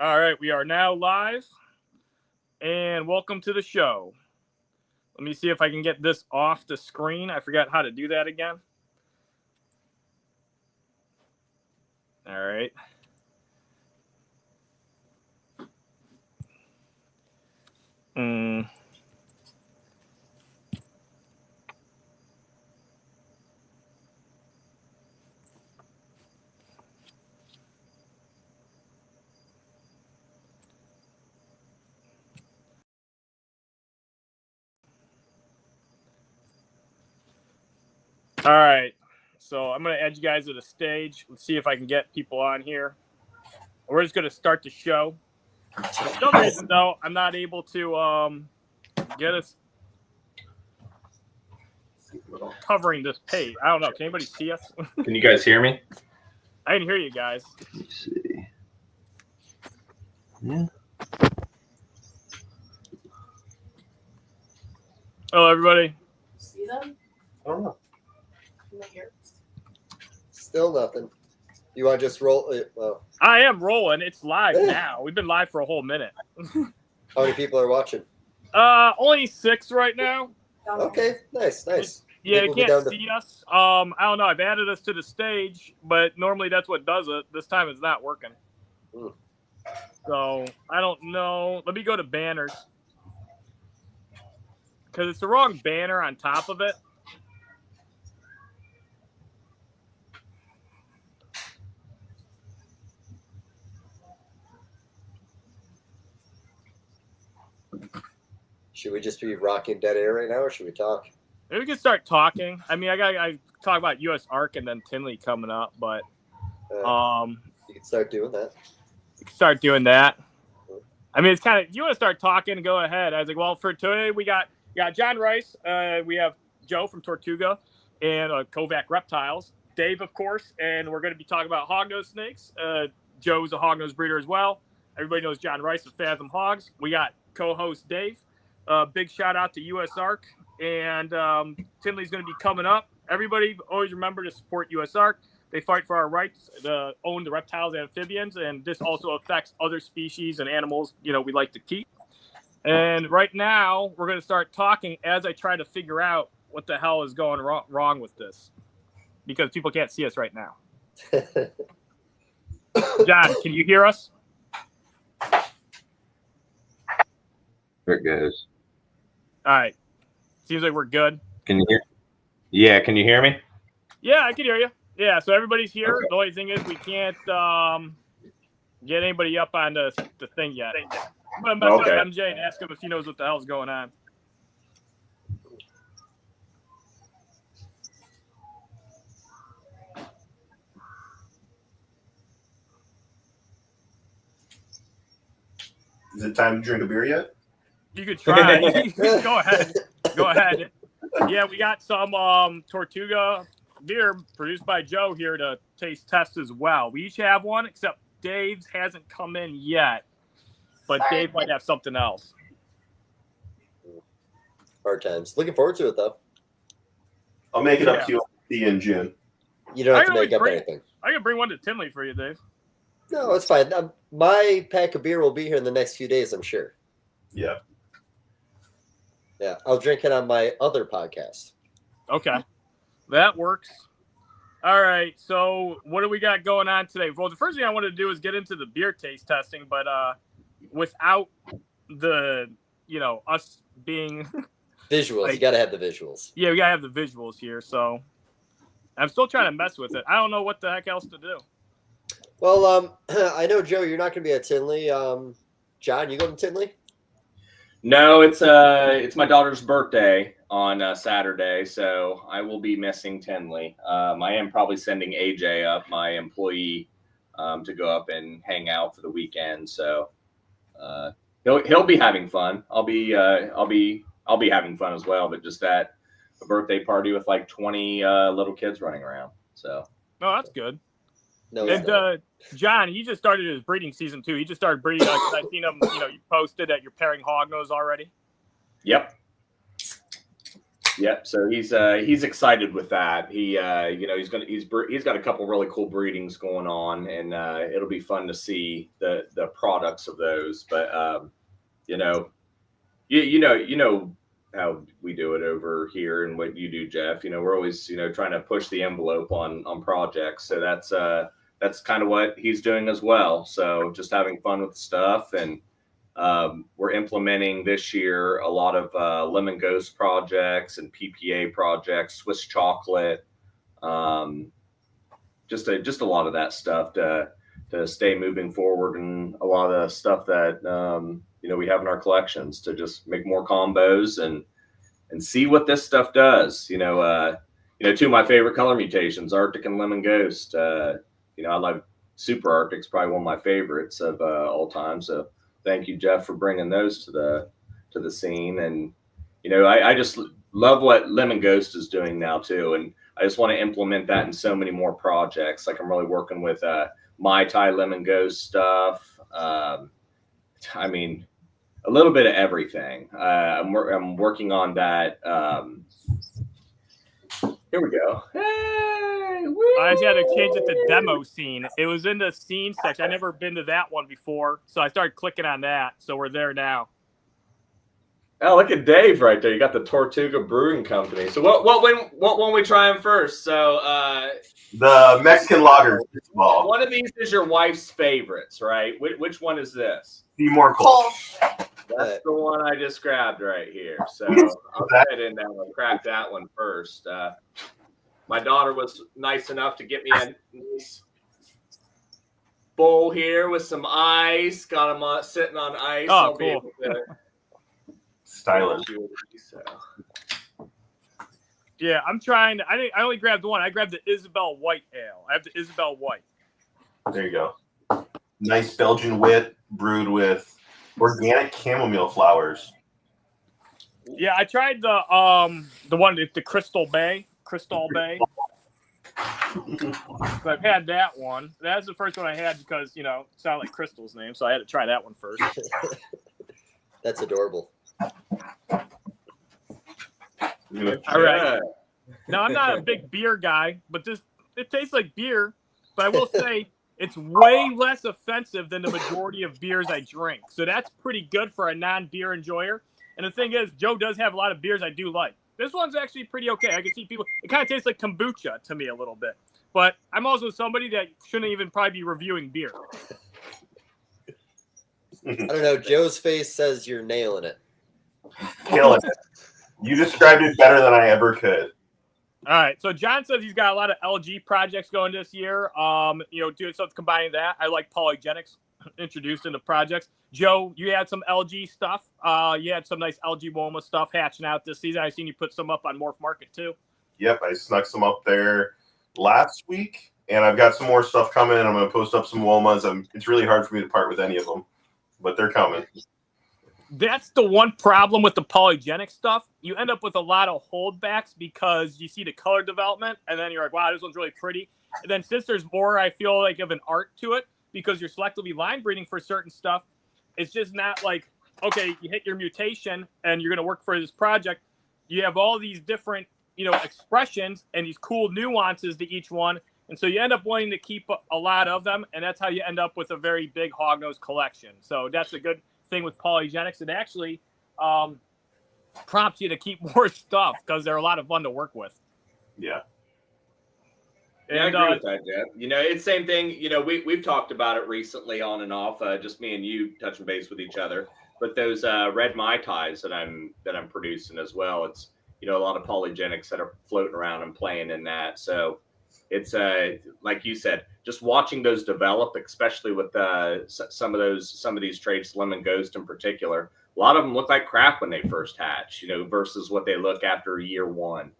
All right, we are now live, and welcome to the show. Let me see if I can get this off the screen. I forgot how to do that again. All right. All right, so I'm going to add you guys to the stage. Let's see if I can get people on here. We're just going to start the show. For some reason, though, I'm not able to get us covering this page. I don't know. Can anybody see us? Can you guys hear me? I can hear you guys. Let's see. Yeah. Hello, everybody. See them? I don't know. Still nothing. You want to just roll it? Well, I am rolling. It's live now. We've been live for a whole minute. how many people are watching? Only 6 right now. Okay, nice. Yeah, People they be can't down to- see us. I don't know. I've added us to the stage, but normally that's what does it. This time it's not working. So I don't know. Let me go to banners because it's the wrong banner on top of it. Should we just be rocking dead air right now, or should we talk? Maybe we can start talking. I mean, I talk about U.S. Arc and then Tinley coming up, but You can start doing that. we can start doing that. I mean, it's kind of, if you want to start talking, go ahead. I was like, well, for today we got John Rice, we have Joe from Tortuga, and Kovach Reptiles, Dave, of course, and we're going to be talking about hognose snakes. Joe's a hognose breeder as well. Everybody knows John Rice of Fathom Hogs. We got co-host Dave. Big shout out to U.S. Arc, and Tinley's going to be coming up. Everybody always remember to support U.S. Arc. They fight for our rights to own the reptiles and amphibians, and this also affects other species and animals, we like to keep. And right now, we're going to start talking as I try to figure out what the hell is going wrong with this, because people can't see us right now. John, can you hear us? There it goes. All right. Seems like we're good. Can you hear? Yeah, can you hear me? Yeah, I can hear you. Yeah, so everybody's here. Okay. The only thing is we can't get anybody up on the thing yet. I'm going to mess with MJ and ask him if he knows what the hell's going on. Is it time to drink a beer yet? You could try. Go ahead. Go ahead. Yeah, we got some Tortuga beer produced by Joe here to taste test as well. We each have one, except Dave's hasn't come in yet. But Dave might have something else. Hard times. Looking forward to it, though. I'll make it up to you in June. You don't have to I make up agree. anything. I can bring one to Tinley for you, Dave. No, it's fine. My pack of beer will be here in the next few days, I'm sure. Yeah. Yeah, I'll drink it on my other podcast. Okay. That works. All right. So what do we got going on today? Well, the first thing I wanted to do is get into the beer taste testing, but without the, us being Visuals. Like, you got to have the visuals. yeah, we got to have the visuals here. So I'm still trying to mess with it. I don't know what the heck else to do. Well, I know, Joe, you're not going to be at Tinley. John, you going to Tinley? No, it's my daughter's birthday on Saturday, so I will be missing Tinley. I am probably sending AJ up, my employee, to go up and hang out for the weekend. So he'll be having fun. I'll be having fun as well, but just at a birthday party with like 20 little kids running around. So No, that's good. No, And John, he just started his breeding season too. He just started breeding. I've seen him. You posted that you're pairing hognose already. yep. Yep. So he's excited with that. He he's got a couple really cool breedings going on, and it'll be fun to see the products of those. But you know how we do it over here and what you do, Jeff. We're always trying to push the envelope on projects. So that's kind of what he's doing as well. So just having fun with stuff, and we're implementing this year a lot of lemon ghost projects and PPA projects, Swiss chocolate, just a lot of that stuff to stay moving forward, and a lot of the stuff that we have in our collections to just make more combos and see what this stuff does. Two of my favorite color mutations, Arctic and Lemon Ghost. I like Super Arctic's probably one of my favorites of all time. So thank you, Jeff, for bringing those to the scene. And I just love what Lemon Ghost is doing now too, and I just want to implement that in so many more projects. Like I'm really working with Mai Tai Lemon Ghost stuff. I mean, a little bit of everything. I'm working on that. Here we go. Hey, I just had to change it to demo scene. It was in the scene section. I never been to that one before, so I started clicking on that. So we're there now. Oh, look at Dave right there. You got the Tortuga Brewing Company. So what one we trying first? So the Mexican lager. One of these is your wife's favorites, right? Which one is this? Seymour Colt. That's the one I just grabbed right here. So I'll go ahead and crack that one first. My daughter was nice enough to get me a nice bowl here with some ice. Got them sitting on ice. Oh, I'll cool. be able to Stylish. Yeah, I'm trying. I only grabbed one. I grabbed the Isabel White Ale. I have the Isabel White. There you go. Nice Belgian wit brewed with organic chamomile flowers. Yeah, I tried the one, the Crystal Bay. So I've had that one. That's the first one I had because it sounded like Crystal's name, so I had to try that one first. That's adorable. All right. Now I'm not a big beer guy, but it tastes like beer. But I will say it's way less offensive than the majority of beers I drink. So that's pretty good for a non-beer enjoyer. And the thing is, Joe does have a lot of beers I do like. This one's actually pretty okay. I can see people. It kind of tastes like kombucha to me a little bit. But I'm also somebody that shouldn't even probably be reviewing beer. I don't know. Joe's face says you're nailing it. Killing it. You described it better than I ever could. All right. So John says he's got a lot of LG projects going this year. Doing something combining that. I like Polygenics introduced into projects. Joe, you had some LG stuff. You had some nice LG Woma stuff hatching out this season. I've seen you put some up on Morph Market too. Yep, I snuck some up there last week, and I've got some more stuff coming. I'm going to post up some Womas. It's really hard for me to part with any of them, but they're coming. That's the one problem with the polygenic stuff. You end up with a lot of holdbacks because you see the color development, and then you're like, wow, this one's really pretty. And then since there's more, I feel like, of an art to it, because you're selectively line breeding for certain stuff, it's just not like, okay, you hit your mutation and you're going to work for this project. You have all these different, expressions and these cool nuances to each one. And so you end up wanting to keep a lot of them, and that's how you end up with a very big hognose collection. So that's a good thing with polygenics. It actually prompts you to keep more stuff because they're a lot of fun to work with. Yeah. Yeah, I agree with that, Jeff. It's same thing. We've talked about it recently on and off, just me and you touching base with each other. But those red Mai Tais that I'm producing as well, it's a lot of polygenics that are floating around and playing in that. So it's like you said, just watching those develop, especially with some of these traits, Lemon Ghost in particular. A lot of them look like crap when they first hatch, versus what they look after year one,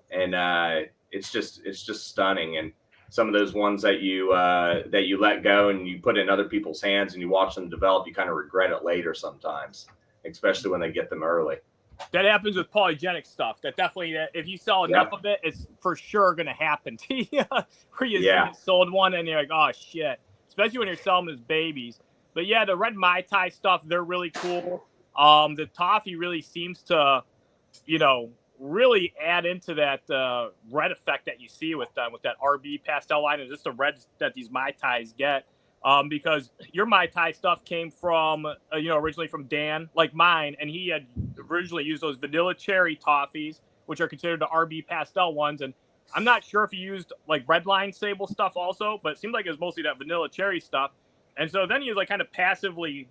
and it's just stunning. And some of those ones that you let go and you put in other people's hands and you watch them develop, you kind of regret it later sometimes, especially when they get them early. That happens with polygenic stuff. That definitely, if you sell enough of it, it's for sure going to happen to you. Where you sold one and you're like, oh shit. Especially when you're selling them as babies. But yeah, the red Mai Tai stuff, they're really cool. The toffee really seems to, really add into that red effect that you see with that RB pastel line and just the reds that these Mai Tais get. Because your Mai Tai stuff came from, originally from Dan, like mine, and he had originally used those vanilla cherry toffees, which are considered the RB pastel ones. And I'm not sure if he used like red line sable stuff also, but it seemed like it was mostly that vanilla cherry stuff. And so then he was like kind of passively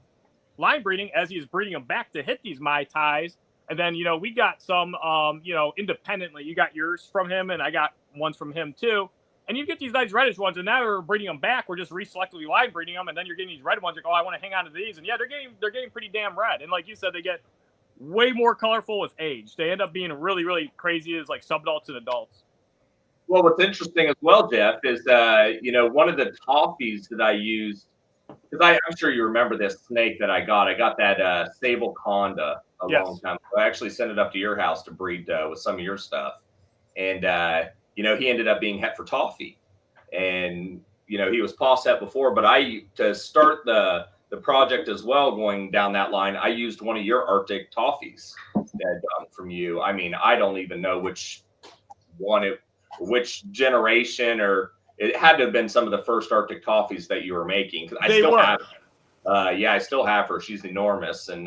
line breeding as he's breeding them back to hit these Mai Tais. And then, we got some, independently. You got yours from him, and I got ones from him too. And you get these nice reddish ones, and now we're breeding them back. We're just reselectively line breeding them, and then you're getting these red ones. Like, oh, I want to hang on to these, and yeah, they're getting pretty damn red. And like you said, they get way more colorful with age. They end up being really, really crazy as like subadults and adults. Well, what's interesting as well, Jeff, is one of the toffees that I used, because I'm sure you remember this snake that I got. I got that sable conda a long time ago. I actually sent it up to your house to breed with some of your stuff, and he ended up being het for toffee, and he was paw set before. But to start the project as well, going down that line, I used one of your Arctic toffees that I got from you. I mean, I don't even know which generation, or it had to have been some of the first Arctic toffees that you were making. Because I still have her. She's enormous, and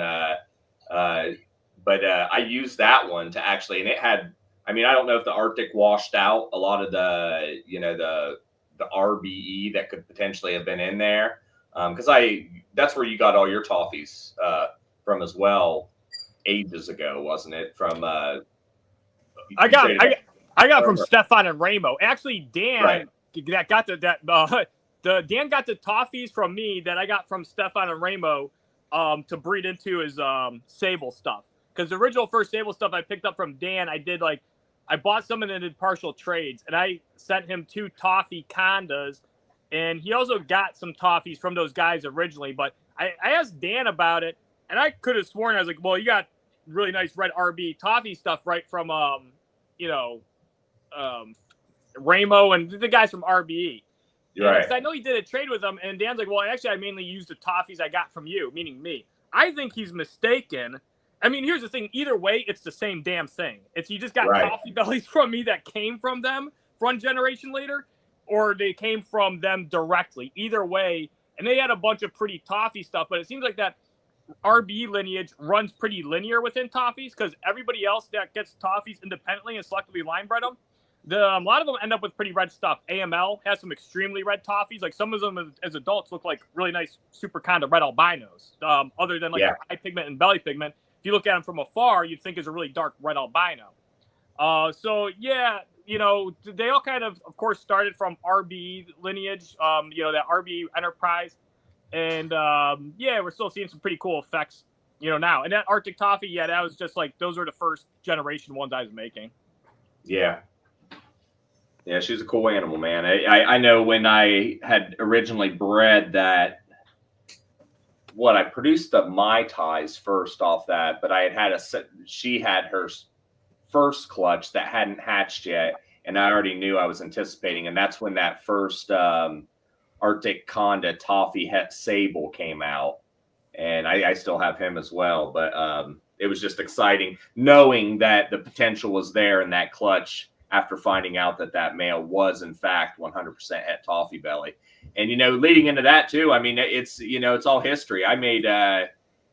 but I used that one to actually, and it had. I mean, I don't know if the Arctic washed out a lot of the RBE that could potentially have been in there, because that's where you got all your toffees from as well, ages ago, wasn't it? From I got from Stefan and Ramo. Actually, Dan that got Dan got the toffees from me that I got from Stefan and Ramo to breed into his sable stuff. Because the original first sable stuff I picked up from Dan, I bought some and then did partial trades, and I sent him 2 toffee condas, and he also got some toffees from those guys originally. But I asked Dan about it, and I could have sworn, I was like, well, you got really nice red RB toffee stuff right from Ramo and the guys from RBE. Right. I know he did a trade with them, and Dan's like, well, actually, I mainly used the toffees I got from you, meaning me. I think he's mistaken. I mean, here's the thing. Either way, it's the same damn thing. It's you just got toffee bellies from me that came from them 1 generation later, or they came from them directly. Either way, and they had a bunch of pretty toffee stuff, but it seems like that RB lineage runs pretty linear within toffees, because everybody else that gets toffees independently and selectively line bred them, a lot of them end up with pretty red stuff. AML has some extremely red toffees. Like some of them as adults look like really nice super kind of red albinos, other than like eye pigment and belly pigment. If you look at them from afar, you'd think is a really dark red albino. So yeah, they all kind of course, started from RB lineage, that RB Enterprise. And we're still seeing some pretty cool effects, now. And that Arctic toffee, that was just like, those are the first generation ones I was making. Yeah. Yeah, she's a cool animal, man. I know when I had originally bred that, I produced the Mai Tais first off that, but I had she had her first clutch that hadn't hatched yet, and I already knew I was anticipating, and that's when that first Arctic Conda toffee het sable came out, and I still have him as well, but it was just exciting knowing that the potential was there in that clutch after finding out that male was in fact 100% het toffee belly. And, leading into that too, I mean, it's all history. I made, a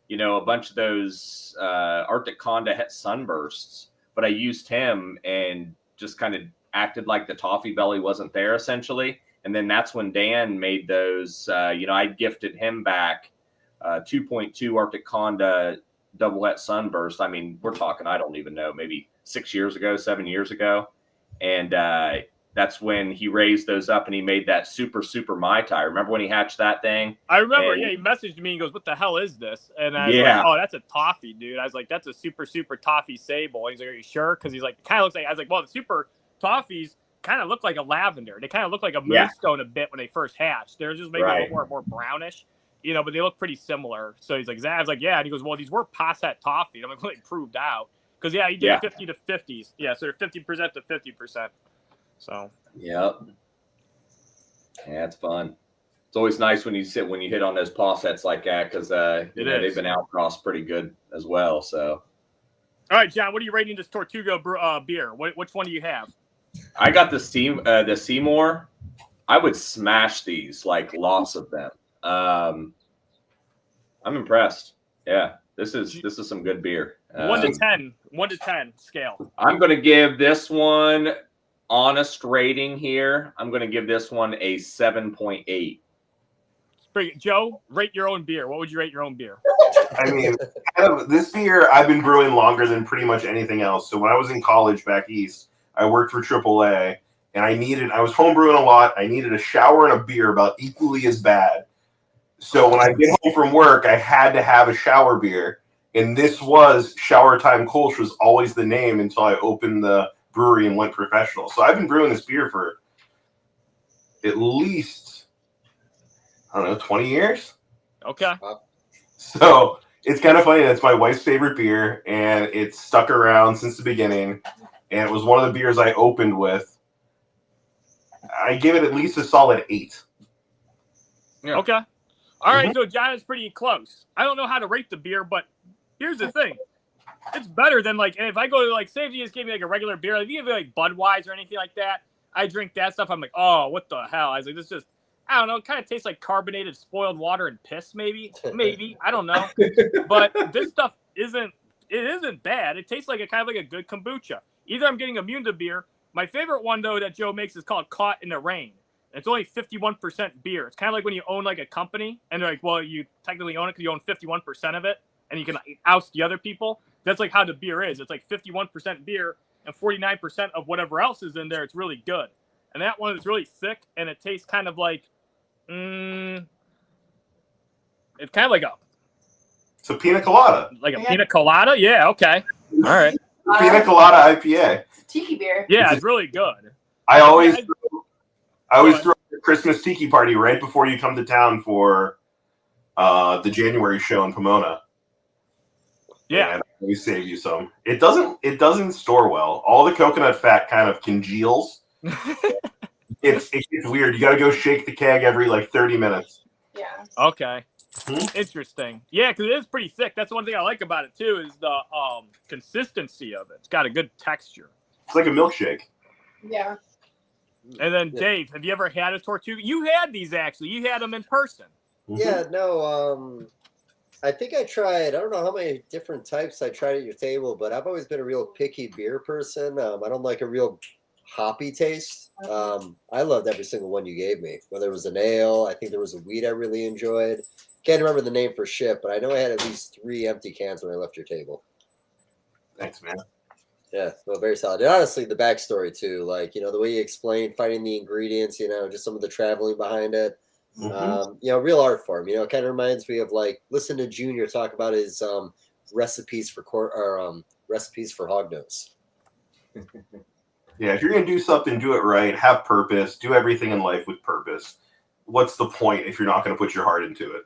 bunch of those Arctic Conda het sunbursts, but I used him and just kind of acted like the toffee belly wasn't there essentially. And then that's when Dan made those, I gifted him back 2.2 Arctic Conda double het sunburst. I mean, we're talking, I don't even know, maybe 7 years ago. And that's when he raised those up and he made that super Mai Tai. Remember when he hatched that thing? I remember. And, he messaged me and goes, "What the hell is this?" And I was like, "Oh, that's a toffee, dude." I was like, "That's a super toffee sable." And he's like, "Are you sure?" Because he's like, kind of looks like. I was like, "Well, the super toffees kind of look like a lavender. They kind of look like a moonstone a bit when they first hatched. They're just maybe a little more brownish, but they look pretty similar." So he's like, I was like, "Yeah," and he goes, "Well, these were Posset toffee." And I'm like, "Well, they proved out." Because he did 50 to 50s. Yeah, so they're 50% to 50%. So. Yep. Yeah, it's fun. It's always nice when you hit on those paw sets like that, because they've been outcrossed pretty good as well. So. All right, John, what are you rating this Tortuga beer? Which one do you have? I got the Seymour. I would smash these, like lots of them. I'm impressed. Yeah, this is some good beer. 1 to 10. 1 to 10 scale. I'm going to give this one honest rating here. I'm going to give this one a 7.8. Joe, rate your own beer. What would you rate your own beer? I mean, this beer I've been brewing longer than pretty much anything else. So when I was in college back east, I worked for AAA, and I was homebrewing a lot. I needed a shower and a beer about equally as bad. So when I get home from work, I had to have a shower beer. And this was Shower Time Kolsch was always the name until I opened the brewery and went professional. So I've been brewing this beer for at least, I don't know, 20 years. Okay. So it's kind of funny. That's my wife's favorite beer, and it's stuck around since the beginning. And it was one of the beers I opened with. I give it at least a solid 8. Yeah. Okay. All right, so John is pretty close. I don't know how to rate the beer, but here's the thing. It's better than, like, and if I go to, like, say if you just gave me, like, a regular beer, like, if you give me, like, Budweiser or anything like that, I drink that stuff, I'm like, oh, what the hell? I was like, this just, I don't know, it kind of tastes like carbonated spoiled water and piss, maybe. Maybe. I don't know. But this stuff isn't bad. It tastes like a kind of like a good kombucha. Either I'm getting immune to beer. My favorite one, though, that Joe makes is called Caught in the Rain. It's only 51% beer. It's kind of like when you own like a company and they're like, well, you technically own it because you own 51% of it and you can oust the other people. That's like how the beer is. It's like 51% beer and 49% of whatever else is in there. It's really good. And that one is really thick and it tastes kind of like, it's kind of like It's a pina colada. Like a pina colada? Yeah, okay. All right. Pina colada IPA. Tiki beer. Yeah, it's really good. I always throw a Christmas tiki party right before you come to town for the January show in Pomona. Yeah, and we save you some. It doesn't store well. All the coconut fat kind of congeals. It gets weird. You got to go shake the keg every like 30 minutes. Yeah. Okay. Interesting. Yeah, because it is pretty thick. That's one thing I like about it too is the consistency of it. It's got a good texture. It's like a milkshake. Yeah. And then Dave, have you ever had a Tortuga? You had these actually. You had them in person. Yeah, no. I think I tried. I don't know how many different types I tried at your table, but I've always been a real picky beer person. I don't like a real hoppy taste. I loved every single one you gave me. Whether it was an ale, I think there was a wheat I really enjoyed. Can't remember the name for shit, but I know I had at least 3 empty cans when I left your table. Thanks, man. Yeah, no, very solid. And honestly, the backstory too, like, the way you explained finding the ingredients, just some of the traveling behind it. Real art form. It kind of reminds me of like listen to Junior talk about his recipes for Hognose. Yeah, if you're gonna do something, do it right. Have purpose. Do everything in life with purpose. What's the point if you're not going to put your heart into it?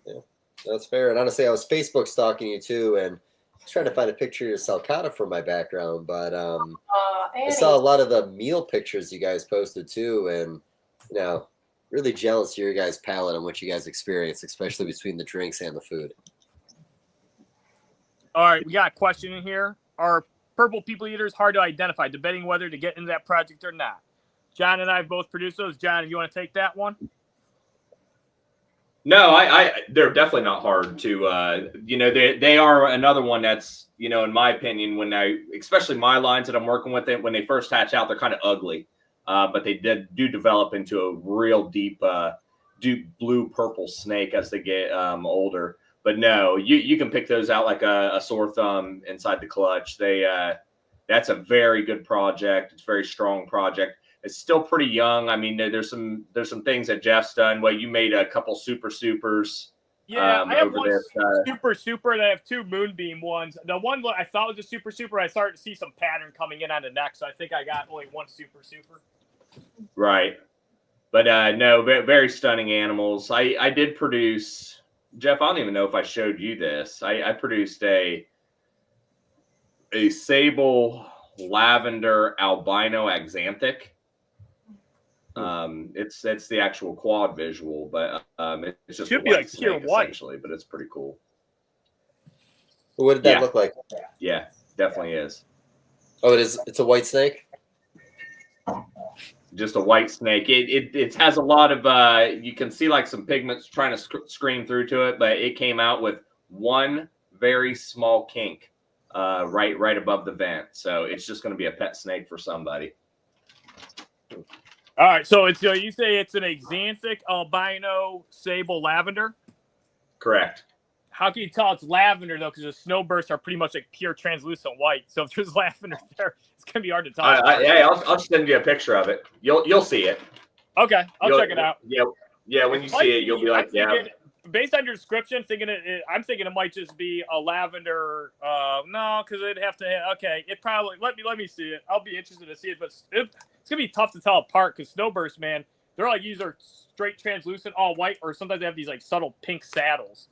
Yeah, that's fair. And honestly, I was Facebook stalking you too, and trying to find a picture of your Salcata for my background, but I saw a lot of the meal pictures you guys posted too, and really jealous of your guys' palate and what you guys experience, especially between the drinks and the food. All right, we got a question in here. Are purple people eaters hard to identify? Debating whether to get into that project or not. John and I have both produced those. John, if you want to take that one. No, they're definitely not hard to, they are another one that's, in my opinion, especially my lines that I'm working with, when they first hatch out, they're kind of ugly, but they do develop into a real deep blue purple snake as they get older. But no, you can pick those out like a sore thumb inside the clutch. That's a very good project. It's a very strong project. It's still pretty young. I mean, there's some things that Jeff's done. Well, you made a couple super supers. Yeah, I have one super, and I have 2 moonbeam ones. The one that I thought was a super, I started to see some pattern coming in on the neck, so I think I got only 1 super. Right, but no, very stunning animals. I did produce, Jeff. I don't even know if I showed you this. I produced a sable lavender albino axanthic. It's the actual quad visual, but it's just should be like tier 1 essentially, but it's pretty cool. What did that look like? Yeah, definitely is. Oh, it is. It's a white snake. Just a white snake. It has a lot of you can see like some pigments trying to scream through to it, but it came out with one very small kink right above the vent. So it's just going to be a pet snake for somebody. All right, so it's you say it's an axanthic albino sable lavender. Correct. How can you tell it's lavender though? Because the snowbursts are pretty much like pure translucent white. So if there's lavender there, it's gonna be hard to tell. Hey, I'll send you a picture of it. You'll see it. Okay, I'll check it out. Yeah. When you see it, you'll be like, yeah. Based on your description, I'm thinking it might just be a lavender. No, because it'd have to. Okay, it probably. Let me see it. I'll be interested to see it, but it's gonna be tough to tell apart because snowbursts, man, they're like either straight translucent, all white, or sometimes they have these like subtle pink saddles.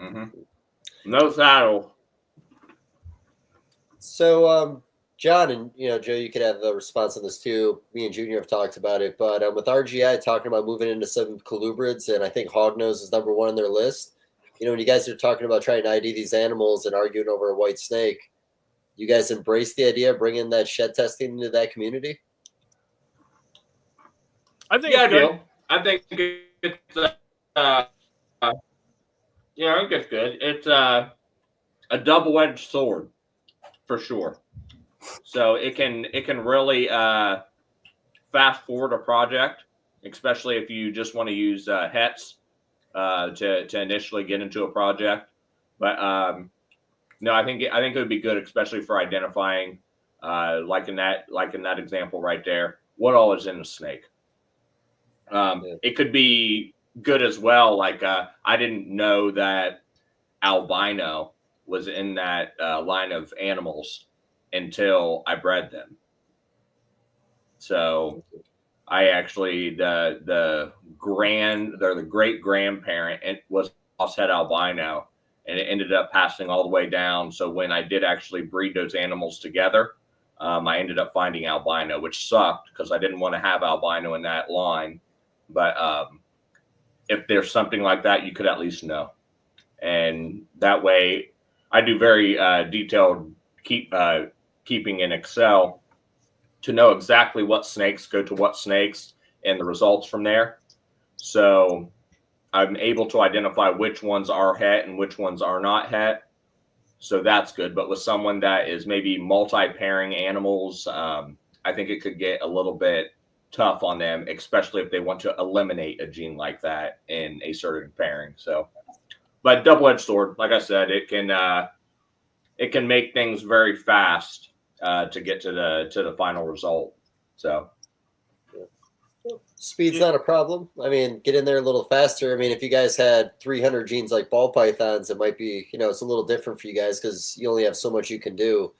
Mm-hmm. No saddle. So, John and Joe, you could have a response on this too. Me and Junior have talked about it, but with RGI talking about moving into some colubrids, and I think Hognose is number one on their list. When you guys are talking about trying to ID these animals and arguing over a white snake, you guys embrace the idea of bringing that shed testing into that community? I think I do. I think it's I think it's good. It's a double-edged sword for sure. So it can really fast forward a project, especially if you just want to use hets to initially get into a project. But no, I think it would be good, especially for identifying, like in that example right there, what all is in a snake. It could be good as well. Like I didn't know that albino was in that line of animals until I bred them. So I actually the great grandparent was head albino, and it ended up passing all the way down. So when I did actually breed those animals together, I ended up finding albino, which sucked because I didn't want to have albino in that line. But if there's something like that, you could at least know. And that way, I do very detailed keeping in Excel to know exactly what snakes go to what snakes and the results from there. So I'm able to identify which ones are het and which ones are not het. So that's good. But with someone that is maybe multi-pairing animals, I think it could get a little bit tough on them, especially if they want to eliminate a gene like that in a certain pairing. So, but double-edged sword, like I said, it can make things very fast to get to the final result. So speed's not a problem. I mean, get in there a little faster. I mean, if you guys had 300 genes like ball pythons, it might be, it's a little different for you guys because you only have so much you can do.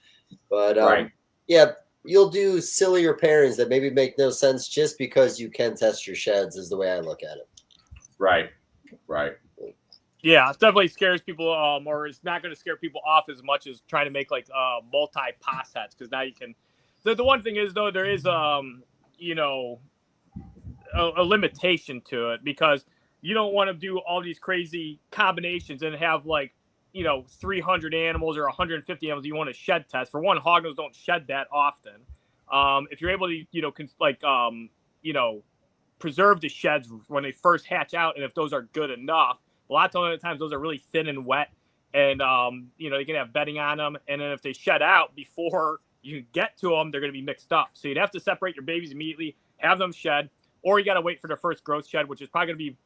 But right. Yeah, you'll do sillier pairings that maybe make no sense just because you can test your sheds is the way I look at it. Right. Yeah, it definitely scares people, or it's not going to scare people off as much as trying to make like multi-pass sets, because now you can. The one thing is though, there is a limitation to it, because you don't want to do all these crazy combinations and have like 300 animals or 150 animals you want to shed test. For one, Hognose don't shed that often. If you're able to preserve the sheds when they first hatch out, and if those are good enough. A lot of times those are really thin and wet, and you can have bedding on them. And then if they shed out before you get to them, they're going to be mixed up. So you'd have to separate your babies immediately, have them shed, or you got to wait for their first growth shed, which is probably going to be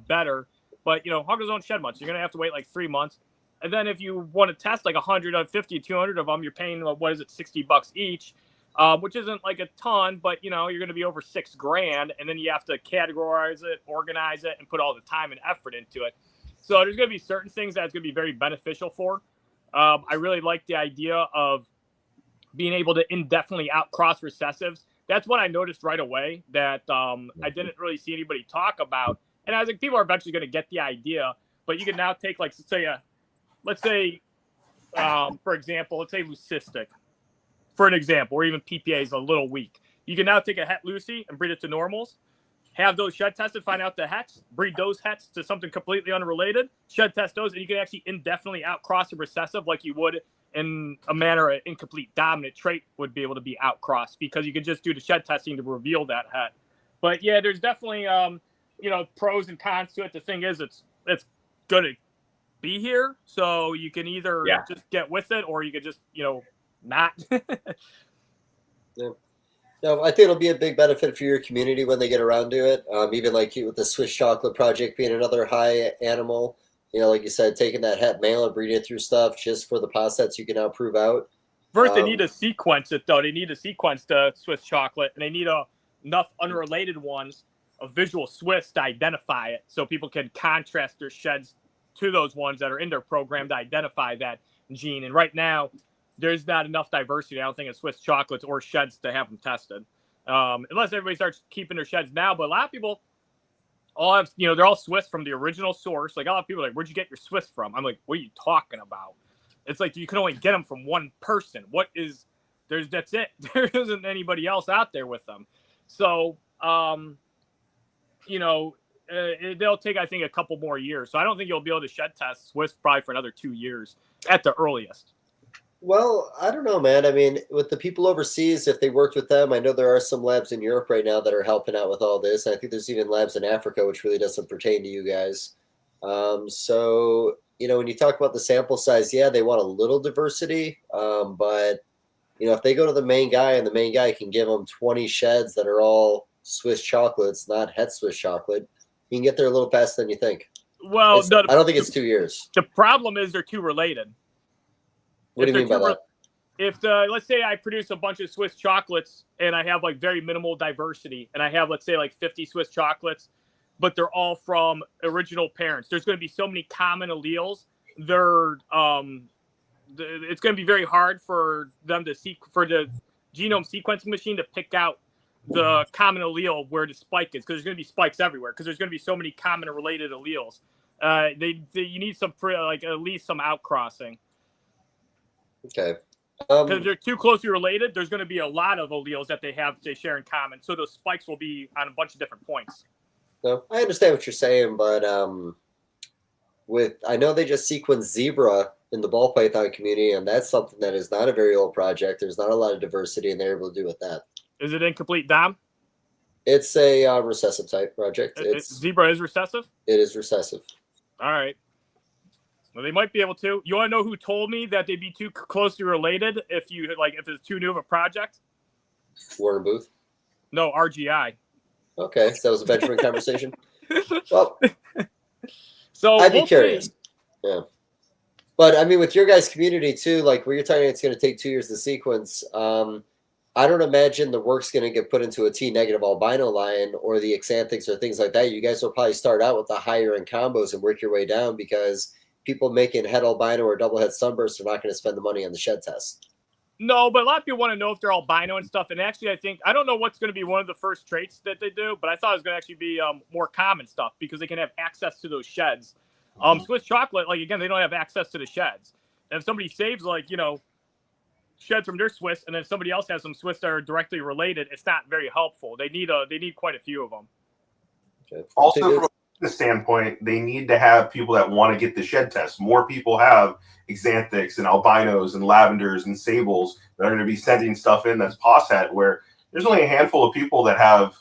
better. But Hognose don't shed much. You're going to have to wait like 3 months. And then if you want to test like 150, 200 of them, you're paying $60 each, which isn't like a ton, but you're going to be over $6,000, and then you have to categorize it, organize it, and put all the time and effort into it. So there's going to be certain things that's going to be very beneficial for. I really like the idea of being able to indefinitely outcross recessives. That's what I noticed right away that I didn't really see anybody talk about. And I was like, people are eventually going to get the idea. But you can now take, like, let's say, for example, let's say leucistic, for an example, or even PPA is a little weak. You can now take a het Lucy and breed it to normals. have those shed tested, find out the hets, breed those hets to something completely unrelated, shed test those, and you can actually indefinitely outcross a recessive like you would in a manner an incomplete dominant trait would be able to be outcrossed, because you can just do the shed testing to reveal that het. But yeah, there's definitely pros and cons to it. The thing is, it's going to be here, so you can either just get with it, or you could just not. Yeah. No, I think it'll be a big benefit for your community when they get around to it. Even like you with the Swiss chocolate project being another high animal, like you said, taking that het male and breeding it through stuff just for the pod sets you can now prove out. First, they need to sequence it, though. They need to sequence the Swiss chocolate, and they need enough unrelated ones, a visual Swiss, to identify it, so people can contrast their sheds to those ones that are in their program to identify that gene. And right now, there's not enough diversity, I don't think, in Swiss chocolates or sheds to have them tested. Unless everybody starts keeping their sheds now. But a lot of people all have, they're all Swiss from the original source. Like, a lot of people are like, where'd you get your Swiss from? I'm like, what are you talking about? It's like, you can only get them from one person. That's it. There isn't anybody else out there with them. So, they'll take, I think, a couple more years. So I don't think you'll be able to shed test Swiss probably for another 2 years at the earliest. Well, I don't know, man. I mean, with the people overseas, if they worked with them, I know there are some labs in Europe right now that are helping out with all this. And I think there's even labs in Africa, which really doesn't pertain to you guys. So, when you talk about the sample size, yeah, they want a little diversity. But, if they go to the main guy and the main guy can give them 20 sheds that are all Swiss chocolates, not het Swiss chocolate, you can get there a little faster than you think. Well, I don't think it's 2 years. The problem is they're too related. What do you mean by that? If let's say I produce a bunch of Swiss chocolates and I have like very minimal diversity, and I have, let's say, like 50 Swiss chocolates, but they're all from original parents, there's going to be so many common alleles. It's going to be very hard for them for the genome sequencing machine to pick out the common allele where the spike is, because there's going to be spikes everywhere, because there's going to be so many common and related alleles. You need some at least some outcrossing. Okay. Because they're too closely related, there's going to be a lot of alleles that they share in common. So those spikes will be on a bunch of different points. No, I understand what you're saying, but I know they just sequenced zebra in the ball python community, and that's something that is not a very old project. There's not a lot of diversity, and they're able to do with that. Is it incomplete dom? It's a recessive type project. Zebra is recessive? It is recessive. All right. Well, they might be able to. You want to know who told me that they'd be too closely related if it's too new of a project? Warren Booth? No, RGI. Okay, so that was a Benjamin conversation. Well, so I'd be curious. See. Yeah. But, I mean, with your guys' community, too, like where you're talking it's going to take 2 years to sequence, I don't imagine the work's going to get put into a T-negative albino line or the Xanthics or things like that. You guys will probably start out with the higher-end combos and work your way down, because people making het albino or double het sunburst are not going to spend the money on the shed test. No, but a lot of people want to know if they're albino and stuff. And actually, I don't know what's going to be one of the first traits that they do, but I thought it was going to actually be more common stuff, because they can have access to those sheds. Swiss chocolate, again, they don't have access to the sheds. And if somebody saves, sheds from their Swiss, and then somebody else has some Swiss that are directly related, it's not very helpful. They need quite a few of them. Okay. Also, from a standpoint, they need to have people that want to get the shed test. More people have Xanthics and albinos and lavenders and sables that are going to be sending stuff in that's posset, where there's only a handful of people that have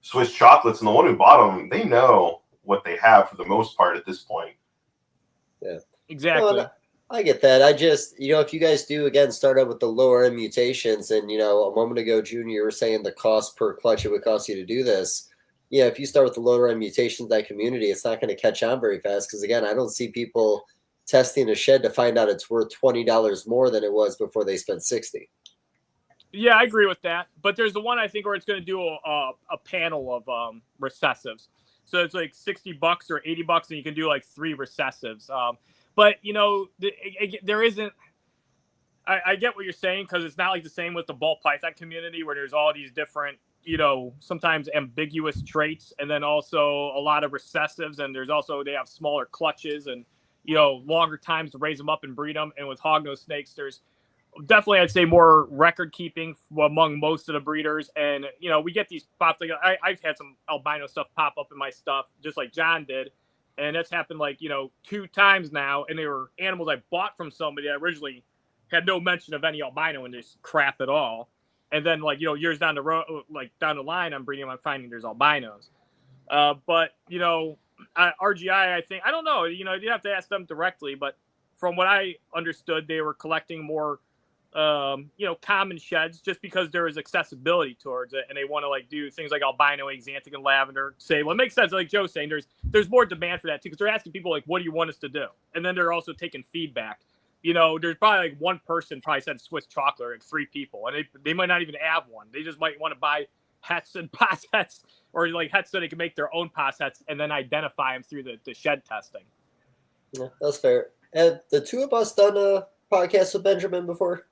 Swiss chocolates, and the one who bought them, they know what they have for the most part at this point. Yeah, exactly. Well, I get that. I just, if you guys do, again, start out with the lower end mutations, and, a moment ago, Junior, you were saying the cost per clutch it would cost you to do this. Yeah, if you start with the lower end mutations, that community, it's not going to catch on very fast, because, again, I don't see people testing a shed to find out it's worth $20 more than it was before they spent $60. Yeah, I agree with that. But there's the one, I think, where it's going to do a panel of recessives. So it's like $60 or $80, and you can do 3 recessives. But, there isn't – I get what you're saying, because it's not the same with the ball python community, where there's all these different, sometimes ambiguous traits, and then also a lot of recessives. And there's also – they have smaller clutches and, longer times to raise them up and breed them. And with hognose snakes, there's definitely I'd say more record keeping among most of the breeders. And, you know, we get these pops. Like I've had some albino stuff pop up in my stuff, just like John did. And that's happened like, you know, 2 times now. And they were animals I bought from somebody that originally had no mention of any albino in this crap at all. And then, like, you know, years down the road, like down the line, I'm breeding them, I'm finding there's albinos. But, you know, RGI, I think, I don't know, you know, you have to ask them directly. But from what I understood, they were collecting more, you know, common sheds just because there is accessibility towards it. And they want to, like, do things like albino, axanthic, and lavender. Say, well, it makes sense. Like Joe's saying, there's more demand for that, too, because they're asking people, like, what do you want us to do? And then they're also taking feedback. You know, there's probably like one person probably said Swiss chocolate, like 3 people, and they might not even have one. They just might want to buy hets and pos hets, or like hets so they can make their own pos hets and then identify them through the shed testing. Yeah, that's fair. Have the 2 of us done a podcast with Benjamin before?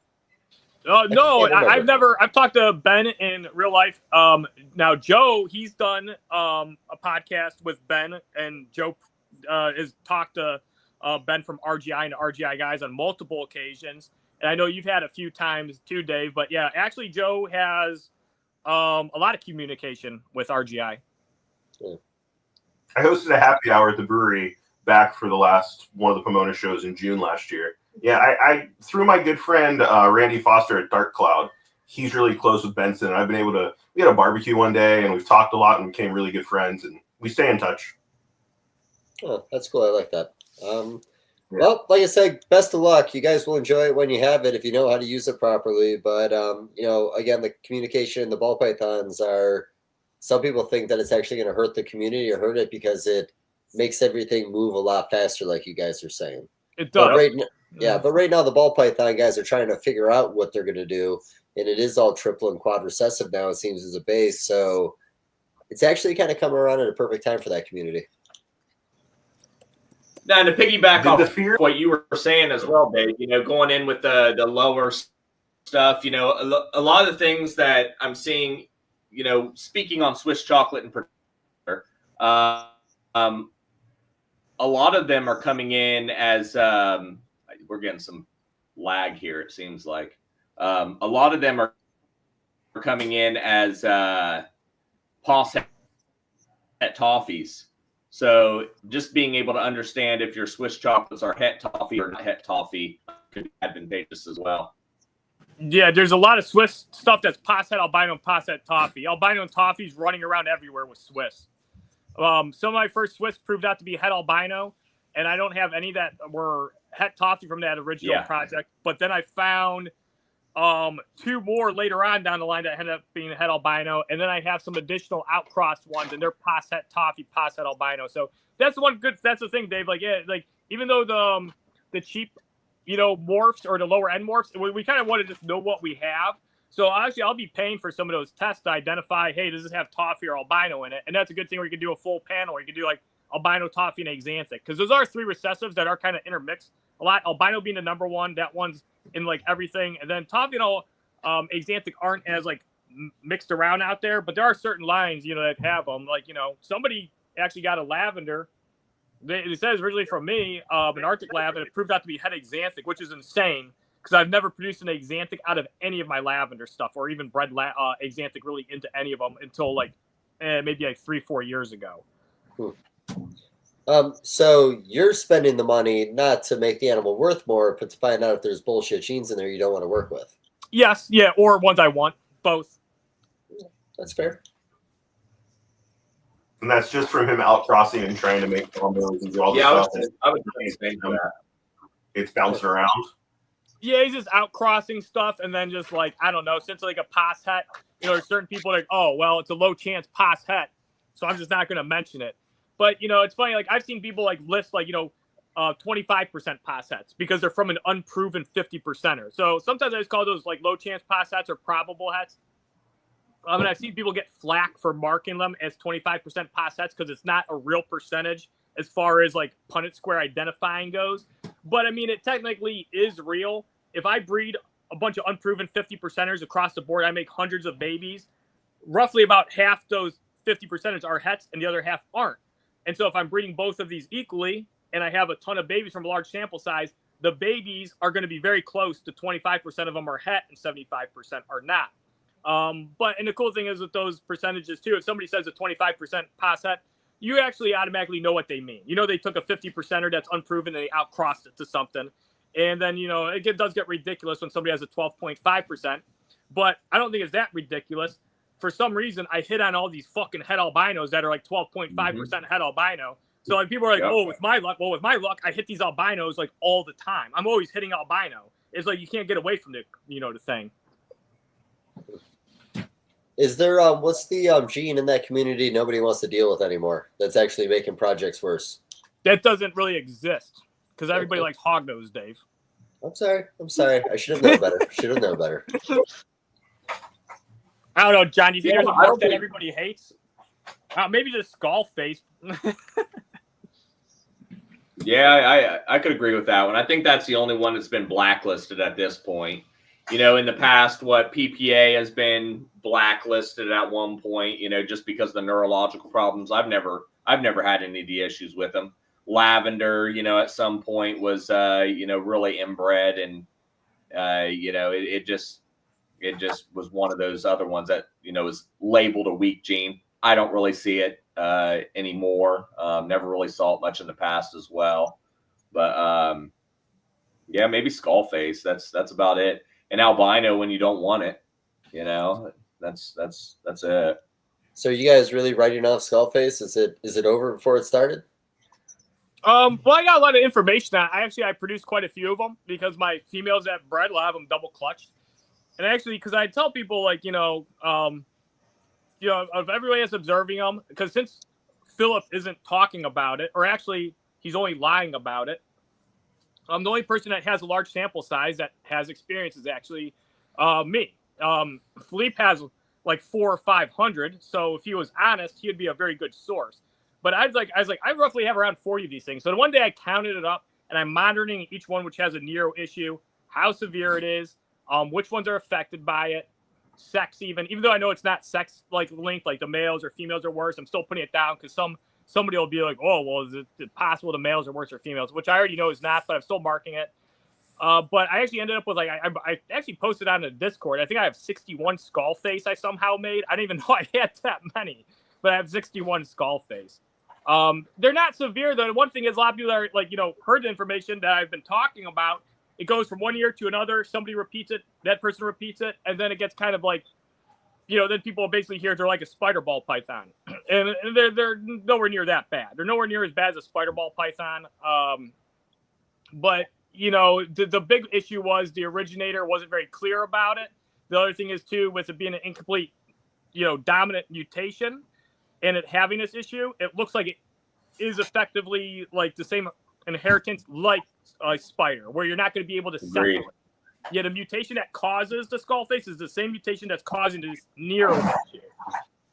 No, I've talked to Ben in real life. Now Joe, he's done a podcast with Ben, and Joe has talked to Ben from RGI and RGI guys on multiple occasions. And I know you've had a few times too, Dave, but yeah, actually Joe has a lot of communication with RGI. Yeah. I hosted a happy hour at the brewery back for the last one of the Pomona shows in June last year. Yeah, I through my good friend Randy Foster at Dark Cloud. He's really close with Benson, and I've been able to. We had a barbecue one day, and we've talked a lot and became really good friends, and we stay in touch. Oh, that's cool. I like that. Well, like I said, best of luck. You guys will enjoy it when you have it if you know how to use it properly. But, you know, again, the communication, the ball pythons are, some people think that it's actually going to hurt the community or hurt it because it makes everything move a lot faster, like you guys are saying. It does. But right now the ball python guys are trying to figure out what they're going to do. And it is all triple and quad recessive now, it seems, as a base. So it's actually kind of coming around at a perfect time for that community. Now, to piggyback off what you were saying as well, Dave, you know, going in with the lower stuff, you know, a lot of the things that I'm seeing, you know, speaking on Swiss chocolate in particular, a lot of them are coming in as we're getting some lag here, it seems like. A lot of them are coming in as pos het toffees. So just being able to understand if your Swiss chocolates are het toffee or not het toffee could be advantageous as well. Yeah, there's a lot of Swiss stuff that's pos het albino and pos het toffee. Albino and toffee's running around everywhere with Swiss. Some of my first Swiss proved out to be het albino, and I don't have any that were het toffee from that original project. But then I found 2 more later on down the line that ended up being het albino, and then I have some additional outcrossed ones, and they're pos het toffee, pos het albino. So that's one good. That's the thing, Dave. Like, yeah, like even though the cheap, you know, morphs or the lower end morphs, we kind of want to just know what we have. So actually, I'll be paying for some of those tests to identify, hey, does this have toffee or albino in it? And that's a good thing where you can do a full panel, or you can do like albino, toffee, and axanthic, because those are 3 recessives that are kind of intermixed a lot. Albino being the number one, that one's in like everything, and then toffee and all axanthic aren't as like mixed around out there, but there are certain lines, you know, that have them. Like, you know, somebody actually got a lavender. It says originally from me, an Arctic lavender. It proved out to be het axanthic, which is insane because I've never produced an axanthic out of any of my lavender stuff, or even bred axanthic really into any of them until like maybe like 3-4 years ago. So you're spending the money not to make the animal worth more, but to find out if there's bullshit genes in there you don't want to work with. Yes, yeah, or ones I want, both. That's fair. And that's just from him outcrossing and trying to make hormones and do all this stuff. I would say that. It's bouncing around. Yeah, he's just outcrossing stuff, and then just like, I don't know, since like a pos het, you know, there's certain people like, oh, well, it's a low chance pos het, so I'm just not going to mention it. But, you know, it's funny, like, I've seen people, like, list, like, you know, 25% pos hets because they're from an unproven 50%er. So sometimes I just call those, like, low-chance pos hets or probable hets. And I've seen people get flack for marking them as 25% pos hets because it's not a real percentage as far as, like, Punnett square identifying goes. But, I mean, it technically is real. If I breed a bunch of unproven 50%ers across the board, I make hundreds of babies. Roughly about half those 50%ers are hets and the other half aren't. And so if I'm breeding both of these equally and I have a ton of babies from a large sample size, the babies are going to be very close to 25% of them are het and 75% are not. But and the cool thing is with those percentages too, if somebody says a 25% pos het, you actually automatically know what they mean. You know, they took a 50%er that's unproven and they outcrossed it to something. And then, you know, it does get ridiculous when somebody has a 12.5%. But I don't think it's that ridiculous. For some reason, I hit on all these fucking het albinos that are like 12.5% het albino. So like people are like, oh, with my luck, I hit these albinos like all the time. I'm always hitting albino. It's like you can't get away from the, you know, the thing. Is there what's the gene in that community nobody wants to deal with anymore? That's actually making projects worse. That doesn't really exist because everybody likes Hognose, Dave. I'm sorry. I should have known better. I don't know, John. Do you think there's a morph that everybody hates? Maybe the Skullface. Yeah, I could agree with that one. I think that's the only one that's been blacklisted at this point. You know, in the past, PPA has been blacklisted at one point, you know, just because of the neurological problems. I've never had any of the issues with them. Lavender, you know, at some point was, you know, really inbred, and, you know, it just was one of those other ones that, you know, is labeled a weak gene. I don't really see it anymore. Never really saw it much in the past as well. But, yeah, maybe Skullface. That's about it. And albino when you don't want it, you know, that's it. So you guys really writing off Skullface? Is it over before it started? Well, I got a lot of information on it. I produced quite a few of them because my females that bred, a lot of them double clutched. And actually, because I tell people like, you know, if everybody is observing them, because since Philip isn't talking about it, or actually he's only lying about it, the only person that has a large sample size that has experience is actually me. Philippe has like 400 or 500. So if he was honest, he would be a very good source. But I was like, I roughly have around 40 of these things. So one day I counted it up and I'm monitoring each one which has a neuro issue, how severe it is, which ones are affected by it, sex even though I know it's not sex like linked, like the males or females are worse, I'm still putting it down because somebody will be like, oh, well, is it possible the males are worse or females, which I already know is not, but I'm still marking it. But I actually ended up with, like, I actually posted on the Discord. I think I have 61 Skullface I somehow made. I didn't even know I had that many, but I have 61 Skullface. They're not severe, though. One thing is a lot of people are, like, you know, heard the information that I've been talking about. It goes from one ear to another. Somebody repeats it. That person repeats it. And then it gets kind of like, you know, then people basically hear they're like a spider ball python. And they're nowhere near that bad. They're nowhere near as bad as a spider ball python. But, you know, the big issue was the originator wasn't very clear about it. The other thing is, too, with it being an incomplete, you know, dominant mutation and it having this issue, it looks like it is effectively like the same inheritance like a spider, where you're not going to be able to separate. Yeah, the mutation that causes the Skullface is the same mutation that's causing this neuro issue.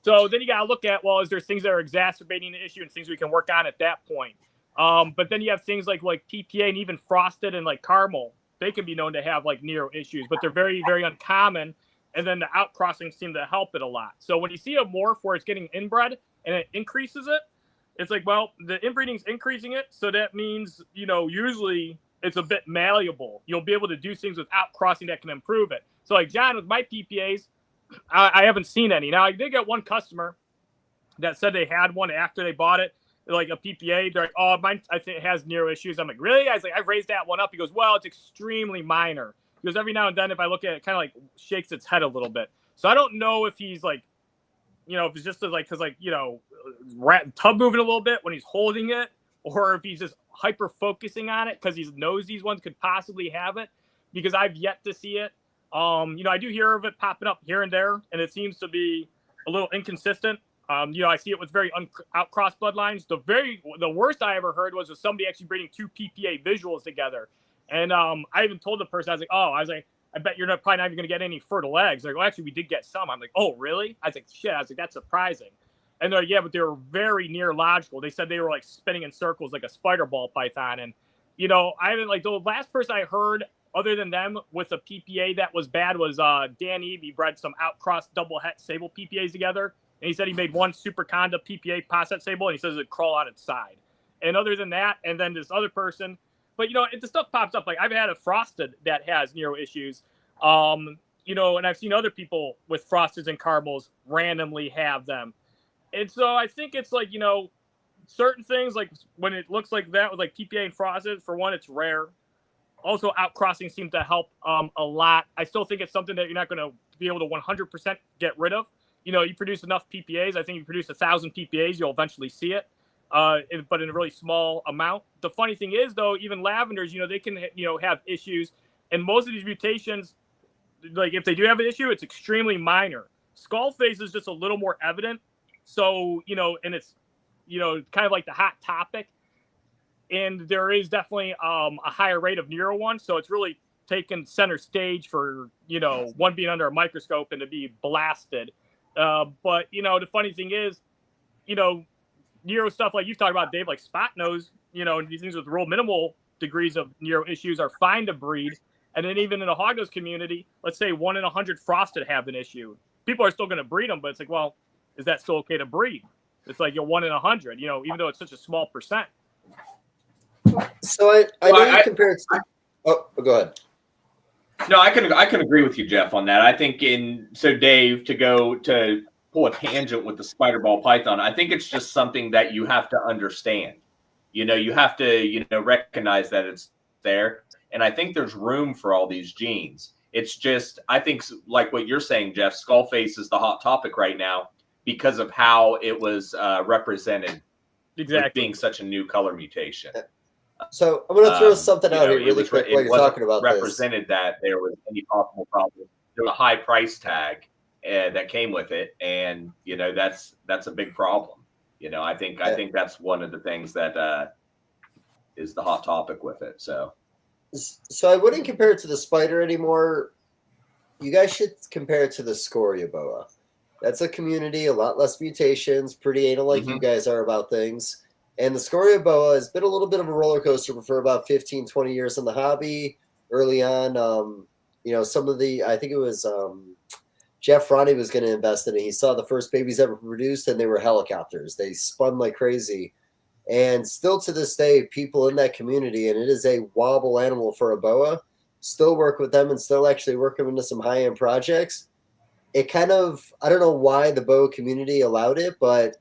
So then you got to look at, well, is there things that are exacerbating the issue and things we can work on at that point? But then you have things like PPA and even frosted and like caramel. They can be known to have like neuro issues, but they're very, very uncommon. And then the outcrossings seem to help it a lot. So when you see a morph where it's getting inbred and it increases it, it's like, well, the inbreeding's increasing it. So that means, you know, usually it's a bit malleable. You'll be able to do things without crossing that can improve it. So like John, with my PPAs, I haven't seen any. Now I did get one customer that said they had one after they bought it, like a PPA. They're like, oh, mine, I think it has neuro issues. I'm like, really? I was like, I raised that one up. He goes, well, it's extremely minor. He goes, every now and then, if I look at it, kind of like shakes its head a little bit. So I don't know if he's like, you know, if it's just like, because like, you know, tub moving a little bit when he's holding it, or if he's just hyper focusing on it because he knows these ones could possibly have it, because I've yet to see it. You know, I do hear of it popping up here and there, and it seems to be a little inconsistent. You know, I see it with very outcrossed bloodlines. The worst I ever heard was somebody actually breeding two PPA visuals together. And I even told the person, I was like, I bet you're probably not even going to get any fertile eggs. They're like, well, actually, we did get some. I'm like, oh, really? I was like, shit. I was like, that's surprising. And they're like, yeah, but they were very neurological. They said they were like spinning in circles like a spider ball python. And, you know, I haven't, like, the last person I heard other than them with a PPA that was bad was Dan Eve. He bred some outcrossed double het sable PPAs together. And he said he made one super conda PPA posset sable, and he says it'd crawl on its side. And other than that, and then this other person, But if the stuff pops up, like I've had a frosted that has neuro issues, and I've seen other people with frosteds and caramels randomly have them. And so I think it's like, certain things, like when it looks like that with like PPA and frosted, for one, it's rare. Also, outcrossing seems to help a lot. I still think it's something that you're not going to be able to 100% get rid of. You produce enough PPAs. I think you produce 1,000 PPAs, you'll eventually see it, but in a really small amount. The funny thing is, though, even lavenders, they can, have issues. And most of these mutations, like if they do have an issue, it's extremely minor. Skullface is just a little more evident. So, and it's, kind of like the hot topic. And there is definitely a higher rate of neuro ones. So it's really taken center stage for, one being under a microscope and to be blasted. But, the funny thing is, neuro stuff like you've talked about, Dave, like spot nose, these things with real minimal degrees of neuro issues are fine to breed. And then even in the Hognose community, let's say 1 in 100 frosted have an issue. People are still going to breed them, but it's like, well, is that still okay to breed? It's like 1 in 100, even though it's such a small percent. So I know you compare it to, go ahead. No, I can agree with you, Jeff, on that. I think Dave, to pull a tangent with the spider ball python, I think it's just something that you have to understand. You have to, recognize that it's there. And I think there's room for all these genes. It's just, I think like what you're saying, Jeff, Skullface is the hot topic right now because of how it was represented. Exactly. Being such a new color mutation. So I'm going to throw something out here really quick while you're talking about this. Represented that there was any possible problem. There was a high price tag that came with it, and that's a big problem. I think that's one of the things that is the hot topic with it. So I wouldn't compare it to the spider anymore. You guys should compare it to the scoria boa. That's a community, a lot less mutations, pretty anal like you guys are about things. And the scoria boa has been a little bit of a roller coaster for about 15, 20 years in the hobby. Early on, some of I think it was Jeff Ronnie was going to invest in it. He saw the first babies ever produced, and they were helicopters. They spun like crazy. And still to this day, people in that community, and it is a wobble animal for a boa, still work with them and still actually work them into some high-end projects. It kind of, I don't know why the boa community allowed it, but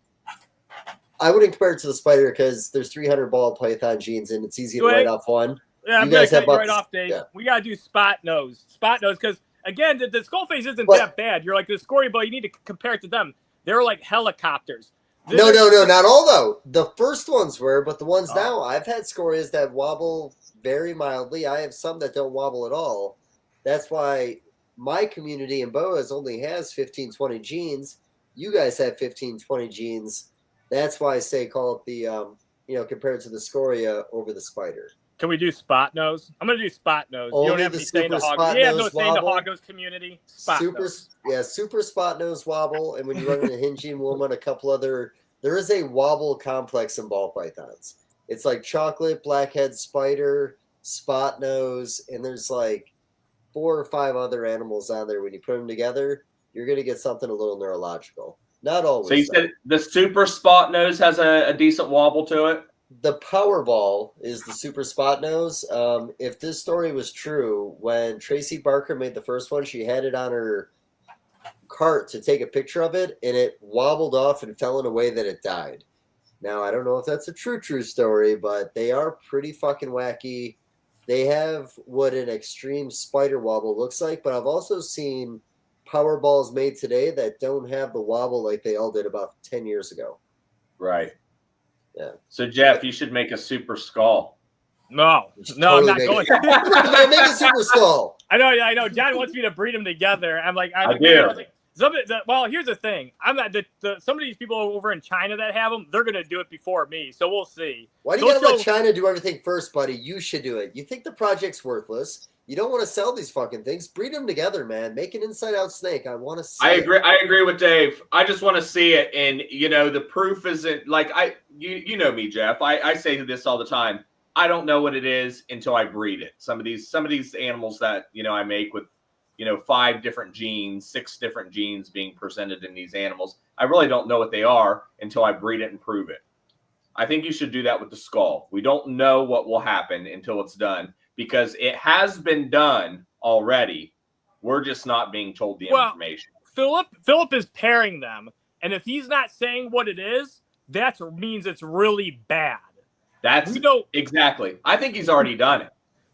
I wouldn't compare it to the spider because there's 300 ball python genes and it's easy to write off one. Yeah, I'm going to cut you right off, Dave. Yeah. We got to do spot nose. Spot nose, because, again, the Skullface isn't that bad. You're like, the scoria boa, you need to compare it to them. They're like helicopters. No, not all, though. The first ones were, but the ones now, I've had scorias that wobble very mildly. I have some that don't wobble at all. That's why my community in boas only has 15, 20 genes. You guys have 15, 20 genes. That's why I say call it the, compared to the scoria over the spider. Can we do spot nose? I'm going to do spot nose. Only you don't have the to say the Hognose. You have no say in the Hognose community. Spot nose. Yeah, super spot nose wobble. And when you run into hinging woman, a couple other, there is a wobble complex in ball pythons. It's like chocolate, blackhead spider, spot nose, and there's like 4 or 5 other animals on there. When you put them together, you're going to get something a little neurological. Not always. So you said the super spot nose has a decent wobble to it? The Powerball is the super spot nose. If this story was true, when Tracy Barker made the first one, she had it on her cart to take a picture of it, and it wobbled off and fell in a way that it died. Now, I don't know if that's a true story, but they are pretty fucking wacky. They have what an extreme spider wobble looks like, but I've also seen Powerballs made today that don't have the wobble like they all did about 10 years ago. Right. Yeah. So, Jeff, you should make a super skull. No, I'm not going. Make a super skull. I know. John wants me to breed them together. I'm like, I do. Well, here's the thing. I'm not. Some of these people over in China that have them, they're going to do it before me. So we'll see. Why do you got to let China do everything first, buddy? You should do it. You think the project's worthless. You don't want to sell these fucking things. Breed them together, man. Make an inside-out snake. I want to see it. I agree with Dave. I just want to see it. And, the proof isn't like you know me, Jeff. I say this all the time. I don't know what it is until I breed it. Some of these animals that, I make with, 5 different genes, 6 different genes being presented in these animals. I really don't know what they are until I breed it and prove it. I think you should do that with the skull. We don't know what will happen until it's done because it has been done already. We're just not being told the information. Philip is pairing them, and if he's not saying what it is, that means it's really bad. Exactly. I think he's already done it.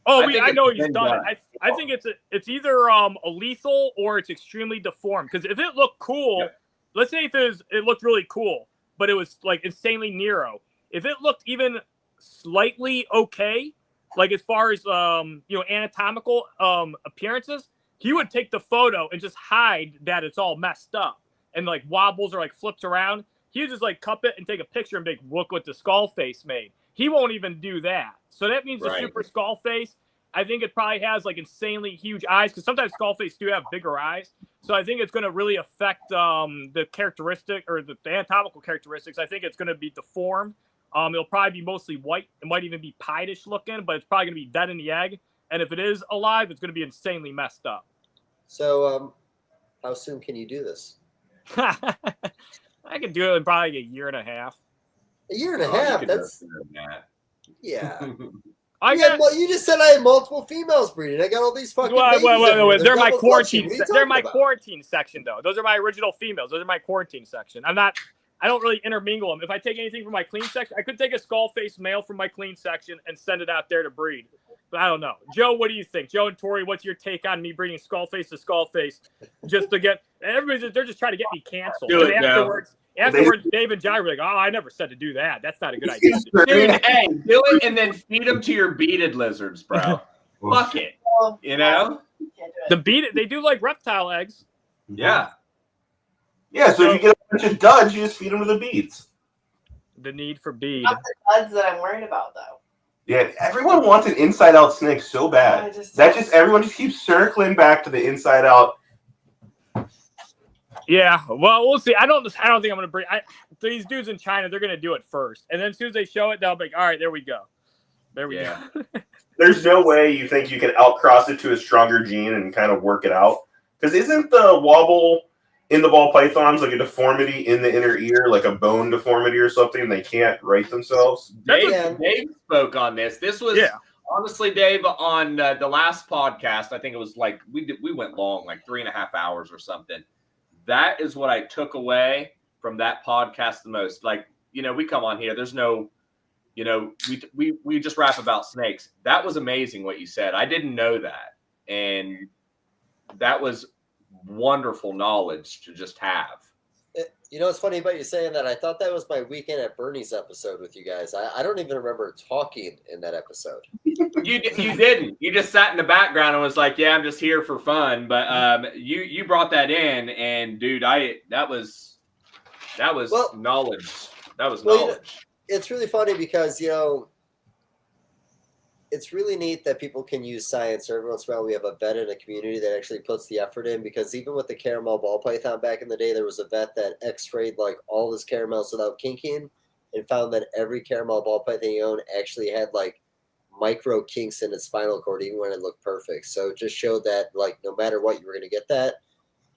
Oh, I know he's done it. I think it's either a lethal or it's extremely deformed. Because if it looked cool, let's say if it looked really cool, but it was like insanely Nero. If it looked even slightly okay, like as far as anatomical appearances, he would take the photo and just hide that it's all messed up and like wobbles or like flips around. He would just like cup it and take a picture and be like, look what the Skullface made. He won't even do that. So that means the super Skullface, I think it probably has like insanely huge eyes because sometimes Skullface do have bigger eyes. So I think it's going to really affect the characteristic or the anatomical characteristics. I think it's going to be deformed. It'll probably be mostly white. It might even be pied-ish looking, but it's probably going to be dead in the egg. And if it is alive, it's going to be insanely messed up. So how soon can you do this? I could do it in probably a year and a half. A year and a half? That's yeah. You just said I had multiple females breeding. I got all these fucking babies. They're my quarantine. They're my quarantine section, though. Those are my original females. Those are my quarantine section. I don't really intermingle them. If I take anything from my clean section, I could take a Skullface male from my clean section and send it out there to breed. But I don't know. Joe, what do you think? Joe and Tori, what's your take on me breeding Skullface to Skullface? Just to get they're just trying to get me canceled. Afterwards, Dave and John were like, "Oh, I never said to do that. That's not a good idea." Dude, hey, do it and then feed them to your beaded lizards, bro. Fuck it. You know? They do like reptile eggs. Yeah. Yeah, so if you get a bunch of duds, you just feed them to the beads. The need for bead. Not the duds that I'm worried about, though. Yeah, everyone wants an inside-out snake so bad. Everyone just keeps circling back to the inside-out. Yeah, well, we'll see. I don't think I'm going to breed. These dudes in China, they're going to do it first, and then as soon as they show it, they'll be like, "All right, there we go, there we go." There's no way you think you can outcross it to a stronger gene and kind of work it out. Because isn't the wobble in the ball pythons like a deformity in the inner ear, like a bone deformity or something? They can't right themselves. Dave spoke on this. This was honestly, Dave, on the last podcast. I think it was like we went long, like 3.5 hours or something. That is what I took away from that podcast the most. Like, we come on here. There's no, we just rap about snakes. That was amazing what you said. I didn't know that. And that was wonderful knowledge to just have. It's funny about you saying that. I thought that was my Weekend at Bernie's episode with you guys. I don't even remember talking in that episode. You didn't. You just sat in the background and was like, "Yeah, I'm just here for fun." But you brought that in, and dude, that was knowledge. That was knowledge. It's really funny because it's really neat that people can use science. Every once in a while, we have a vet in a community that actually puts the effort in, because even with the caramel ball python back in the day, there was a vet that x-rayed like all his caramels without kinking and found that every caramel ball python he owned actually had like micro kinks in its spinal cord, even when it looked perfect. So it just showed that like no matter what, you were going to get that.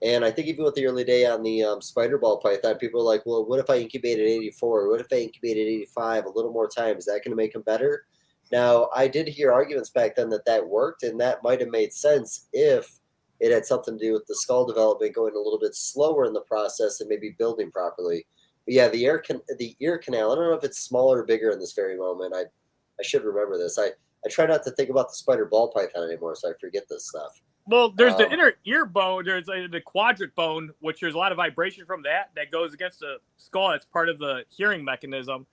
And I think even with the early day on the spider ball python, people were like, well, what if I incubated 84? What if I incubated 85 a little more time? Is that going to make them better? Now, I did hear arguments back then that worked, and that might have made sense if it had something to do with the skull development going a little bit slower in the process and maybe building properly. But yeah, the ear canal, I don't know if it's smaller or bigger in this very moment. I should remember this. I try not to think about the spider ball python anymore, so I forget this stuff. Well, there's the inner ear bone. There's the quadrant bone, which there's a lot of vibration from that goes against the skull. It's part of the hearing mechanism.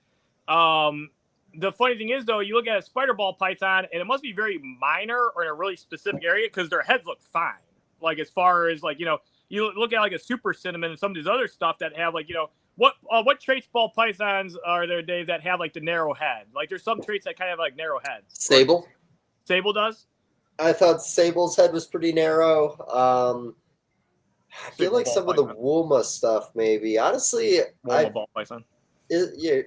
The funny thing is, though, you look at a spider ball python, and it must be very minor or in a really specific area because their heads look fine. Like, as far as, like, you look at, like, a super cinnamon and some of these other stuff that have, like, what traits ball pythons are there, Dave, that have, like, the narrow head? Like, there's some traits that kind of have, like, narrow heads. Sable? Sable does? I thought Sable's head was pretty narrow. I feel like some of the Wuma stuff, maybe. Honestly, ball python.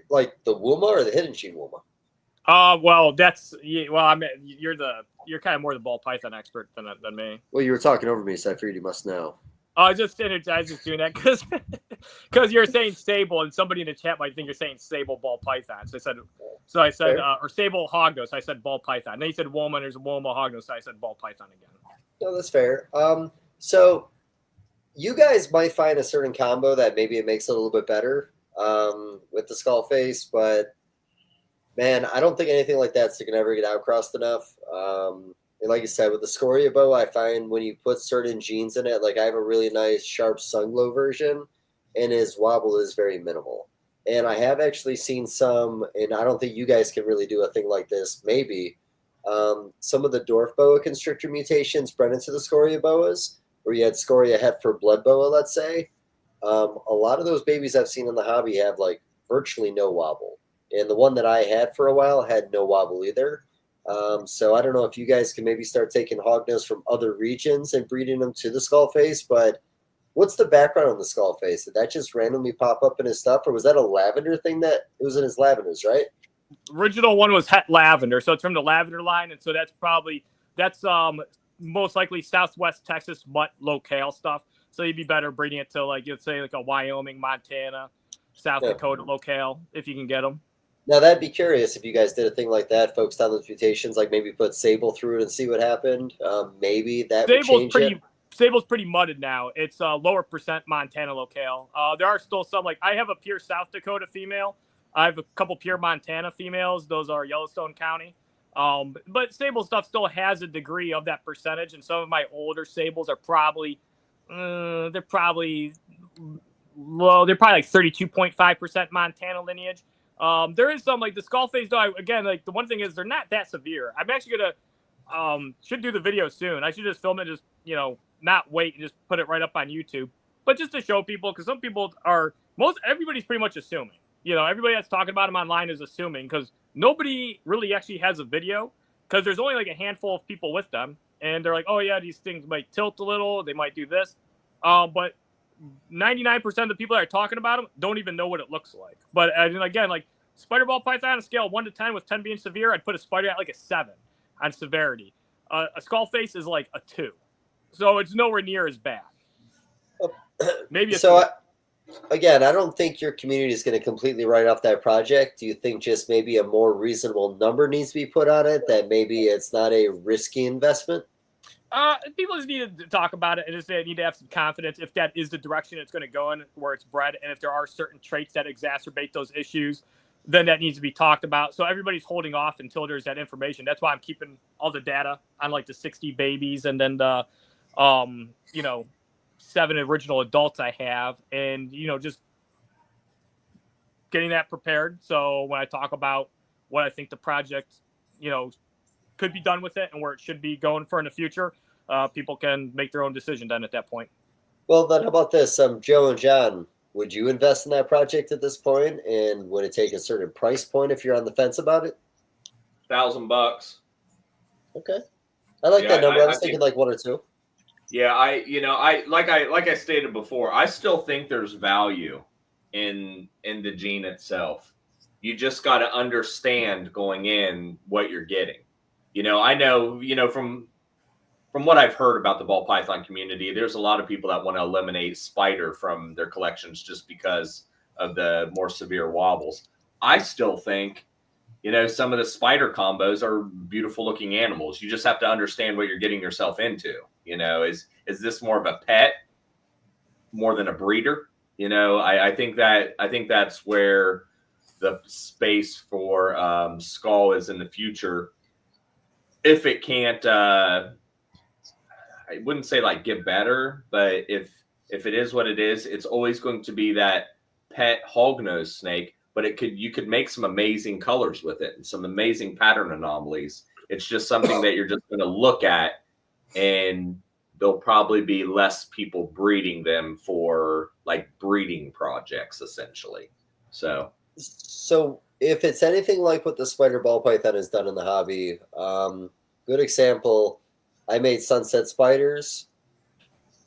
Like the Wuma or the hidden sheen Wuma? Well, I mean, you're kind of more the ball python expert than me. Well, you were talking over me, so I figured you must know. I was just doing that because you're saying sable, and somebody in the chat might think you're saying sable ball python. So I said, or sable hognose. I said ball python. And then you said Woma. There's a Woma hognose. So I said ball python again. No, that's fair. So you guys might find a certain combo that maybe it makes it a little bit better with the Skullface, but man, I don't think anything like that's going to ever get outcrossed enough. And like you said, with the Scoria bow, I find when you put certain genes in it, like I have a really nice sharp sunglow version, and his wobble is very minimal. And I have actually seen some, and I don't think you guys can really do a thing like this, maybe, some of the dwarf boa constrictor mutations bred into the Scoria boas, where you had Scoria het for blood boa, let's say. A lot of those babies I've seen in the hobby have like virtually no wobble. And the one that I had for a while had no wobble either. So I don't know if you guys can maybe start taking hognose from other regions and breeding them to the Skullface, but what's the background on the Skullface? Did that just randomly pop up in his stuff, or was that a lavender thing that it was in his lavenders, right? Original one was het lavender, so it's from the lavender line, and so that's most likely Southwest Texas mutt locale stuff. So you'd be better breeding it to like you'd say like a Wyoming, Montana, South Dakota locale if you can get them. Now, that'd be curious if you guys did a thing like that, focused on those mutations, like maybe put sable through it and see what happened. Maybe that would change it. Sable's pretty mudded now. It's a lower percent Montana locale. There are still some, like I have a pure South Dakota female. I have a couple pure Montana females. Those are Yellowstone County. But sable stuff still has a degree of that percentage, and some of my older sables are probably they're probably like 32.5% Montana lineage. There is some like the Skullface though. Again, like the one thing is they're not that severe. I'm actually gonna should do the video soon. I should just film it, just not wait and just put it right up on YouTube. But just to show people, because some people everybody's pretty much assuming. Everybody that's talking about them online is assuming because nobody really actually has a video because there's only like a handful of people with them, and they're like, oh yeah, these things might tilt a little, they might do this, but 99% of the people that are talking about them don't even know what it looks like. But again, like spider ball python on a scale of 1 to 10, with 10 being severe, I'd put a spider at like a 7 on severity. A Skullface is like a 2, so it's nowhere near as bad. Maybe again, I don't think your community is going to completely write off that project. Do you think just maybe a more reasonable number needs to be put on it, that maybe it's not a risky investment? People just need to talk about it, and just they need to have some confidence if that is the direction it's going to go in, where it's bred, and if there are certain traits that exacerbate those issues, then that needs to be talked about. So everybody's holding off until there's that information. That's why I'm keeping all the data on like the 60 babies and then the 7 original adults I have, and just getting that prepared. So when I talk about what I think the project, could be done with it and where it should be going for in the future, people can make their own decision then at that point. Well, then how about this? Joe and John, would you invest in that project at this point? And would it take a certain price point if you're on the fence about it? $1,000. Okay. I like that number. I was thinking like 1 or 2. Yeah, like I stated before, I still think there's value in the gene itself. You just got to understand going in what you're getting. I know, from what I've heard about the ball python community, there's a lot of people that want to eliminate spider from their collections just because of the more severe wobbles. I still think, some of the spider combos are beautiful looking animals. You just have to understand what you're getting yourself into. Is this more of a pet more than a breeder? I think that's where the space for Skull is in the future. If it can't, I wouldn't say like get better, but if it is what it is, it's always going to be that pet hognose snake. But you could make some amazing colors with it and some amazing pattern anomalies. It's just something that you're just going to look at, and there'll probably be less people breeding them for like breeding projects, essentially. So if it's anything like what the spider ball python has done in the hobby, good example, I made sunset spiders.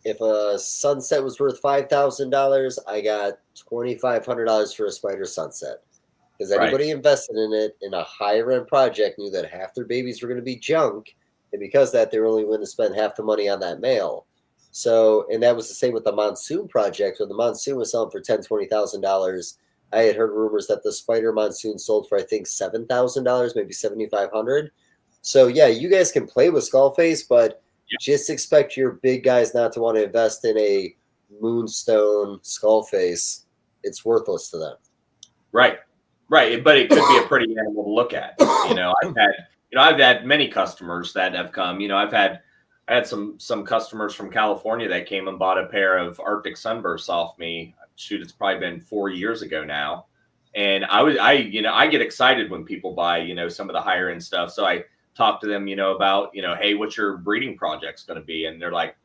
If a sunset was worth $5,000, I got $2,500 for a spider sunset. Because anybody invested in it in a higher end project knew that half their babies were going to be junk. And because of that, they were only willing to spend half the money on that male. So, and that was the same with the Monsoon project. When the Monsoon was selling for $10,000-$20,000, I had heard rumors that the Spider Monsoon sold for, I think, $7,000, maybe $7,500. So yeah, you guys can play with Skullface, but just expect your big guys not to want to invest in a Moonstone Skullface. It's worthless to them. Right. But it could be a pretty animal to look at. I've had many customers that have come. I had some customers from California that came and bought a pair of Arctic Sunbursts off me. Shoot, it's probably been 4 years ago now. And I get excited when people buy, some of the higher end stuff. So I talk to them, about, hey, what's your breeding project's going to be? And they're like,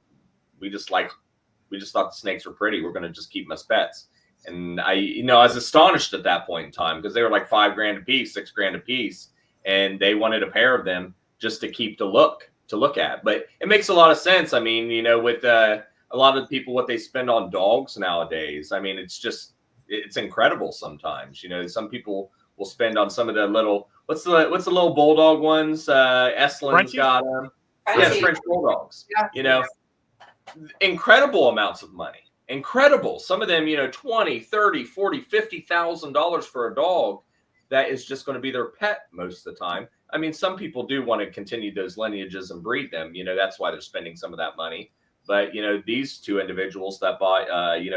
we just thought the snakes were pretty. We're going to just keep them as pets. And I was astonished at that point in time because they were like $5,000 a piece, $6,000 a piece. And they wanted a pair of them just to keep to look at. But it makes a lot of sense. I mean, with a lot of people, what they spend on dogs nowadays, I mean, it's incredible sometimes. Some people will spend on some of the little, what's the little bulldog ones? Eslin's got them. Yeah, the French bulldogs. Yeah. Incredible amounts of money. Incredible. Some of them, $20,000, $30,000, $40,000, $50,000 for a dog that is just going to be their pet most of the time. I mean, some people do want to continue those lineages and breed them. That's why they're spending some of that money. But, these two individuals that bought,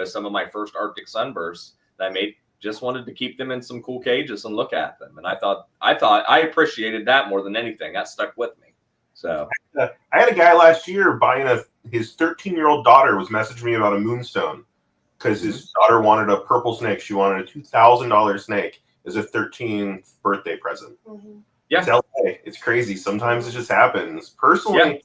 some of my first Arctic Sunbursts that I made just wanted to keep them in some cool cages and look at them. And I thought I appreciated that more than anything. That stuck with me. So I had a guy last year buying his 13-year-old daughter was messaging me about a Moonstone because his daughter wanted a purple snake. She wanted a $2,000 snake as a 13th birthday present. Mm-hmm. Yeah. It's LA. It's crazy. Sometimes it just happens. Personally,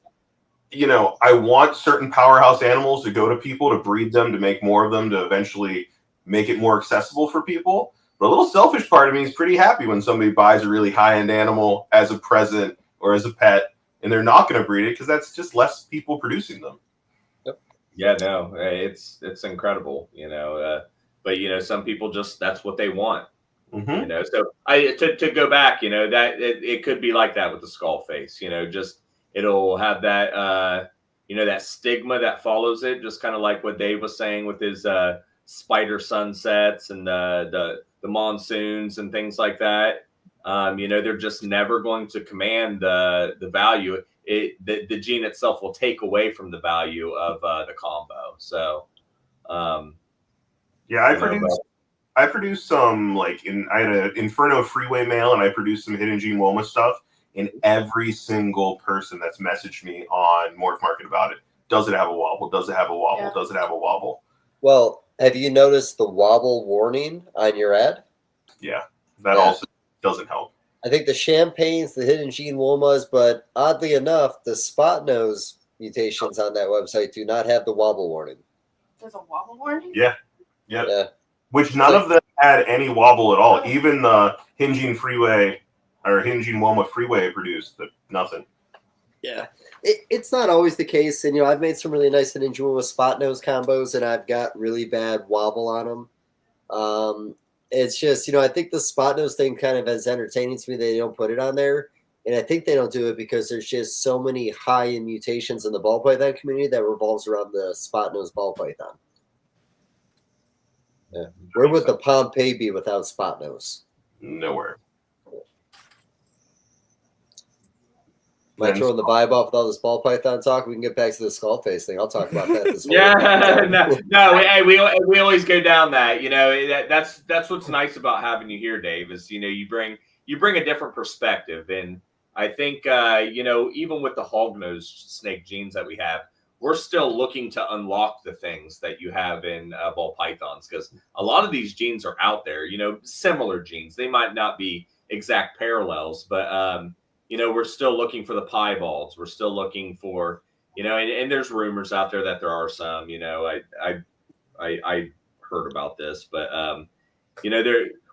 I want certain powerhouse animals to go to people to breed them, to make more of them, to eventually make it more accessible for people. But a little selfish part of me is pretty happy when somebody buys a really high-end animal as a present or as a pet, and they're not going to breed it because that's just less people producing them. Yep. Yeah, no, it's incredible, but some people just, that's what they want. Mm-hmm. So to go back, that it could be like that with the Skullface, just it'll have that that stigma that follows it, just kind of like what Dave was saying with his spider sunsets and the monsoons and things like that. They're just never going to command the value. The gene itself will take away from the value of the combo. So I produced some I had an Inferno Freeway male and I produced some Hidden Gene Woma stuff, and every single person that's messaged me on Morph Market about it, does it have a wobble? Does it have a wobble? Does it have a wobble? Well, have you noticed the wobble warning on your ad? Yeah, that also doesn't help. I think the Champagnes, the Hidden Gene Womas, but oddly enough, the spot nose mutations on that website do not have the wobble warning. There's a wobble warning? Yeah. Which none of them had any wobble at all. Even the Hidden Gene Freeway or Hidden Gene Woma Freeway produced nothing. Yeah. It's not always the case. And, I've made some really nice Hidden Gene Woma spot nose combos, and I've got really bad wobble on them. It's just, I think the spot nose thing kind of is entertaining to me. They don't put it on there. And I think they don't do it because there's just so many high-end mutations in the ball python community that revolves around the spot nose ball python. Yeah. Where would the Pompeii be without spot nose? Nowhere. Am I throwing the vibe off with all this ball python talk? We can get back to the Skullface thing. I'll talk about that this week. Hey, we always go down that. That's what's nice about having you here, Dave. Is you bring a different perspective, and I think even with the hognose snake genes that we have, we're still looking to unlock the things that you have in ball pythons, because a lot of these genes are out there. Similar genes. They might not be exact parallels, but we're still looking for the pieballs. We're still looking for, and there's rumors out there that there are some. I heard about this, but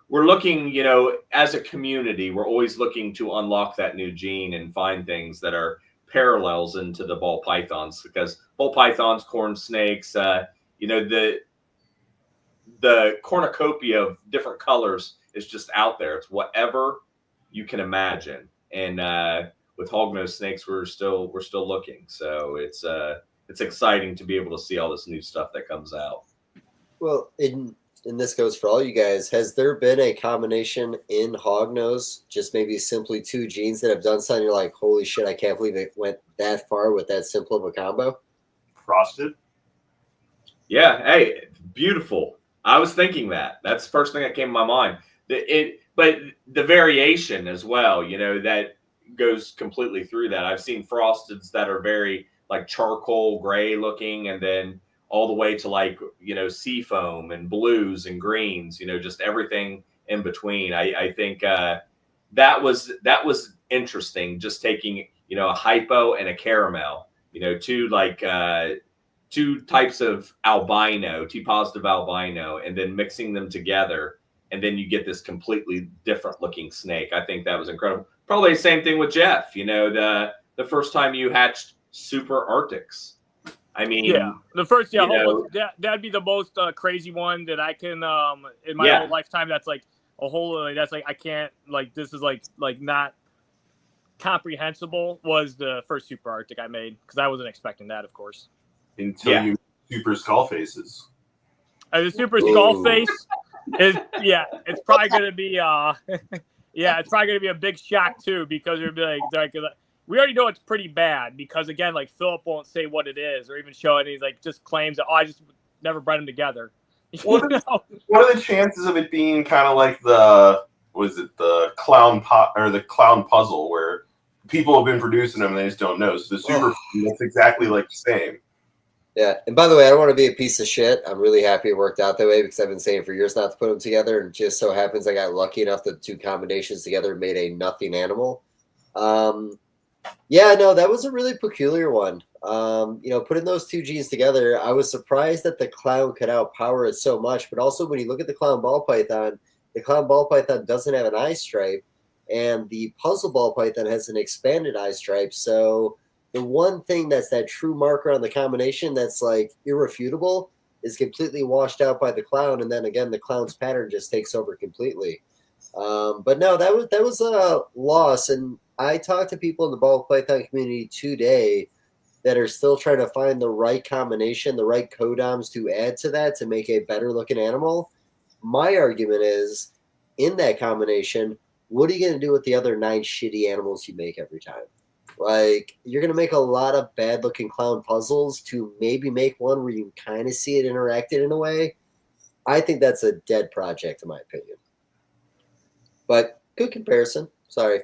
we're looking, as a community, we're always looking to unlock that new gene and find things that are parallels into the ball pythons, because ball pythons, corn snakes, the cornucopia of different colors is just out there. It's whatever you can imagine. And with hognose snakes, we're still looking. So it's it's exciting to be able to see all this new stuff that comes out. Well, and this goes for all you guys. Has there been a combination in Hognose, just maybe simply 2 genes that have done something you're like, holy shit, I can't believe it went that far with that simple of a combo? Frosted. Yeah, hey, beautiful. I was thinking that. That's the first thing that came to my mind. But the variation as well, you know, that goes completely through that. I've seen frosteds that are very like charcoal gray looking, and then all the way to like, you know, sea foam and blues and greens, you know, just everything in between. I think that was interesting. Just taking, you know, a hypo and a caramel, you know, two types of albino, T positive albino, and then mixing them together. And then you get this completely different looking snake. I think that was incredible. Probably the same thing with Jeff, you know, the first time you hatched Super Arctics. I mean, yeah, the first, yeah, you know, that'd be the most crazy one that I can in my whole lifetime. That's like a whole. That's like I can't like this is like not comprehensible. Was the first Super Arctic I made because I wasn't expecting that, of course. Until you Super Skullfaces. The Super Skullface is it's probably gonna be it's probably gonna be a big shock too because it'll be like we already know it's pretty bad because again, like Philip won't say what it is or even show it. And he's like just claims that I just never bred them together. What are the chances of it being kind of like the clown pot or the clown puzzle where people have been producing them and they just don't know? So the super looks exactly like the same. Yeah, and by the way, I don't want to be a piece of shit. I'm really happy it worked out that way because I've been saying for years not to put them together, and just so happens I got lucky enough that 2 combinations together made a nothing animal. Yeah, no, that was a really peculiar one. You know, putting those 2 genes together, I was surprised that the clown could outpower it so much. But also, when you look at the clown ball python, the clown ball python doesn't have an eye stripe, and the puzzle ball python has an expanded eye stripe. So the one thing that's that true marker on the combination that's like irrefutable is completely washed out by the clown, and then again the clown's pattern just takes over completely. But no, that was a loss, and I talked to people in the ball python community today that are still trying to find the right combination, the right codoms to add to that to make a better looking animal. My argument is, in that combination, what are you going to do with the other 9 shitty animals you make every time? Like, you're going to make a lot of bad looking clown puzzles to maybe make one where you kind of see it interacted in a way. I think that's a dead project, in my opinion. But good comparison. Sorry.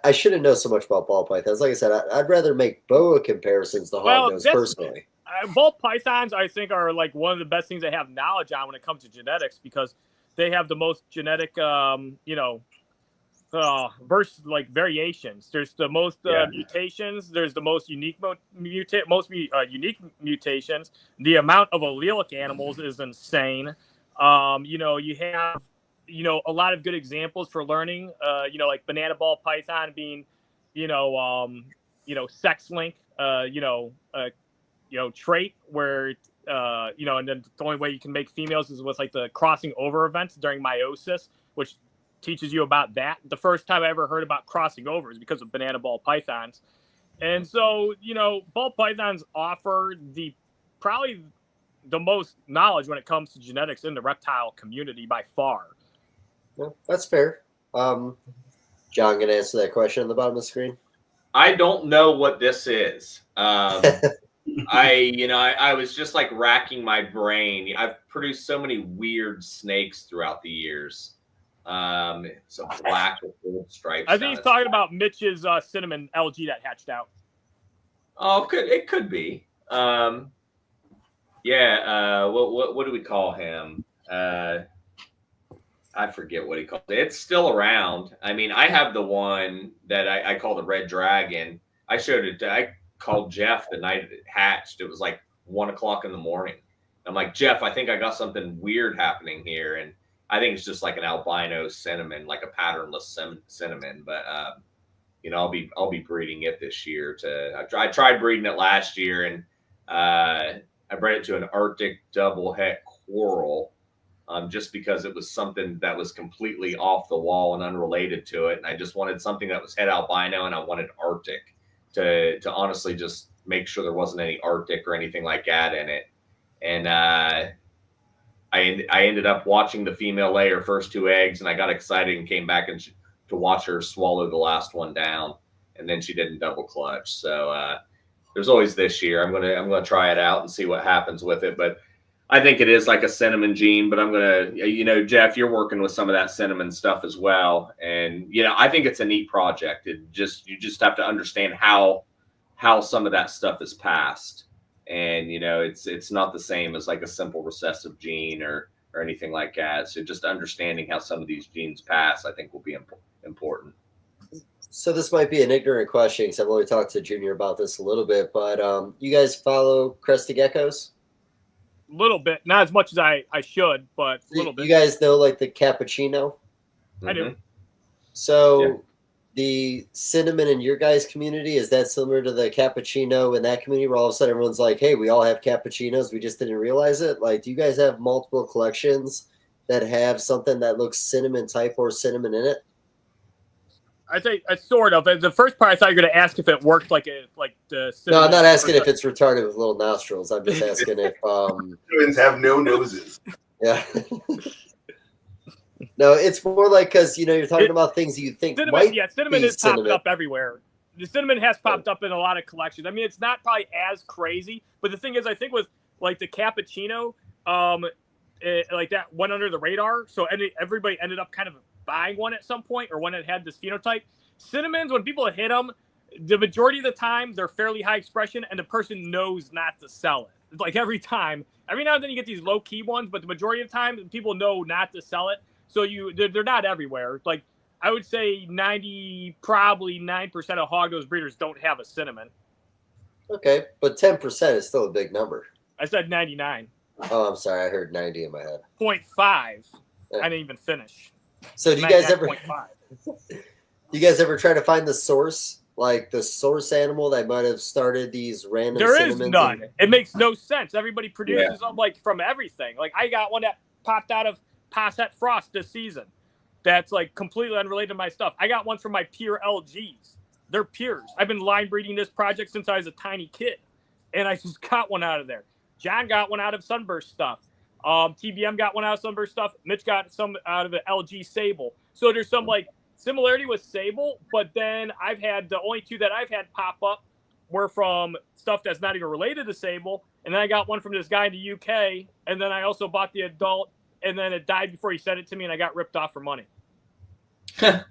I shouldn't know so much about ball pythons. Like I said, I'd rather make boa comparisons to Hognose personally. Ball pythons, I think, are like one of the best things I have knowledge on when it comes to genetics because they have the most genetic, like variations. There's the most mutations. There's the most unique unique mutations. The amount of allelic animals is insane. You know, you have a lot of good examples for learning. Like banana ball python being, sex link. Trait where and then the only way you can make females is with like the crossing over events during meiosis, which teaches you about that. The first time I ever heard about crossing over is because of banana ball pythons. And so, ball pythons offer probably the most knowledge when it comes to genetics in the reptile community by far. Yeah, that's fair. John, gonna answer that question on the bottom of the screen? I don't know what this is. I was just like racking my brain. I've produced so many weird snakes throughout the years. Some black with gold stripes. I think he's talking about Mitch's cinnamon LG that hatched out. Oh, it could be. What do we call him? I forget what he called it. It's still around. I mean, I have the one that I call the Red Dragon. I showed it. I called Jeff the night it hatched. It was like 1 o'clock in the morning. I'm like, Jeff, I think I got something weird happening here, and I think it's just like an albino cinnamon, like a patternless cinnamon. But I'll be breeding it this year. I tried breeding it last year, and I bred it to an Arctic double het coral. Just because it was something that was completely off the wall and unrelated to it. And I just wanted something that was het albino, and I wanted Arctic to honestly just make sure there wasn't any Arctic or anything like that in it. And I ended up watching the female lay her first 2 eggs, and I got excited and came back to watch her swallow the last one down, and then she didn't double clutch. So there's always this year. I'm gonna try it out and see what happens with it. But I think it is like a cinnamon gene. But I'm gonna, Jeff, you're working with some of that cinnamon stuff as well, and I think it's a neat project. You just have to understand how some of that stuff is passed. And it's not the same as like a simple recessive gene or anything like that. So just understanding how some of these genes pass, I think, will be important. So this might be an ignorant question because I've only talked to Junior about this a little bit, but you guys follow crested geckos? A little bit, not as much as I should, but a little bit. You guys know like the cappuccino? I do. So the cinnamon in your guys' community, is that similar to the cappuccino in that community where all of a sudden everyone's like, hey, we all have cappuccinos, we just didn't realize it? Like, do you guys have multiple collections that have something that looks cinnamon type or cinnamon in it? I think sort of. The first part I thought you were going to ask if it worked like the cinnamon. No, I'm not asking if it's retarded with little nostrils. I'm just asking if Cinnamons have no noses. Yeah. No, it's more like because you're talking about things that you think cinnamon be is popping up everywhere. The cinnamon has popped up in a lot of collections. I mean, it's not probably as crazy, but the thing is, I think with like the cappuccino, like that went under the radar, so everybody ended up kind of buying one at some point, or one that had this phenotype. Cinnamons, when people hit them, the majority of the time they're fairly high expression, and the person knows not to sell it. It's like every time. Every now and then you get these low key ones, but the majority of the time people know not to sell it. So they're not everywhere. Like I would say probably 9% of hognose breeders don't have a cinnamon. Okay, but 10% is still a big number. I said 99. Oh, I'm sorry. I heard 90 in my head. 0.5. I didn't even finish. So do you guys ever try to find the source? Like the source animal that might have started these random cinnamons? There is none. It makes no sense. Everybody produces them like from everything. Like I got one that popped out of Posset Frost this season. That's like completely unrelated to my stuff. I got one from my pure LGs. They're pures. I've been line breeding this project since I was a tiny kid, and I just got one out of there. John got one out of Sunburst stuff. TBM got one out of Sunburst stuff. Mitch got some out of the LG Sable. So there's some like similarity with Sable, but then I've had the only 2 that I've had pop up were from stuff that's not even related to Sable. And then I got one from this guy in the UK, and then I also bought the adult, and then it died before he sent it to me, and I got ripped off for money. I'm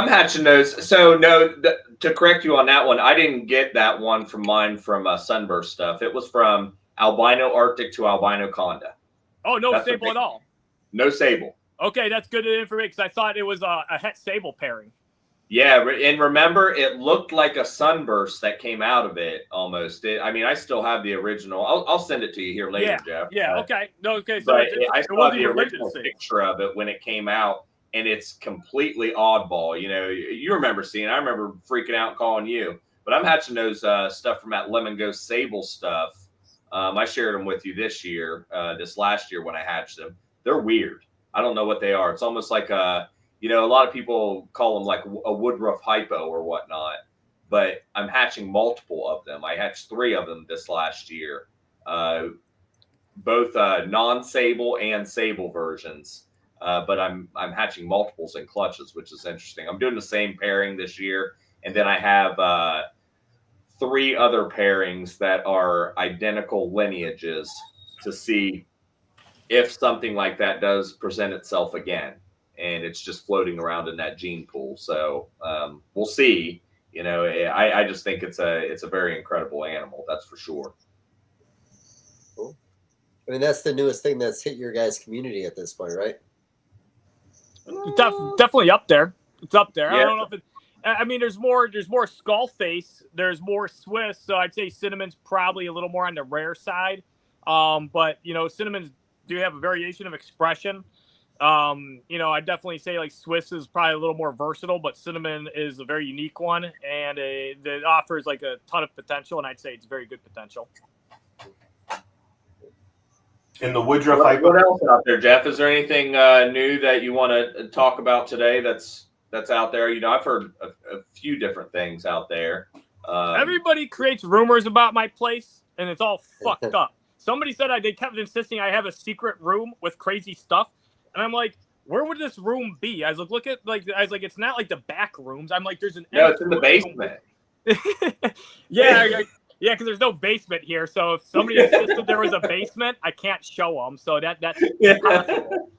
hatching those. So no, to correct you on that one, I didn't get that one from mine from Sunburst stuff. It was from albino Arctic to albino Conda. Oh, no Sable at all. No Sable. Okay, that's good information because I thought it was a het Sable pairing. Yeah, and remember, it looked like a Sunburst that came out of it almost. I still have the original. I'll send it to you here later, Jeff. Yeah, okay. No, okay. So I still have the original picture of it when it came out, and it's completely oddball. You remember seeing it. I remember freaking out and calling you. But I'm hatching those stuff from that Lemon Ghost Sable stuff. I shared them with you this last year when I hatched them. They're weird. I don't know what they are. It's almost like a lot of people call them like a Woodruff hypo or whatnot, but I'm hatching multiple of them. I hatched 3 of them this last year, both non-Sable and Sable versions. But I'm hatching multiples in clutches, which is interesting. I'm doing the same pairing this year, and then I have 3 other pairings that are identical lineages to see if something like that does present itself again. And it's just floating around in that gene pool. So we'll see. I just think it's a very incredible animal. That's for sure. Cool. I mean, that's the newest thing that's hit your guys' community at this point, right? Definitely up there. It's up there. Yeah. I don't know if there's more Skullface. There's more Swiss. So I'd say Cinnamon's probably a little more on the rare side. But Cinnamons do have a variation of expression. I definitely say like Swiss is probably a little more versatile, but Cinnamon is a very unique one, and it offers like a ton of potential, and I'd say it's very good potential. In the Woodruff what else out there, Jeff? Is there anything new that you want to talk about today that's that's out there. You know, I've heard a few different things out there. Everybody creates rumors about my place, and it's all fucked up. Somebody said they kept insisting I have a secret room with crazy stuff, and I'm like, where would this room be? I was like, it's not like the back rooms. I'm like, there's an no, it's in the basement. yeah, because there's no basement here. So if somebody insisted there was a basement, I can't show them. So that's impossible.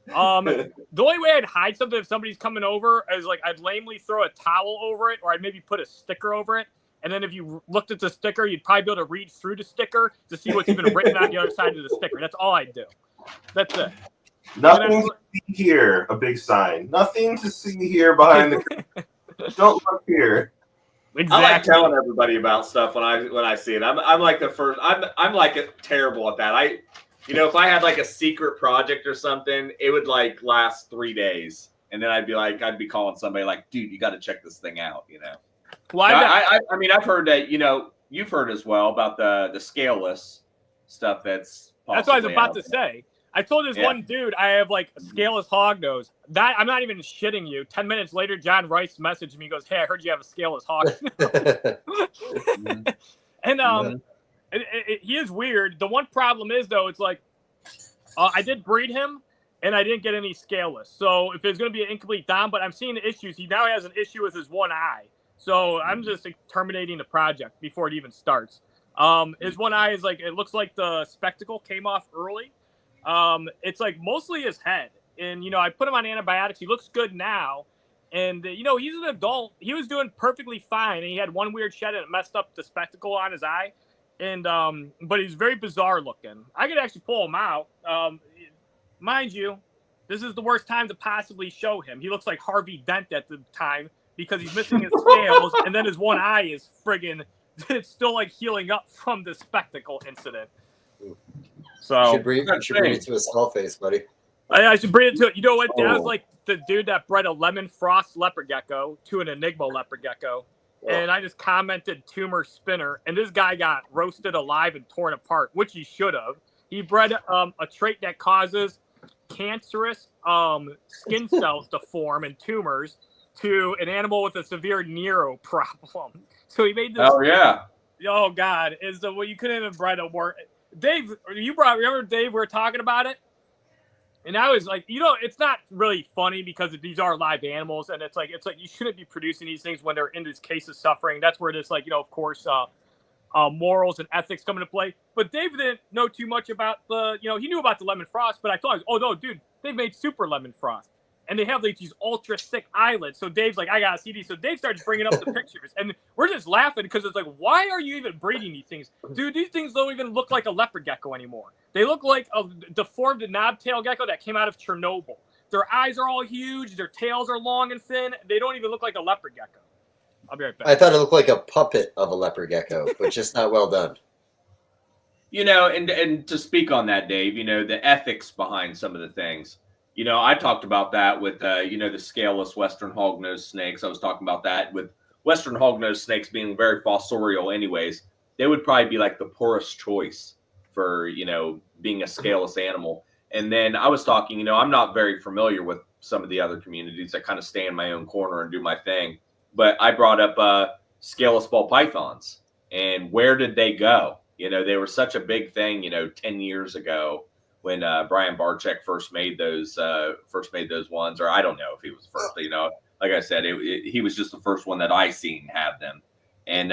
The only way I'd hide something if somebody's coming over is like I'd lamely throw a towel over it, or I'd maybe put a sticker over it. And then if you looked at the sticker, you'd probably be able to read through the sticker to see what's even written on the other side of the sticker. That's all I'd do. That's it. Nothing to see here. A big sign. Nothing to see here behind the curtain. Don't look here. Exactly. I like telling everybody about stuff when I see it. I'm like the first. I'm like terrible at that. If I had like a secret project or something, it would like last 3 days, and then I'd be calling somebody like, dude, you got to check this thing out. Well, I've heard that. You've heard as well about the scaleless stuff. That's what I was about to say. I told this one dude I have like a scaleless hognose. That I'm not even shitting you. 10 minutes later, John Rice messaged me. He goes, "Hey, I heard you have a scaleless hognose." And he is weird. The one problem is though, it's like I did breed him and I didn't get any scaleless. So if there's going to be an incomplete dom, but I'm seeing the issues. He now has an issue with his one eye. So I'm just terminating the project before it even starts. His one eye is like, it looks like the spectacle came off early. It's like mostly his head. And, I put him on antibiotics. He looks good now. And, he's an adult. He was doing perfectly fine. And he had one weird shed and it messed up the spectacle on his eye. And, but he's very bizarre looking. I could actually pull him out. Mind you, this is the worst time to possibly show him. He looks like Harvey Dent at the time because he's missing his scales. And then his one eye is friggin', it's still like healing up from the spectacle incident. So you should breed it to a Skullface, buddy. I should breed it to it. You know what? That was like the dude that bred a lemon frost leopard gecko to an enigma leopard gecko. Oh. And I just commented tumor spinner. And this guy got roasted alive and torn apart, which he should have. He bred a trait that causes cancerous skin cells to form and tumors to an animal with a severe neuro problem. So he made this. Oh, yeah. Oh, God. You couldn't even bred a word. Dave, remember Dave, we were talking about it? And I was like, it's not really funny because these are live animals. And it's like you shouldn't be producing these things when they're in this case of suffering. That's where this, of course, morals and ethics come into play. But Dave didn't know too much about he knew about the lemon frost, but I thought, oh, no, dude, they've made super lemon frost. And they have these ultra thick eyelids. So Dave's like, I got to see these. So Dave starts bringing up the pictures. And we're just laughing because it's like, why are you even breeding these things? Dude, these things don't even look like a leopard gecko anymore. They look like a deformed knobtail gecko that came out of Chernobyl. Their eyes are all huge. Their tails are long and thin. They don't even look like a leopard gecko. I'll be right back. I thought it looked like a puppet of a leopard gecko, but just not well done. And to speak on that, Dave, the ethics behind some of the things. I talked about that with, the scaleless Western hognose snakes. I was talking about that with Western hognose snakes being very fossorial anyways. They would probably be like the poorest choice for, being a scaleless animal. And then I was talking, I'm not very familiar with some of the other communities. I kind of stay in my own corner and do my thing. But I brought up scaleless ball pythons. And where did they go? They were such a big thing, 10 years ago. When Brian Barczyk first made those ones, or I don't know if he was the first, like I said, he was just the first one that I seen have them. And,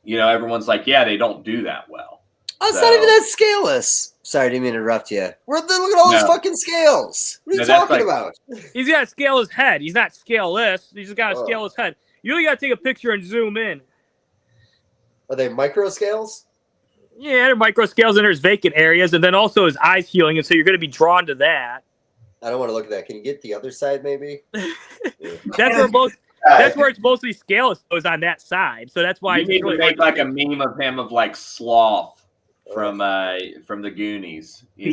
everyone's like, yeah, they don't do that well. Oh, it's not even that scaleless. Sorry, didn't mean to interrupt you. Look at all those fucking scales. What are you talking about? He's got to scale his head. He's not scaleless. He's just got to scale his head. You only got to take a picture and zoom in. Are they micro scales? Yeah, they're micro scales and there's vacant areas, and then also his eyes healing, and so you're going to be drawn to that. I don't want to look at that. Can you get the other side, maybe? That's where it's mostly scaleless is on that side. So that's why you need to make like a meme of him of like Sloth from the Goonies. Yeah, he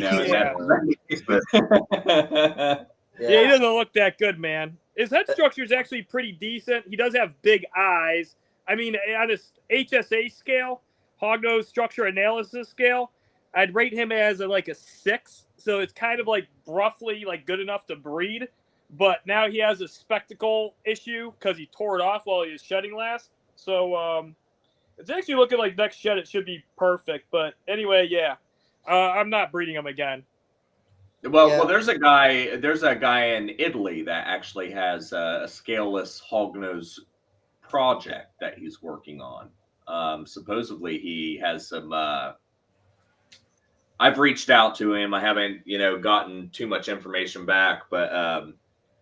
doesn't look that good, man. His head structure is actually pretty decent. He does have big eyes. I mean, on his HSA scale, Hognose Structure Analysis Scale, I'd rate him as a 6. So it's kind of like roughly like good enough to breed. but now he has a spectacle issue because he tore it off while he was shedding last. So it's actually looking like next shed it should be perfect. But anyway, yeah, I'm not breeding him again. Well, there's a guy in Italy that actually has a scaleless hognose project that he's working on. Supposedly he has some. I've reached out to him. I haven't, gotten too much information back, but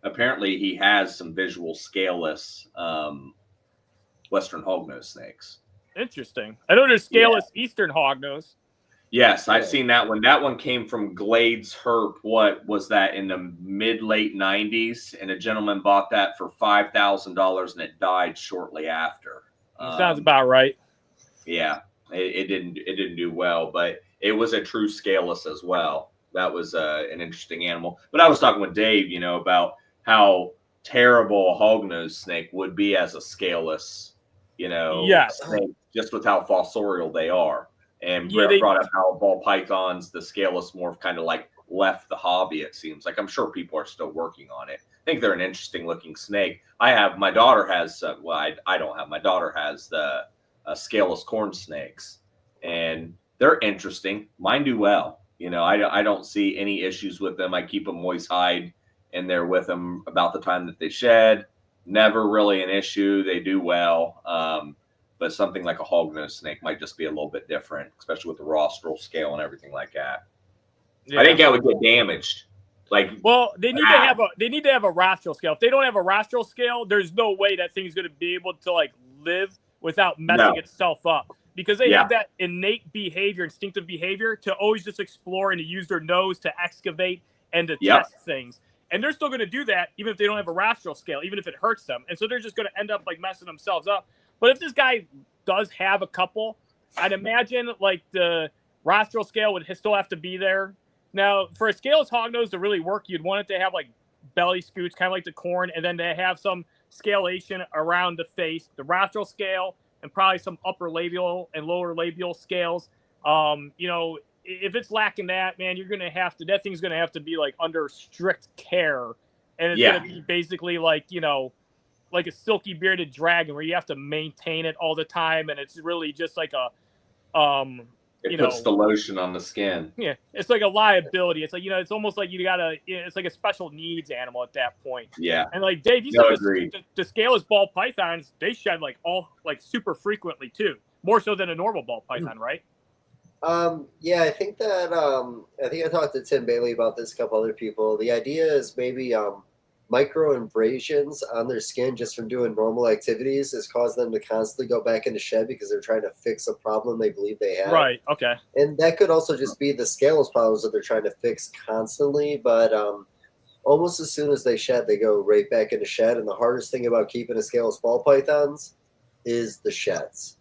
apparently he has some visual scaleless Western hognose snakes. Interesting. I know there's scaleless Eastern hognose. Yes, I've seen that one. That one came from Glades Herp. What was that, in the late 90s? And a gentleman bought that for $5,000 and it died shortly after. Sounds about right. Yeah, it didn't do well, but it was a true scaleless as well. That was an interesting animal. But I was talking with Dave, about how terrible a hognose snake would be as a scaleless, snake, just with how fossorial they are. And Brett brought up how ball pythons, the scaleless morph, kind of like left the hobby, it seems. Like, I'm sure people are still working on it. I think they're an interesting looking snake. My daughter has, I don't have, my daughter has the scaleless corn snakes, and they're interesting. Mine do well. I don't see any issues with them. I keep a moist hide in there with them about the time that they shed. Never really an issue. They do well. But something like a hognose snake might just be a little bit different, especially with the rostral scale and everything like that. Yeah. I think that would get damaged. They need to have a rostral scale. If they don't have a rostral scale, there's no way that thing's going to be able to live without messing itself up, because they have that innate behavior, instinctive behavior, to always just explore and to use their nose to excavate and to test things. And they're still going to do that even if they don't have a rostral scale, even if it hurts them. And so they're just going to end up messing themselves up. But if this guy does have a couple, I'd imagine the rostral scale would still have to be there. Now, for a scaleless hognose to really work, you'd want it to have belly scoots, kind of like the corn, and then to have some scalation around the face, the rostral scale, and probably some upper labial and lower labial scales. If it's lacking that, man, that thing's going to have to be under strict care. And it's going to be basically like a silky bearded dragon where you have to maintain it all the time. And it's really just like it puts the lotion on the skin. Yeah. It's like a liability. It's it's almost like it's like a special needs animal at that point. Yeah. And Dave, you said the scaleless ball pythons, they shed super frequently too, more so than a normal ball python, right? I think that I talked to Tim Bailey about this, a couple other people. The idea is maybe micro abrasions on their skin just from doing normal activities has caused them to constantly go back into shed because they're trying to fix a problem they believe they have. Right. Okay. And that could also just be the scaleless problems that they're trying to fix constantly. But almost as soon as they shed, they go right back into shed. And the hardest thing about keeping a scaleless ball pythons is the sheds.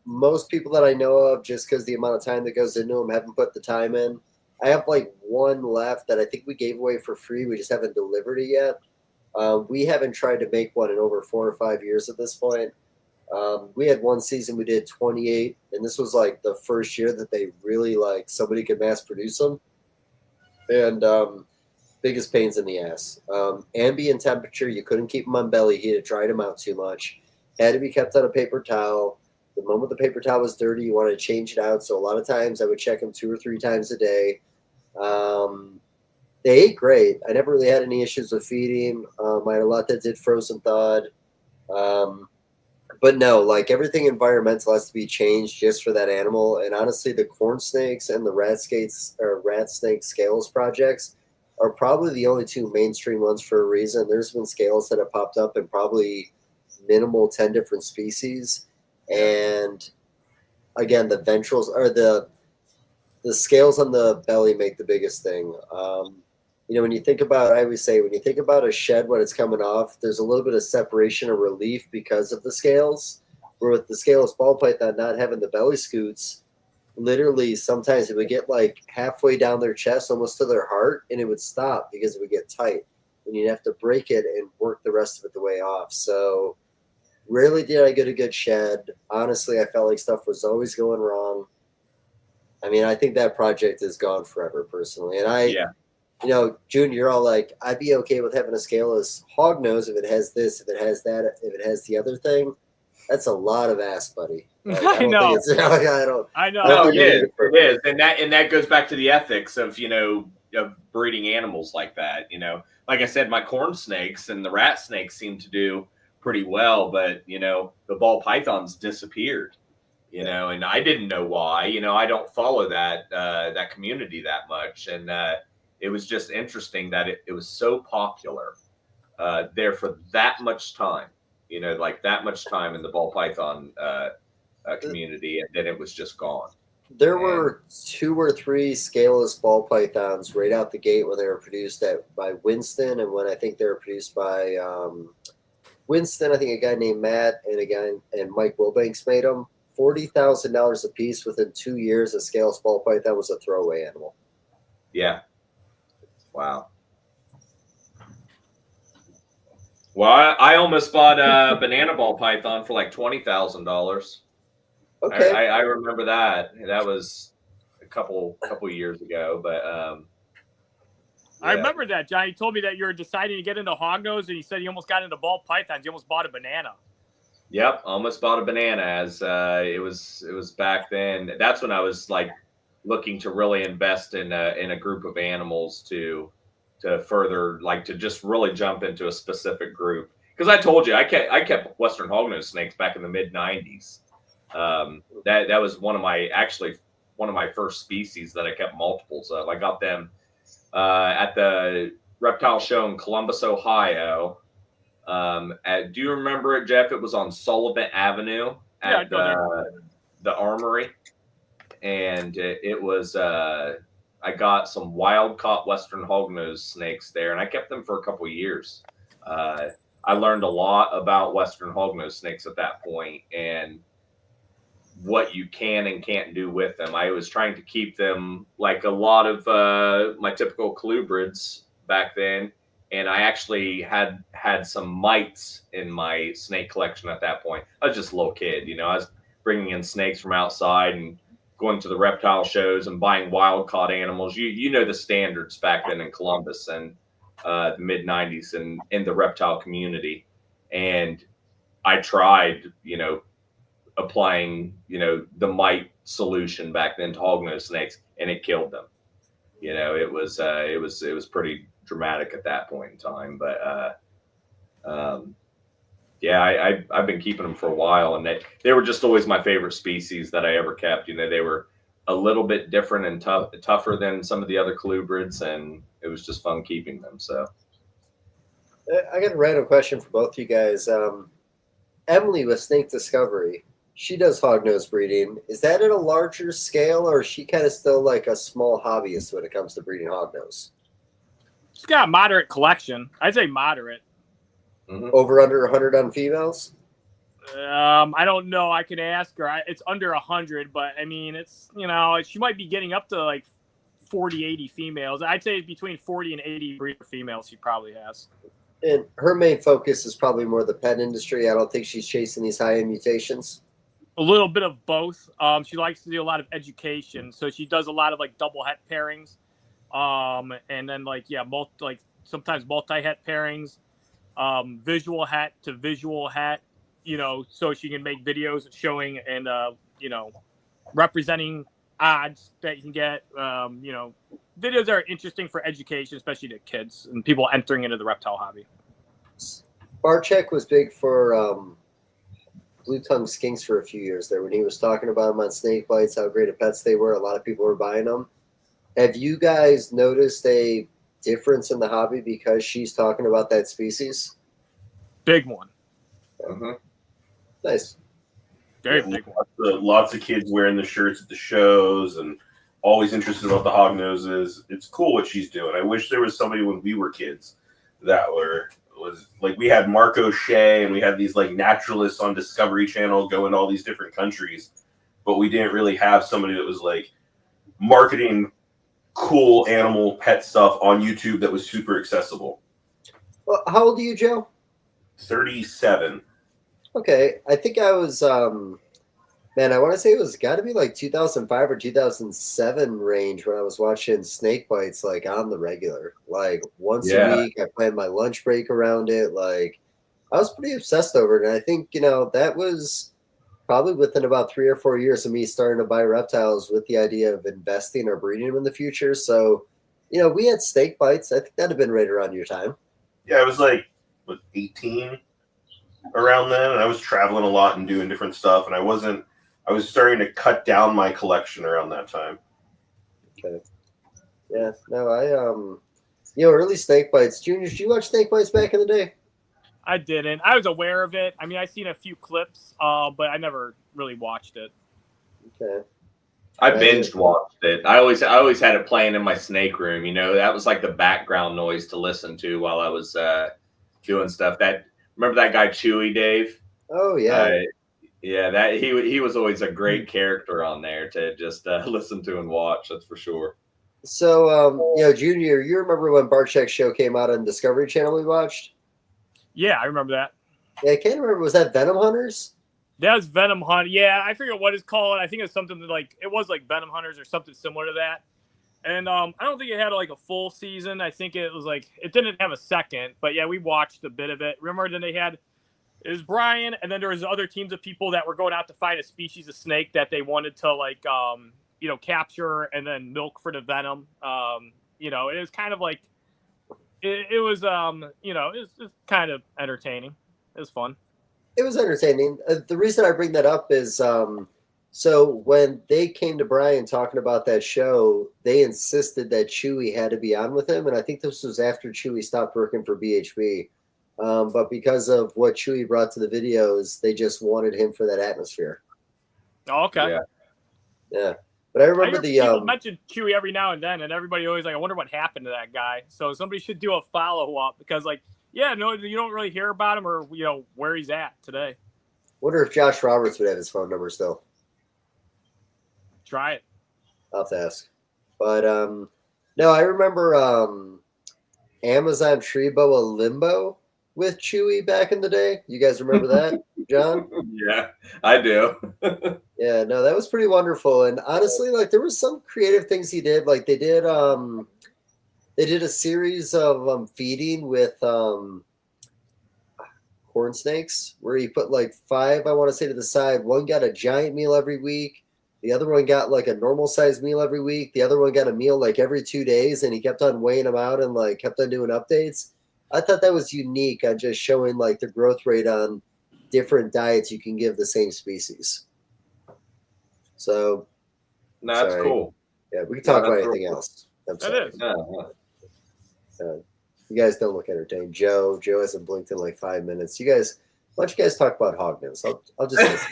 Most people that I know of, just because the amount of time that goes into them, haven't put the time in. I have one left that I think we gave away for free. We just haven't delivered it yet. We haven't tried to make one in over 4 or 5 years at this point. We had one season we did 28, and this was the first year that they really somebody could mass produce them. And biggest pains in the ass. Ambient temperature, you couldn't keep them on belly heat. It dried them out too much. Had to be kept on a paper towel. The moment the paper towel was dirty, you wanted to change it out. So a lot of times I would check them 2 or 3 times a day. They ate great. I never really had any issues with feeding. I had a lot that did frozen thawed. But no, everything environmental has to be changed just for that animal. And honestly, the corn snakes and the rat snake scales projects are probably the only 2 mainstream ones for a reason. There's been scales that have popped up in probably minimal 10 different species. And again, the ventrals or the scales on the belly make the biggest thing. When you think about, I always say, when you think about a shed when it's coming off, there's a little bit of separation or relief because of the scales. Where with the scaleless ball python not having the belly scoots, literally sometimes it would get halfway down their chest, almost to their heart, and it would stop because it would get tight. And you'd have to break it and work the rest of it the way off. So rarely did I get a good shed. Honestly, I felt like stuff was always going wrong. I mean, I think that project is gone forever, personally. And you know, June, you're all like, I'd be okay with having a scaleless hognose if it has this, if it has that, if it has the other thing. That's a lot of ass, buddy. Like, I don't know. think it's, I don't. I know. No, think it they're is. gonna It is, and that goes back to the ethics of of breeding animals like that. Like I said, my corn snakes and the rat snakes seem to do pretty well, but the ball pythons disappeared. And I didn't know why. I don't follow that community that much, and it was just interesting that it was so popular there for that much time. Like that much time in the ball python community, and then it was just gone. There were 2 or 3 scaleless ball pythons right out the gate when they were produced by Winston, and when I think they were produced by Winston, I think a guy named Matt and Mike Wilbanks made them. $40,000 a piece within 2 years. A scaleless ball python was a throwaway animal. Yeah. Wow. Well, I almost bought a banana ball python for like $20,000. Okay. I remember that. That was a couple years ago, but I remember that, John. You told me that you were deciding to get into hognose, and you said you almost got into ball pythons. You almost bought a banana. Yep, almost bought a banana. As it was back then. That's when I was like looking to really invest in a group of animals to further, like, to just really jump into a specific group. Because I told you I kept Western hognose snakes back in the mid '90s. That was one of my first species that I kept multiples of. I got them at the reptile show in Columbus, Ohio. Do you remember it, Jeff? It was on Sullivan Avenue at the Armory, and it was. I got some wild caught Western hognose snakes there, and I kept them for a couple of years. I learned a lot about Western hognose snakes at that point, and what you can and can't do with them. I was trying to keep them like a lot of my typical colubrids back then. And I actually had some mites in my snake collection at that point. I was just a little kid, I was bringing in snakes from outside and going to the reptile shows and buying wild caught animals. You know the standards back then in Columbus and the mid '90s and in the reptile community. And I tried, applying, the mite solution back then to hognose snakes, and it killed them. It was pretty dramatic at that point in time, but I've been keeping them for a while, and they were just always my favorite species that I ever kept. They were a little bit different and tougher than some of the other colubrids, and it was just fun keeping them. So I got a random question for both you guys. Emily with Snake Discovery, she does hognose breeding. Is that at a larger scale, or is she kind of still like a small hobbyist when it comes to breeding hognose? She's got a moderate collection. I'd say moderate. Mm-hmm. Over under 100 on females? I don't know. I can ask her. It's under 100, but I mean, it's, she might be getting up to like 40, 80 females. I'd say between 40 and 80 breeder females she probably has. And her main focus is probably more the pet industry. I don't think she's chasing these high-end mutations. A little bit of both. She likes to do a lot of education, so she does a lot of like double het pairings, and then sometimes multi-het pairings, visual het to visual het, so she can make videos showing and representing odds that you can get. Videos that are interesting for education, especially to kids and people entering into the reptile hobby. Barchek was big for blue-tongued skinks for a few years there when he was talking about them on snake bites, how great of pets they were. A lot of people were buying them. Have you guys noticed a difference in the hobby because she's talking about that species? Big one. Mm-hmm. Nice. Very big one. Lots of kids wearing the shirts at the shows and always interested about the hognoses. It's cool what she's doing. I wish there was somebody when we were kids that was like, we had Marco Shea and we had these like naturalists on Discovery Channel going to all these different countries, but we didn't really have somebody that was like marketing cool animal pet stuff on YouTube that was super accessible. Well, how old are you, Joe? 37. Okay, I think I was Man, I want to say it was got to be like 2005 or 2007 range when I was watching snake bites like on the regular, like once a Yeah. week. I planned my lunch break around it. Like I was pretty obsessed over it, and I think that was probably within about 3 or 4 years of me starting to buy reptiles with the idea of investing or breeding them in the future. So, we had snake bites. I think that'd have been right around your time. Yeah, I was like 18 around then, and I was traveling a lot and doing different stuff, and I was starting to cut down my collection around that time. Okay. Yeah. No, early snake bites. Junior, did you watch snake bites back in the day? I didn't. I was aware of it. I mean, I've seen a few clips, but I never really watched it. Okay. I binged watched it. I always had it playing in my snake room. That was like the background noise to listen to while I was doing stuff. Remember that guy Chewy, Dave? Oh yeah. Yeah, that he was always a great character on there to just listen to and watch. That's for sure. So, Junior, you remember when Barczyk's show came out on Discovery Channel we watched? Yeah, I remember that. Yeah, I can't remember. Was that Venom Hunters? That was Venom Hunt. Yeah, I forget what it's called. I think it's something like it was like Venom Hunters or something similar to that. And I don't think it had like a full season. I think it was like it didn't have a second. But yeah, we watched a bit of it. Remember then it was Brian, and then there was other teams of people that were going out to find a species of snake that they wanted to like capture and then milk for the venom. It was kind of like it was kind of entertaining. It was fun. It was entertaining. The reason I bring that up is so when they came to Brian talking about that show, they insisted that Chewy had to be on with him, and I think this was after Chewy stopped working for BHB. But because of what Chewy brought to the videos, they just wanted him for that atmosphere. Oh, okay. Yeah. But I remember people mention Chewy every now and then, and everybody always like, I wonder what happened to that guy. So somebody should do a follow up because, like, yeah, no, you don't really hear about him or where he's at today. Wonder if Josh Roberts would have his phone number still. Try it. I'll have to ask. But no, I remember Amazon Tree Boa Limbo with Chewy back in the day. You guys remember that, John? Yeah, I do. Yeah, no, that was pretty wonderful. And honestly, like there was some creative things he did. Like they did a series of feeding with corn snakes where he put like 5, I want to say, to the side. One got a giant meal every week. The other one got like a normal size meal every week. The other one got a meal like every 2 days, and he kept on weighing them out and like kept on doing updates. I thought that was unique on just showing like the growth rate on different diets you can give the same species. So that's cool. Yeah, we can talk about anything else. I'm sorry. You guys don't look entertained. Joe hasn't blinked in like 5 minutes. Why don't you guys talk about Hognose? I'll just listen.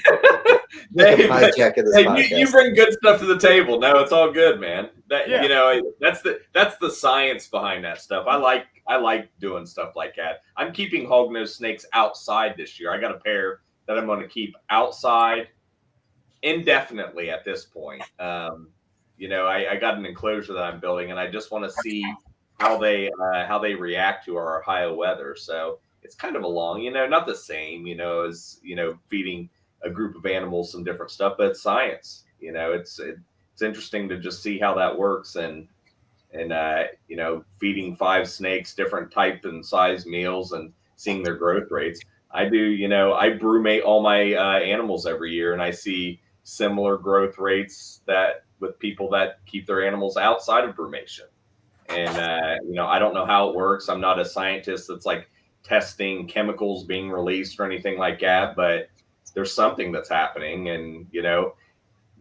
You bring good stuff to the table. No, it's all good, man. That's the science behind that stuff. I like doing stuff like that. I'm keeping hognose snakes outside this year. I got a pair that I'm going to keep outside indefinitely at this point. I got an enclosure that I'm building, and I just want to see how they react to our Ohio weather. So it's kind of not the same, as feeding a group of animals some different stuff, but it's science. It's interesting to just see how that works, and feeding 5 snakes different type and size meals and seeing their growth rates. I brumate all my animals every year, and I see similar growth rates that with people that keep their animals outside of brumation. And I don't know how it works. I'm not a scientist that's like testing chemicals being released or anything like that, but there's something that's happening. And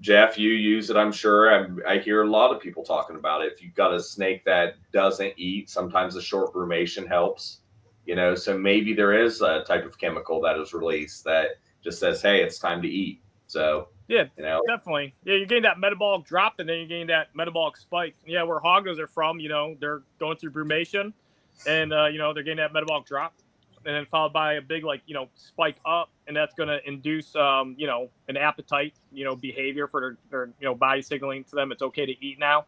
Jeff, you use it, I'm sure. I hear a lot of people talking about it. If you've got a snake that doesn't eat, sometimes a short brumation helps. So maybe there is a type of chemical that is released that just says, hey, it's time to eat. So yeah, definitely. Yeah, you're getting that metabolic drop, and then you're getting that metabolic spike. Yeah, where hognose are from, they're going through brumation, and they're getting that metabolic drop, and then followed by a big spike up, and that's going to induce an appetite behavior for their body signaling to them it's okay to eat now,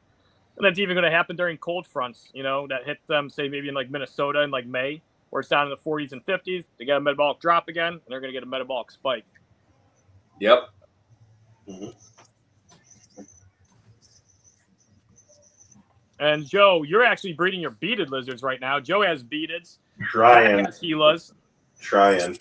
and that's even going to happen during cold fronts that hit them, say maybe in like Minnesota in like May, where it's down in the 40s and 50s. They get a metabolic drop again, and they're going to get a metabolic spike. Yep. Mhm. And Joe, you're actually breeding your beaded lizards right now. Joe has beadeds. Trying. Has Gilas. Trying.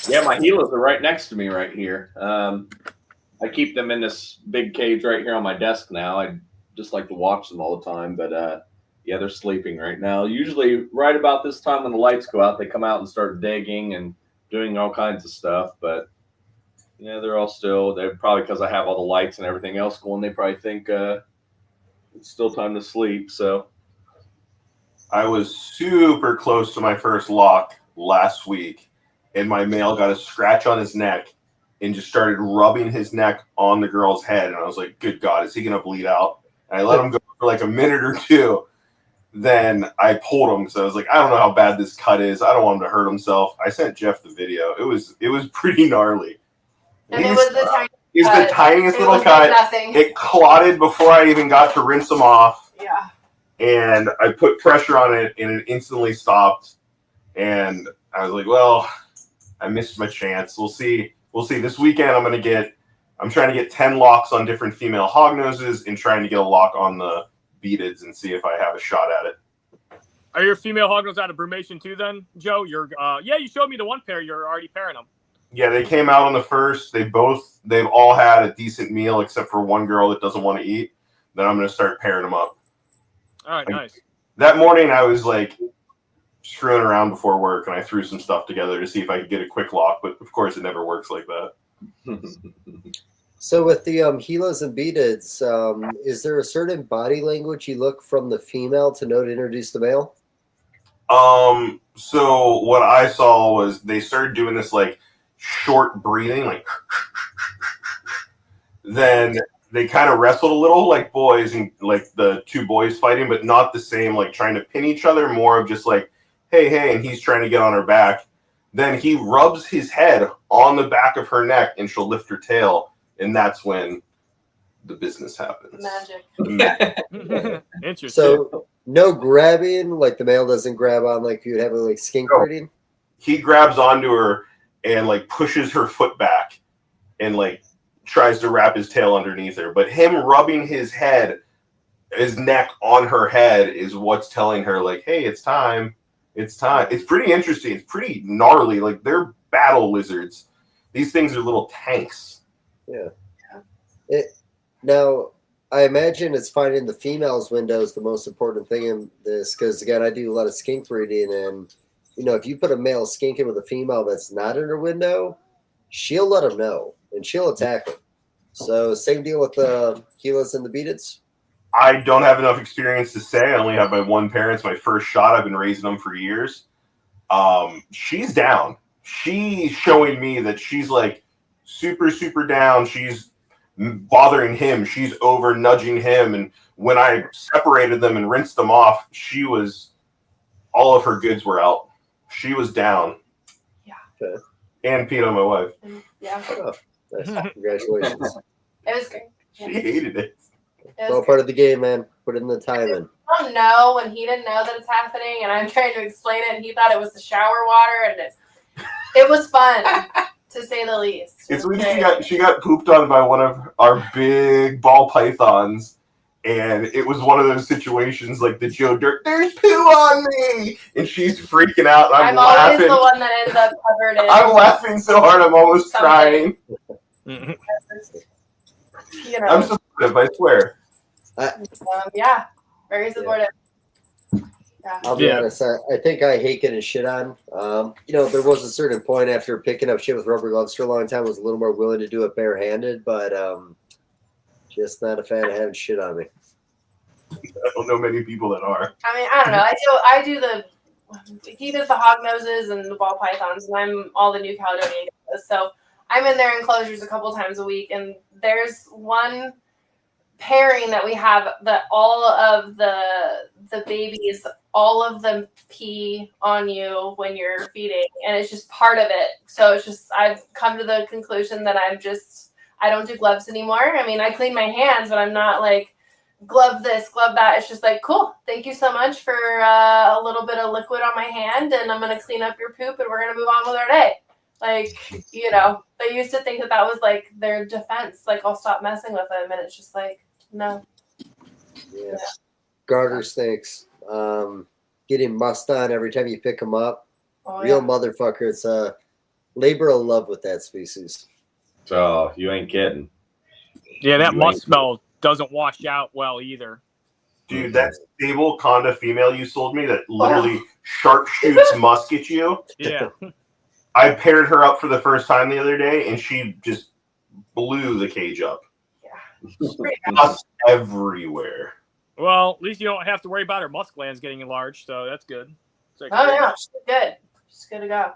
Yeah, my Gilas are right next to me right here. I keep them in this big cage right here on my desk now. I just like to watch them all the time, but yeah, they're sleeping right now. Usually right about this time when the lights go out, they come out and start digging and doing all kinds of stuff, but yeah, they're probably because I have all the lights and everything else going, they probably think it's still time to sleep, so. I was super close to my first lock last week, and my male got a scratch on his neck and just started rubbing his neck on the girl's head. And I was like, good God, is he going to bleed out? And I let him go for like a minute or two. Then I pulled him because I was like, I don't know how bad this cut is. I don't want him to hurt himself. I sent Jeff the video. It was pretty gnarly. And it was the tiniest He's cut. the tiniest It little was cut. like nothing. It clotted before I even got to rinse him off. Yeah. And I put pressure on it, and it instantly stopped. And I was like, well, I missed my chance. We'll see. This weekend, I'm trying to get 10 locks on different female hognoses and trying to get a lock on the beadeds and see if I have a shot at it. Are your female hognose out of Brumation too then, Joe? You're yeah, you showed me the one pair. You're already pairing them. Yeah, they came out on the first. They've all had a decent meal except for one girl that doesn't want to eat. Then I'm going to start pairing them up. All right, nice. That morning I was like screwing around before work, and I threw some stuff together to see if I could get a quick lock, but of course it never works like that. So with the Gilas and beadeds, is there a certain body language you look from the female to know to introduce the male? So what I saw was they started doing this like short breathing, like then they kind of wrestled a little like boys and like the two boys fighting, but not the same, like trying to pin each other, more of just like, hey, and he's trying to get on her back. Then he rubs his head on the back of her neck and she'll lift her tail. And that's when the business happens. Magic. Interesting. So no grabbing, like the male doesn't grab on like you would have a like skink breeding? He grabs onto her and like pushes her foot back and like tries to wrap his tail underneath her. But him rubbing his neck on her head is what's telling her like, hey, it's time. It's time. It's pretty interesting. It's pretty gnarly. Like they're battle lizards. These things are little tanks. Yeah. Now, I imagine it's finding the female's window is the most important thing in this because, again, I do a lot of skink breeding. And, you know, if you put a male skink in with a female that's not in her window, she'll let him know and she'll attack him. So same deal with the Gilas and the beadeds? I don't have enough experience to say. I only have my one pair. It's my first shot. I've been raising them for years. She's down. She's showing me that she's like super, super down. She's bothering him. She's over nudging him. And when I separated them and rinsed them off, all of her goods were out. She was down. Yeah. Okay. And peed on my wife. Yeah. Oh, nice. Congratulations. It was great. She hated it. It's all part of the game, man. Put in the time in. I don't know when he didn't know that it's happening, and I'm trying to explain it, and he thought it was the shower water, and it was fun, to say the least. It's when she got pooped on by one of our big ball pythons, and it was one of those situations like the Joe Dirt, there's poo on me, and she's freaking out. And I'm laughing. Always the one that ends up covered in. I'm laughing so hard I'm almost crying. You know. I'm supportive, I swear. Yeah, very supportive. Yeah. I'll be honest. I think I hate getting shit on. You know, there was a certain point after picking up shit with rubber gloves for a long time, I was a little more willing to do it barehanded, but just not a fan of having shit on me. I don't know many people that are. I mean, I don't know. He does the hog noses and the ball pythons, and I'm all the New Caledonia guys. So I'm in their enclosures a couple times a week, and there's one pairing that we have that all of the babies, all of them pee on you when you're feeding, and it's just part of it. So it's just, I've come to the conclusion that I don't do gloves anymore. I mean, I clean my hands, but I'm not like glove this, glove that. It's just like, cool, thank you so much for a little bit of liquid on my hand, and I'm going to clean up your poop, and we're going to move on with our day. Like, you know, they used to think that that was like their defense. Like, I'll stop messing with them, and it's just like, no. Yeah. Garter snakes. Getting mussed on every time you pick them up. Oh, Real yeah. motherfucker. It's a labor of love with that species. So you ain't kidding. Yeah, that You musk ain't- smell doesn't wash out well either. Dude, that sable conda female you sold me that literally sharp shoots musk at you. Yeah. I paired her up for the first time the other day, and she just blew the cage up. Musk everywhere. Well, at least you don't have to worry about her musk glands getting enlarged, so that's good. It's Oh, yeah. She's good. She's good to go.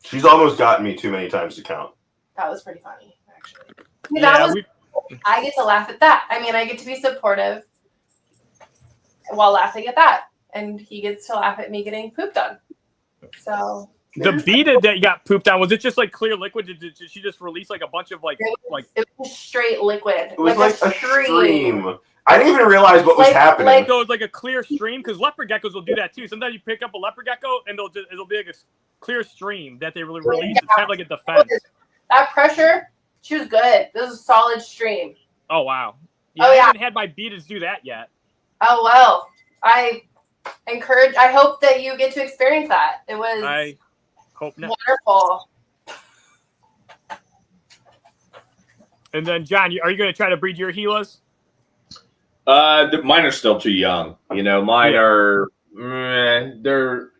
She's almost gotten me too many times to count. That was pretty funny, actually. Yeah, I get to laugh at that. I mean, I get to be supportive while laughing at that. And he gets to laugh at me getting pooped on. So the beaded that you got pooped on, was it just like clear liquid? Did she just release like a bunch of like it was straight liquid. It was like a stream. I didn't even realize what was happening. So it's like a clear stream, because leopard geckos will do that too. Sometimes you pick up a leopard gecko and it'll be like a clear stream that they really release. It's kind of like a defense. That pressure, she was good. This is a solid stream. Oh wow. Yeah, Oh, I yeah. haven't had my beaters do that yet. Oh well. I hope that you get to experience that. It was I hope not. wonderful. And then John, are you going to try to breed your Gilas? Mine are still too young. You know, mine are they're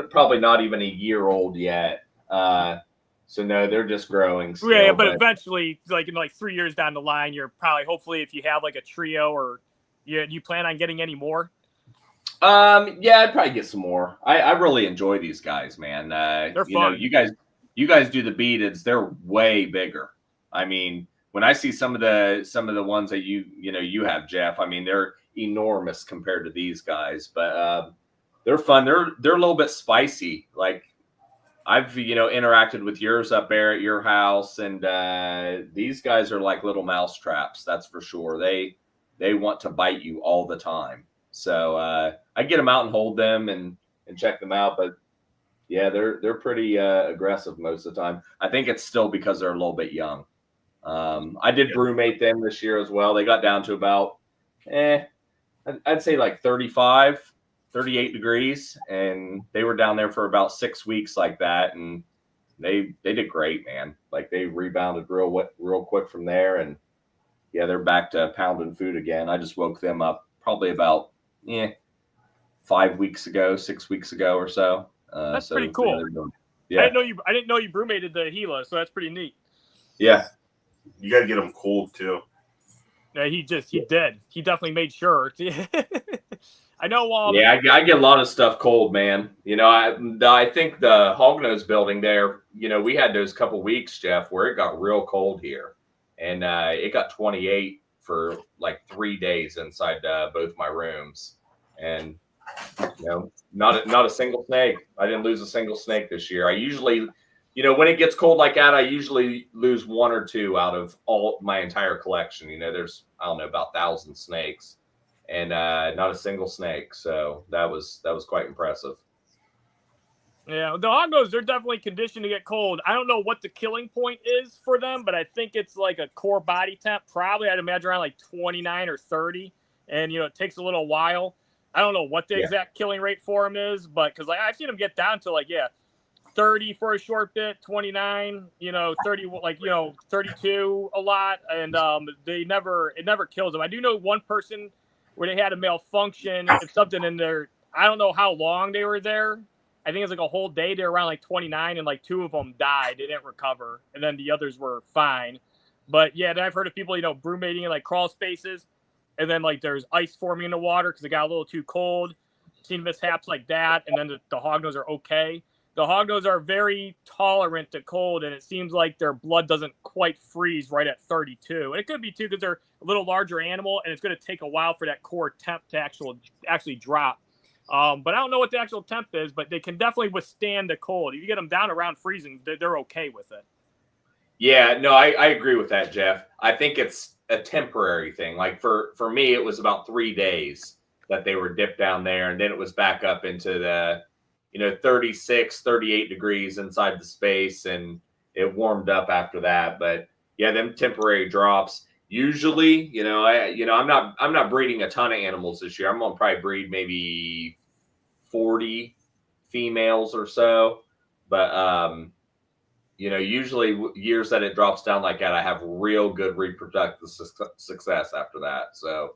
probably not even a year old yet. So no, they're just growing. Still, Yeah, but eventually, like in like 3 years down the line, you're probably hopefully if you have like a trio or you plan on getting any more. Yeah, I'd probably get some more. I really enjoy these guys, man. They're you know, fun. you guys do the beadeds. They're way bigger. I mean, when I see some of the ones that you have, Jeff, I mean, they're enormous compared to these guys, but they're fun. They're a little bit spicy. Like I've interacted with yours up there at your house, and these guys are like little mouse traps. That's for sure. They want to bite you all the time. So I get them out and hold them and check them out, but yeah, they're pretty aggressive most of the time. I think it's still because they're a little bit young. I did brumate them this year as well. They got down to about, I'd say like 35, 38 degrees, and they were down there for about 6 weeks like that, and they did great, man. Like they rebounded real quick from there, and yeah, they're back to pounding food again. I just woke them up probably about 5 weeks ago, 6 weeks ago or so. That's pretty cool. Yeah, I didn't know you brumated the Gila, so that's pretty neat. Yeah. You got to get them cold too. Yeah, he did. He definitely made sure. I know. Yeah, I get a lot of stuff cold, man. You know, I think the Hognose building there, we had those couple weeks, Jeff, where it got real cold here, and it got 28 for like 3 days inside both my rooms, and not a single snake. I didn't lose a single snake this year. I usually, when it gets cold like that, I usually lose 1 or 2 out of all my entire collection. There's, I don't know, about 1,000 snakes, and not a single snake. So that was quite impressive. Yeah, the Hognose, they're definitely conditioned to get cold. I don't know what the killing point is for them, but I think it's like a core body temp. Probably, I'd imagine around like 29 or 30, and it takes a little while. I don't know what the exact killing rate for them is, but because I've seen them get down to 30 for a short bit, 29, 30, 32 a lot, and it never kills them. I do know one person where they had a malfunction and something in there. I don't know how long they were there. I think it was like a whole day. They were around like 29, and like 2 of them died. They didn't recover, and then the others were fine. But yeah, then I've heard of people, brumating in like crawl spaces, and then like there's ice forming in the water because it got a little too cold. Seen mishaps like that, and then the Hognose are okay. The Hognose are very tolerant to cold, and it seems like their blood doesn't quite freeze right at 32. And it could be too because they're a little larger animal, and it's going to take a while for that core temp to actually drop. But I don't know what the actual temp is, but they can definitely withstand the cold. If you get them down around freezing, they're okay with it. Yeah, no, I agree with that, Jeff. I think it's a temporary thing. Like for me, it was about 3 days that they were dipped down there, and then it was back up into the 36, 38 degrees inside the space, and it warmed up after that. But yeah, them temporary drops. Usually, I'm not breeding a ton of animals this year. I'm gonna probably breed maybe 40 females or so. But usually years that it drops down like that, I have real good reproductive success after that. So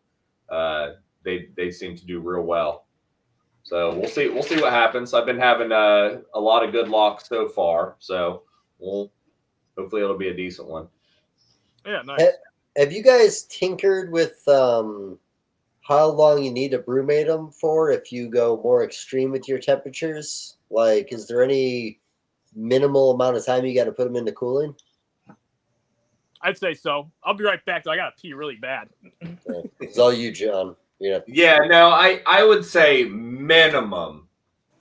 they seem to do real well. So we'll see what happens. I've been having a lot of good luck so far. So hopefully it'll be a decent one. Yeah, nice. Have you guys tinkered with how long you need to brumate them for if you go more extreme with your temperatures? Like, is there any minimal amount of time you got to put them into cooling? I'd say so. I'll be right back, though. I got to pee really bad. It's all you, John. Yeah. Yeah, no, I would say minimum,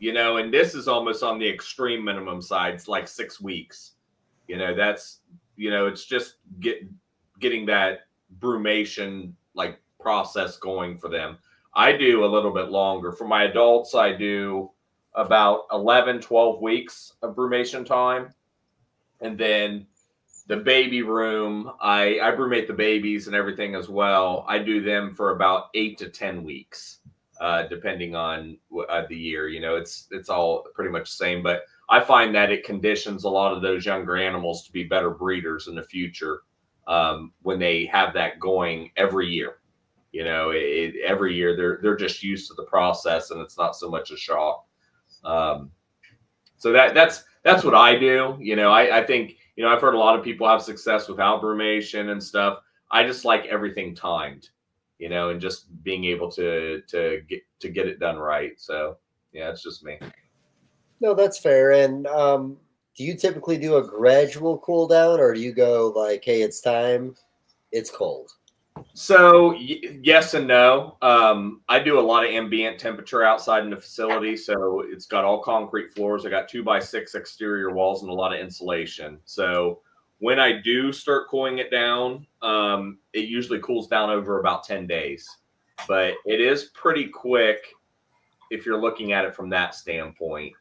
and this is almost on the extreme minimum side. It's like 6 weeks. That's, it's just getting that brumation like process going for them. I do a little bit longer. For my adults, I do about 11, 12 weeks of brumation time. And then the baby room, I brumate the babies and everything as well. I do them for about 8 to 10 weeks, depending on the year. It's all pretty much the same. But I find that it conditions a lot of those younger animals to be better breeders in the future when they have that going every year. Every year they're just used to the process, and it's not so much a shock. So that's what I do. I think, I've heard a lot of people have success without brumation and stuff. I just like everything timed, and just being able to get it done right. So yeah, it's just me. No, that's fair. And do you typically do a gradual cool down, or do you go like, hey, it's time, it's cold? So yes and no. I do a lot of ambient temperature outside in the facility. So it's got all concrete floors. I got 2x6 exterior walls and a lot of insulation. So when I do start cooling it down, it usually cools down over about 10 days. But it is pretty quick if you're looking at it from that standpoint.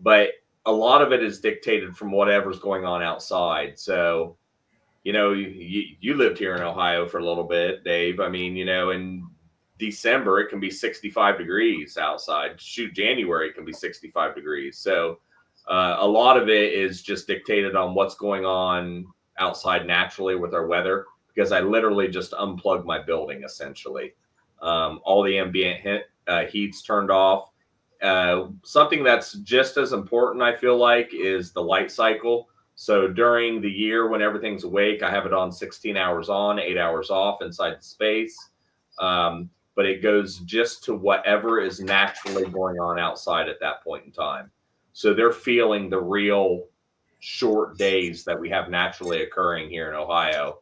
But a lot of it is dictated from whatever's going on outside. So you lived here in Ohio for a little bit, Dave. I mean, in December, it can be 65 degrees outside. Shoot, January, it can be 65 degrees. So a lot of it is just dictated on what's going on outside naturally with our weather, because I literally just unplugged my building, essentially. All the ambient heat's turned off. Something that's just as important, I feel like, is the light cycle. So during the year when everything's awake, I have it on 16 hours on, 8 hours off inside the space. But it goes just to whatever is naturally going on outside at that point in time. So they're feeling the real short days that we have naturally occurring here in Ohio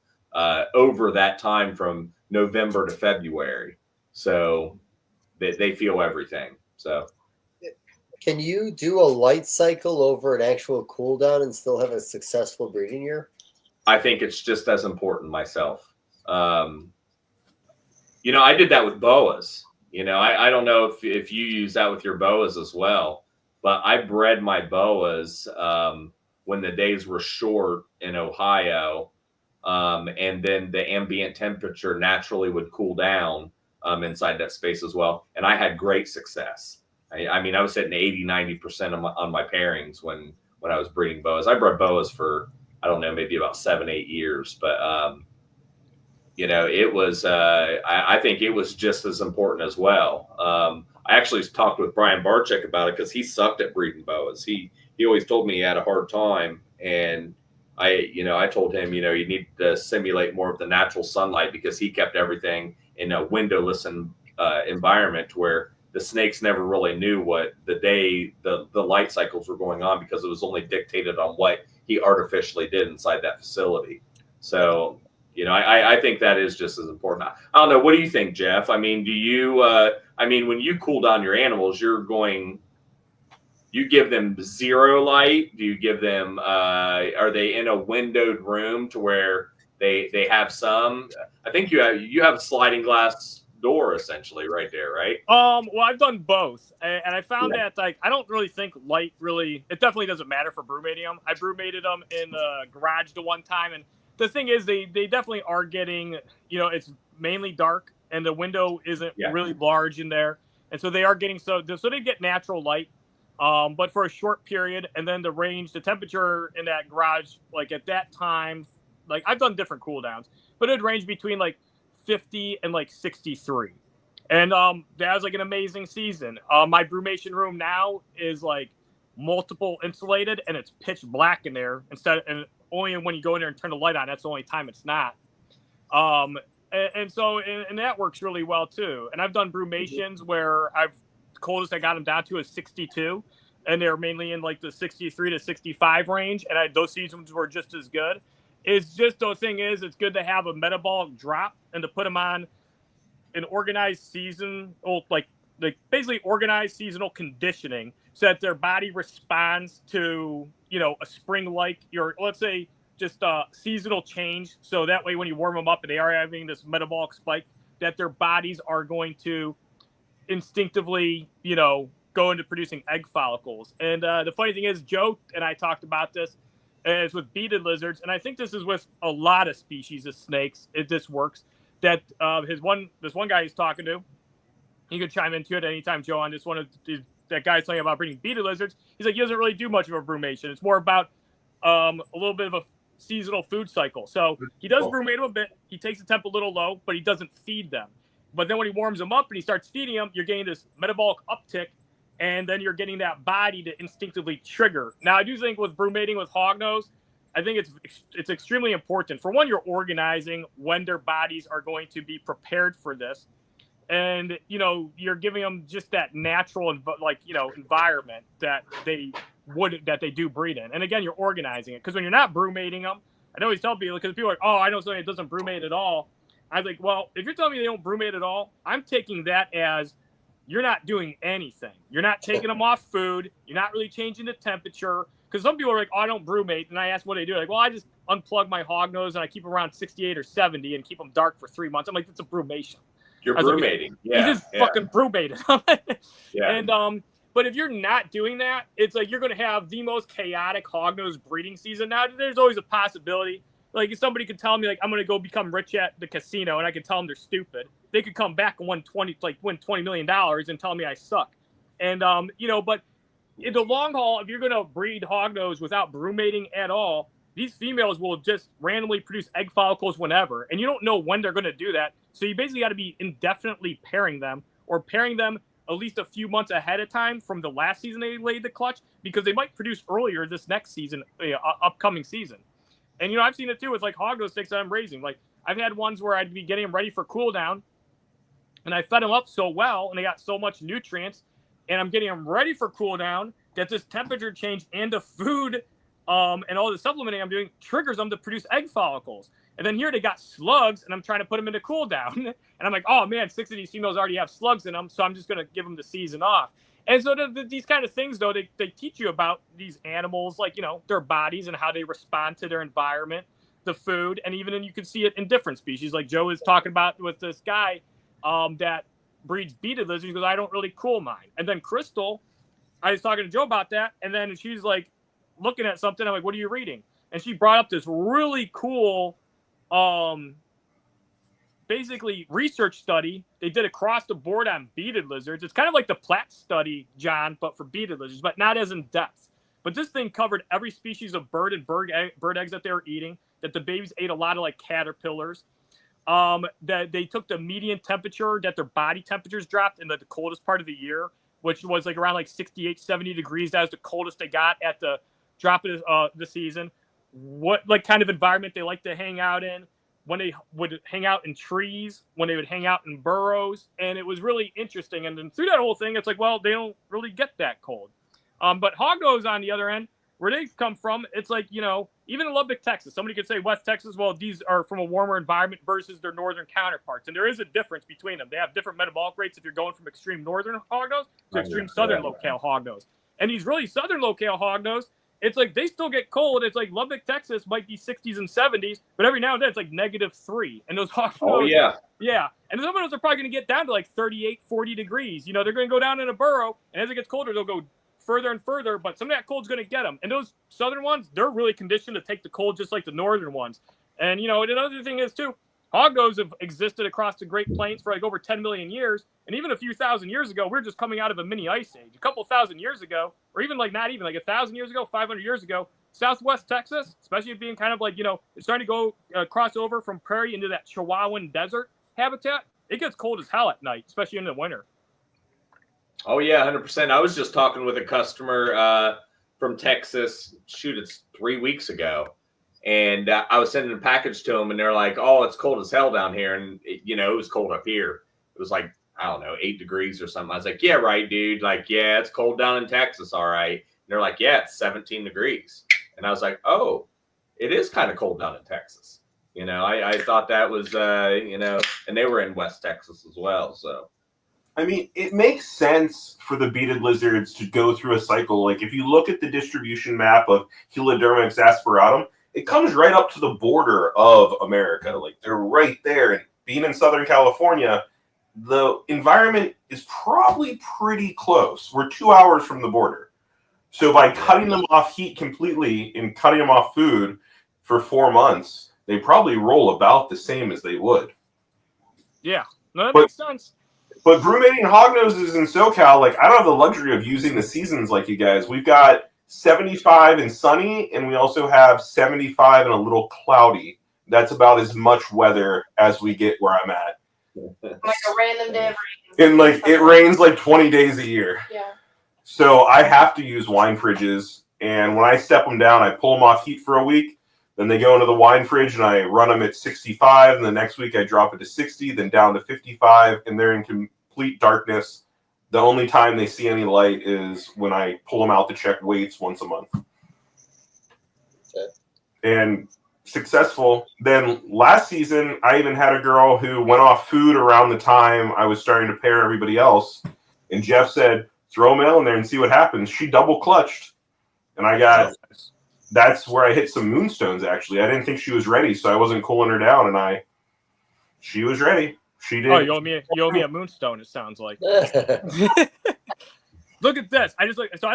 over that time from November to February. So they feel everything. So. Can you do a light cycle over an actual cool down and still have a successful breeding year? I think it's just as important myself. I did that with boas. I don't know if you use that with your boas as well, but I bred my boas when the days were short in Ohio, and then the ambient temperature naturally would cool down inside that space as well. And I had great success. I mean, I was hitting 80, 90% on my pairings when I was breeding boas. I bred boas for, I don't know, maybe about 7-8 years. But, it was, I think it was just as important as well. I actually talked with Brian Barczyk about it because he sucked at breeding boas. He always told me he had a hard time. And I told him, you need to simulate more of the natural sunlight, because he kept everything in a windowless environment where the snakes never really knew what the light cycles were going on, because it was only dictated on what he artificially did inside that facility. So, I think that is just as important. I don't know. What do you think, Jeff? I mean, do you, when you cool down your animals, you give them zero light? Do you give them, are they in a windowed room to where they have some? I think you have sliding glass door essentially right there, right? Well, I've done both, and I found that like I don't really think light really. It definitely doesn't matter for brumating them. I brumated them in the garage the one time, and the thing is, they definitely are getting, it's mainly dark, and the window isn't really large in there, and so they are getting so they get natural light, but for a short period, and then the range, the temperature in that garage, like at that time, like I've done different cool downs, but it'd range between like 50 and like 63. And that was like an amazing season. My brumation room now is like multiple insulated, and it's pitch black in there and only when you go in there and turn the light on, that's the only time it's not. And so that works really well too. And I've done brumations where the coldest I got them down to is 62, and they're mainly in like the 63 to 65 range. And those seasons were just as good. It's just the thing is, it's good to have a metabolic drop and to put them on an organized season, like basically organized seasonal conditioning, so that their body responds to a spring like let's say just a seasonal change. So that way, when you warm them up and they are having this metabolic spike, that their bodies are going to instinctively go into producing egg follicles. And the funny thing is, Joe and I talked about this. Is with beaded lizards, and I think this is with a lot of species of snakes. This works. That this one guy he's talking to, he could chime into it anytime, Joe, on this one. That guy's talking about breeding beaded lizards. He's like, he doesn't really do much of a brumation. It's more about a little bit of a seasonal food cycle. So he does brumate them a bit. He takes the temp a little low, but he doesn't feed them. But then when he warms them up and he starts feeding them, you're getting this metabolic uptick, and then you're getting that body to instinctively trigger. Now, I do think with brumating with hognose, I think it's extremely important. For one, you're organizing when their bodies are going to be prepared for this. And, you're giving them just that natural, environment that they do breed in. And again, you're organizing it. Because when you're not brumating them, I always tell people, because people are like, oh, I know something that doesn't brumate at all. I was like, well, if you're telling me they don't brumate at all, I'm taking that as you're not doing anything. You're not taking them off food. You're not really changing the temperature. Because some people are like, oh, I don't brumate. And I ask what they do. Like, well, I just unplug my hognose and I keep them around 68 or 70 and keep them dark for 3 months. I'm like, that's a brumation. You're brumating. You just fucking brumated. And, but if you're not doing that, it's like you're going to have the most chaotic hognose breeding season. Now, there's always a possibility. Like, if somebody could tell me, like, I'm going to go become rich at the casino, and I can tell them they're stupid, they could come back and win $20 million and tell me I suck. And, but in the long haul, if you're going to breed hognose without brumating at all, these females will just randomly produce egg follicles whenever. And you don't know when they're going to do that. So you basically got to be indefinitely pairing them, or pairing them at least a few months ahead of time from the last season they laid the clutch, because they might produce earlier this next season, upcoming season. And, I've seen it too with like hognose sticks that I'm raising. Like, I've had ones where I'd be getting them ready for cool down, and I fed them up so well, and they got so much nutrients, and I'm getting them ready for cool down, that this temperature change and the food and all the supplementing I'm doing triggers them to produce egg follicles. And then here they got slugs, and I'm trying to put them into cool down. And I'm like, oh man, 6 of these females already have slugs in them, so I'm just going to give them the season off. And so these kind of things, though, they teach you about these animals, like, their bodies and how they respond to their environment, the food, and even then you can see it in different species. Like Joe is talking about with this guy that breeds beaded lizards. He goes, I don't really cool mine. And then Crystal, I was talking to Joe about that, and then she's like looking at something. I'm like, what are you reading? And she brought up this really cool basically research study they did across the board on beaded lizards. It's kind of like the Platt study, John, but for beaded lizards, but not as in depth. But this thing covered every species of bird and bird eggs that they were eating, that the babies ate a lot of like caterpillars, that they took the median temperature, that their body temperatures dropped in the coldest part of the year, which was like around like 68, 70 degrees. That was the coldest they got at the drop of the season. What like kind of environment they like to hang out in, when they would hang out in trees, when they would hang out in burrows. And it was really interesting. And then through that whole thing, it's like, well, they don't really get that cold. But hognose on the other end, where they come from, it's like, even in Lubbock, Texas, somebody could say West Texas, well, these are from a warmer environment versus their northern counterparts. And there is a difference between them. They have different metabolic rates if you're going from extreme northern hognose to extreme southern locale hognose. And these really southern locale hognose, it's like they still get cold. It's like Lubbock, Texas might be 60s and 70s, but every now and then it's like -3. And those Hognose, Oh yeah. yeah. And some of those are probably going to get down to like 38, 40 degrees. You know, they're going to go down in a burrow, and as it gets colder, they'll go further and further, but some of that cold's going to get them. And those southern ones, they're really conditioned to take the cold just like the northern ones. And, you know, another thing is, too, Hognose have existed across the Great Plains for like over 10 million years. And even a few thousand years ago, we're just coming out of a mini ice age. A couple thousand years ago, or even like not even like 1,000 years ago, 500 years ago, Southwest Texas, especially being kind of like, you know, it's starting to go cross over from prairie into that Chihuahuan desert habitat. It gets cold as hell at night, especially in the winter. Oh yeah, 100%. I was just talking with a customer from Texas. Shoot, it's 3 weeks ago. And I was sending a package to them, and they're like, "Oh, it's cold as hell down here." And you know, it was cold up here. It was like, I don't know, 8 degrees or something. I was like, "Yeah, right, dude. Like, yeah, it's cold down in Texas, all right." And they're like, "Yeah, it's 17 degrees." And I was like, "Oh, it is kind of cold down in Texas." You know, I thought that was, you know, and they were in West Texas as well. So, I mean, it makes sense for the beaded lizards to go through a cycle. Like if you look at the distribution map of Heloderma exasperatum, it comes right up to the border of America. Like they're right there. And being in Southern California, the environment is probably pretty close. We're 2 hours from the border. So by cutting them off heat completely and cutting them off food for 4 months, they probably roll about the same as they would. Yeah, no, that makes sense. But brumating hognoses in SoCal, like, I don't have the luxury of using the seasons like you guys. We've got 75 and sunny, and we also have 75 and a little cloudy. That's about as much weather as we get where I'm at. Like a random day of rain. And like it rains like 20 days a year. Yeah. So I have to use wine fridges, and when I step them down, I pull them off heat for a week. Then they go into the wine fridge, and I run them at 65. And the next week, I drop it to 60, then down to 55, and they're in complete darkness. The only time they see any light is when I pull them out to check weights once a month. Okay. And successful. Then last season, I even had a girl who went off food around the time I was starting to pair everybody else. And Jeff said, throw mail in there and see what happens. She double clutched. And I got, that's where I hit some moonstones, actually. I didn't think she was ready, so I wasn't cooling her down. And she was ready. She did. Oh, you owe me a moonstone, it sounds like. Look at this. I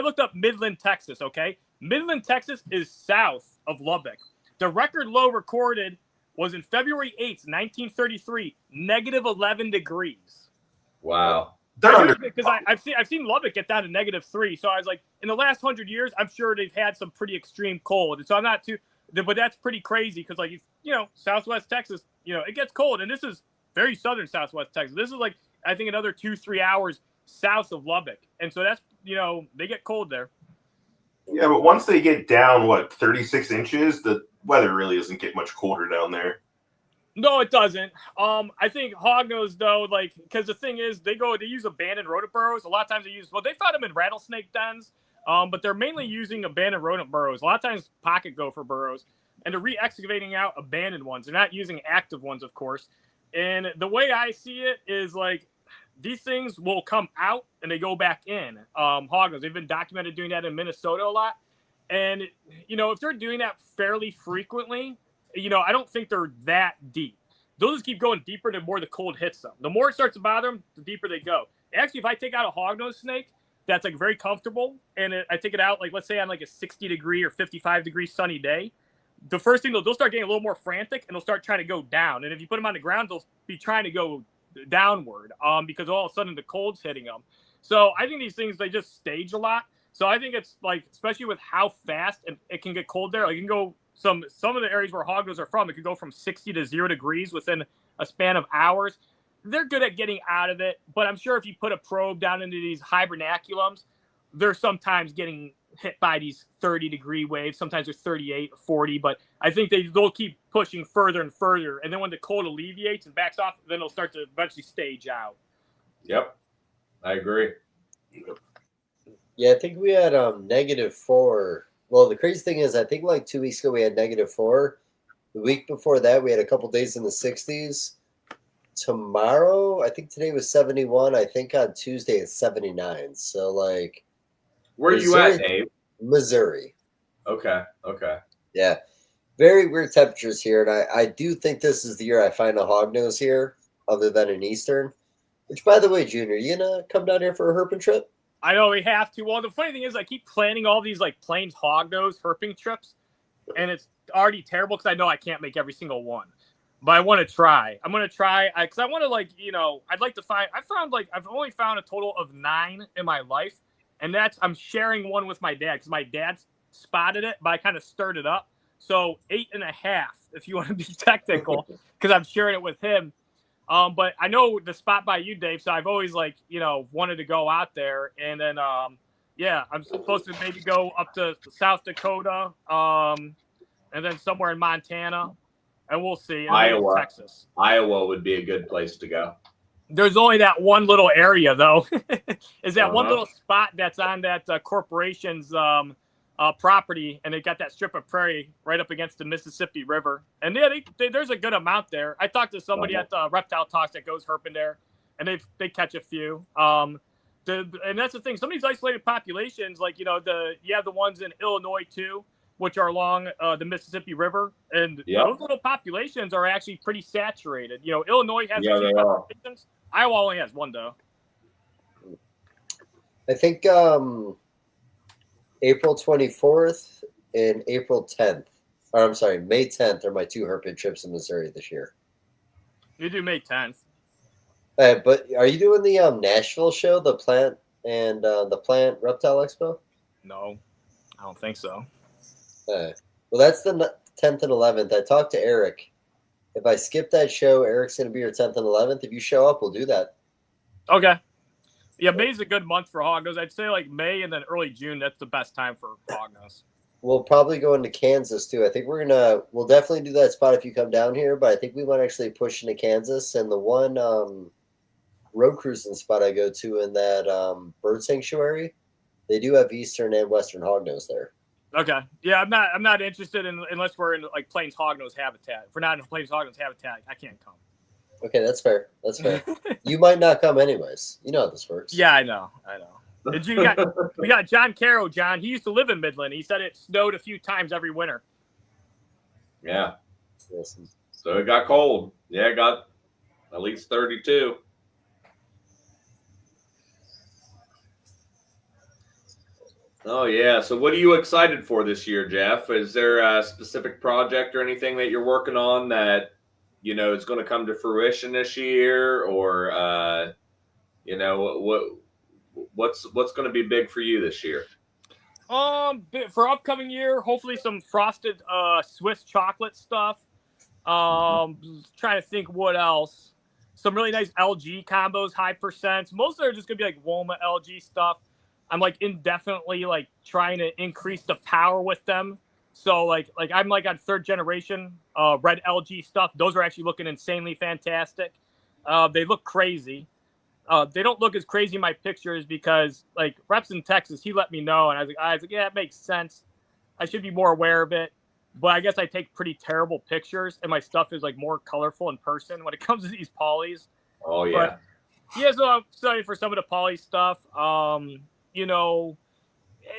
looked up Midland, Texas, okay? Midland, Texas is south of Lubbock. The record low recorded was in February 8th, 1933, -11 degrees. Wow. Because I've seen Lubbock get down to -3, so I was like, in the last 100 years, I'm sure they've had some pretty extreme cold, and so I'm not too, but that's pretty crazy because, like, you know, Southwest Texas, you know, it gets cold, and this is very southern Southwest Texas. This is like, I think, another 2-3 hours south of Lubbock, and so that's, you know, they get cold there. Yeah, but once they get down, 36 inches, the weather really doesn't get much colder down there. No, it doesn't. I think Hognose, though, like, because the thing is, they use abandoned rodent burrows. A lot of times they found them in rattlesnake dens, but they're mainly using abandoned rodent burrows. A lot of times pocket gopher burrows, and they're re-excavating out abandoned ones. They're not using active ones, of course. And the way I see it is, like, these things will come out and they go back in. Hognose, they've been documented doing that in Minnesota a lot. And, you know, if they're doing that fairly frequently, you know, I don't think they're that deep. They'll just keep going deeper the more the cold hits them. The more it starts to bother them, the deeper they go. Actually, if I take out a hognose snake that's like very comfortable, and I take it out, like, let's say on like a 60-degree or 55-degree sunny day, the first thing they'll start getting a little more frantic, and they'll start trying to go down. And if you put them on the ground, they'll be trying to go downward because all of a sudden the cold's hitting them. So I think these things, they just stage a lot. So I think it's like, especially with how fast it can get cold there, like, you can go some of the areas where hognose are from, it could go from 60 to 0 degrees within a span of hours. They're good at getting out of it, but I'm sure if you put a probe down into these hibernaculums, they're sometimes getting hit by these 30-degree waves. Sometimes they're 38 or 40, but I think they'll keep pushing further and further. And then when the cold alleviates and backs off, then they'll start to eventually stage out. Yep, I agree. Yeah, I think we had -4. Well, the crazy thing is, I think like 2 weeks ago we had -4. The week before that, we had a couple days in the 60s. Tomorrow, I think today was 71. I think on Tuesday it's 79. So, like, Where are you at, Dave? Missouri. Okay. Yeah, very weird temperatures here, and I do think this is the year I find a hognose here, other than in Eastern. Which, by the way, Junior, you gonna come down here for a herping trip? I know we have to. Well, the funny thing is, I keep planning all these like plains hognose herping trips, and it's already terrible because I know I can't make every single one. But I want to try. I'm gonna try because I want to I'd like to find. I've only found a total of 9 in my life, and I'm sharing one with my dad because my dad spotted it, but I kind of stirred it up. So 8.5, if you want to be technical, because I'm sharing it with him. But I know the spot by you, Dave. So I've always wanted to go out there, and then I'm supposed to maybe go up to South Dakota, and then somewhere in Montana, and we'll see. And Iowa, Texas. Iowa would be a good place to go. There's only that one little area, though. Is that one little spot that's on that corporation's property, and they got that strip of prairie right up against the Mississippi River. And there's a good amount there. I talked to somebody at the Reptile Talks that goes herping there, and they catch a few. And that's the thing. Some of these isolated populations, you have the ones in Illinois too, which are along the Mississippi River, and those little populations are actually pretty saturated. Illinois has a few populations. Iowa only has one though. I think April 24th and April 10th. Or I'm sorry, May 10th are my 2 herping trips in Missouri this year. You do May 10th. But are you doing the Nashville show, the Plant Reptile Expo? No, I don't think so. Well, that's the 10th and 11th. I talked to Eric. If I skip that show, Eric's going to be your 10th and 11th. If you show up, we'll do that. Okay. Yeah, May's a good month for hognose. I'd say May and then early June. That's the best time for hognose. We'll probably go into Kansas too. I think we'll definitely do that spot if you come down here, but I think we might actually push into Kansas. And the one road cruising spot I go to in that bird sanctuary, they do have Eastern and Western hognose there. Okay. Yeah, I'm not interested unless we're in plains hognose habitat. If we're not in plains hognose habitat, I can't come. Okay, that's fair. That's fair. You might not come anyways. You know how this works. Yeah, I know. We got John Caro. John, he used to live in Midland. He said it snowed a few times every winter. Yeah. Yes. So it got cold. Yeah, it got at least 32. Oh, yeah. So what are you excited for this year, Jeff? Is there a specific project or anything that you're working on that, is going to come to fruition this year? Or, what's going to be big for you this year? For upcoming year, hopefully some frosted Swiss chocolate stuff. Trying to think what else. Some really nice LG combos, high percents. Most of them are just going to be Woma LG stuff. I'm indefinitely trying to increase the power with them. So I'm on 3rd generation red LG stuff. Those are actually looking insanely fantastic. They look crazy. They don't look as crazy in my pictures because Reps in Texas, he let me know, and I was like, yeah, it makes sense. I should be more aware of it. But I guess I take pretty terrible pictures, and my stuff is more colorful in person when it comes to these polys. Oh yeah. But, yeah, so I'm excited for some of the poly stuff.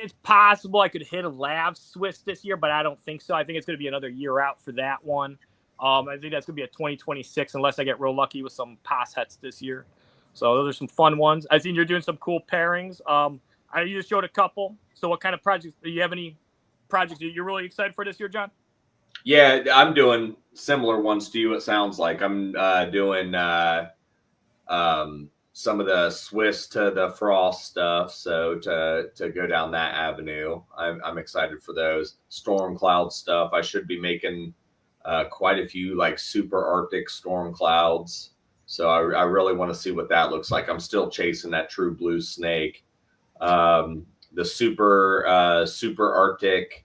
It's possible I could hit a Lav Swiss this year, but I don't think so. I think it's going to be another year out for that one. I think that's going to be a 2026 unless I get real lucky with some pass hets this year. So those are some fun ones. I think you're doing some cool pairings. You just showed a couple. So what kind of projects? Do you have any projects that you're really excited for this year, John? Yeah, I'm doing similar ones to you. It sounds like I'm doing some of the Swiss to the Frost stuff. So to go down that avenue, I'm excited for those. Storm cloud stuff. I should be making quite a few super Arctic storm clouds. So I really want to see what that looks like. I'm still chasing that true blue snake. The super Arctic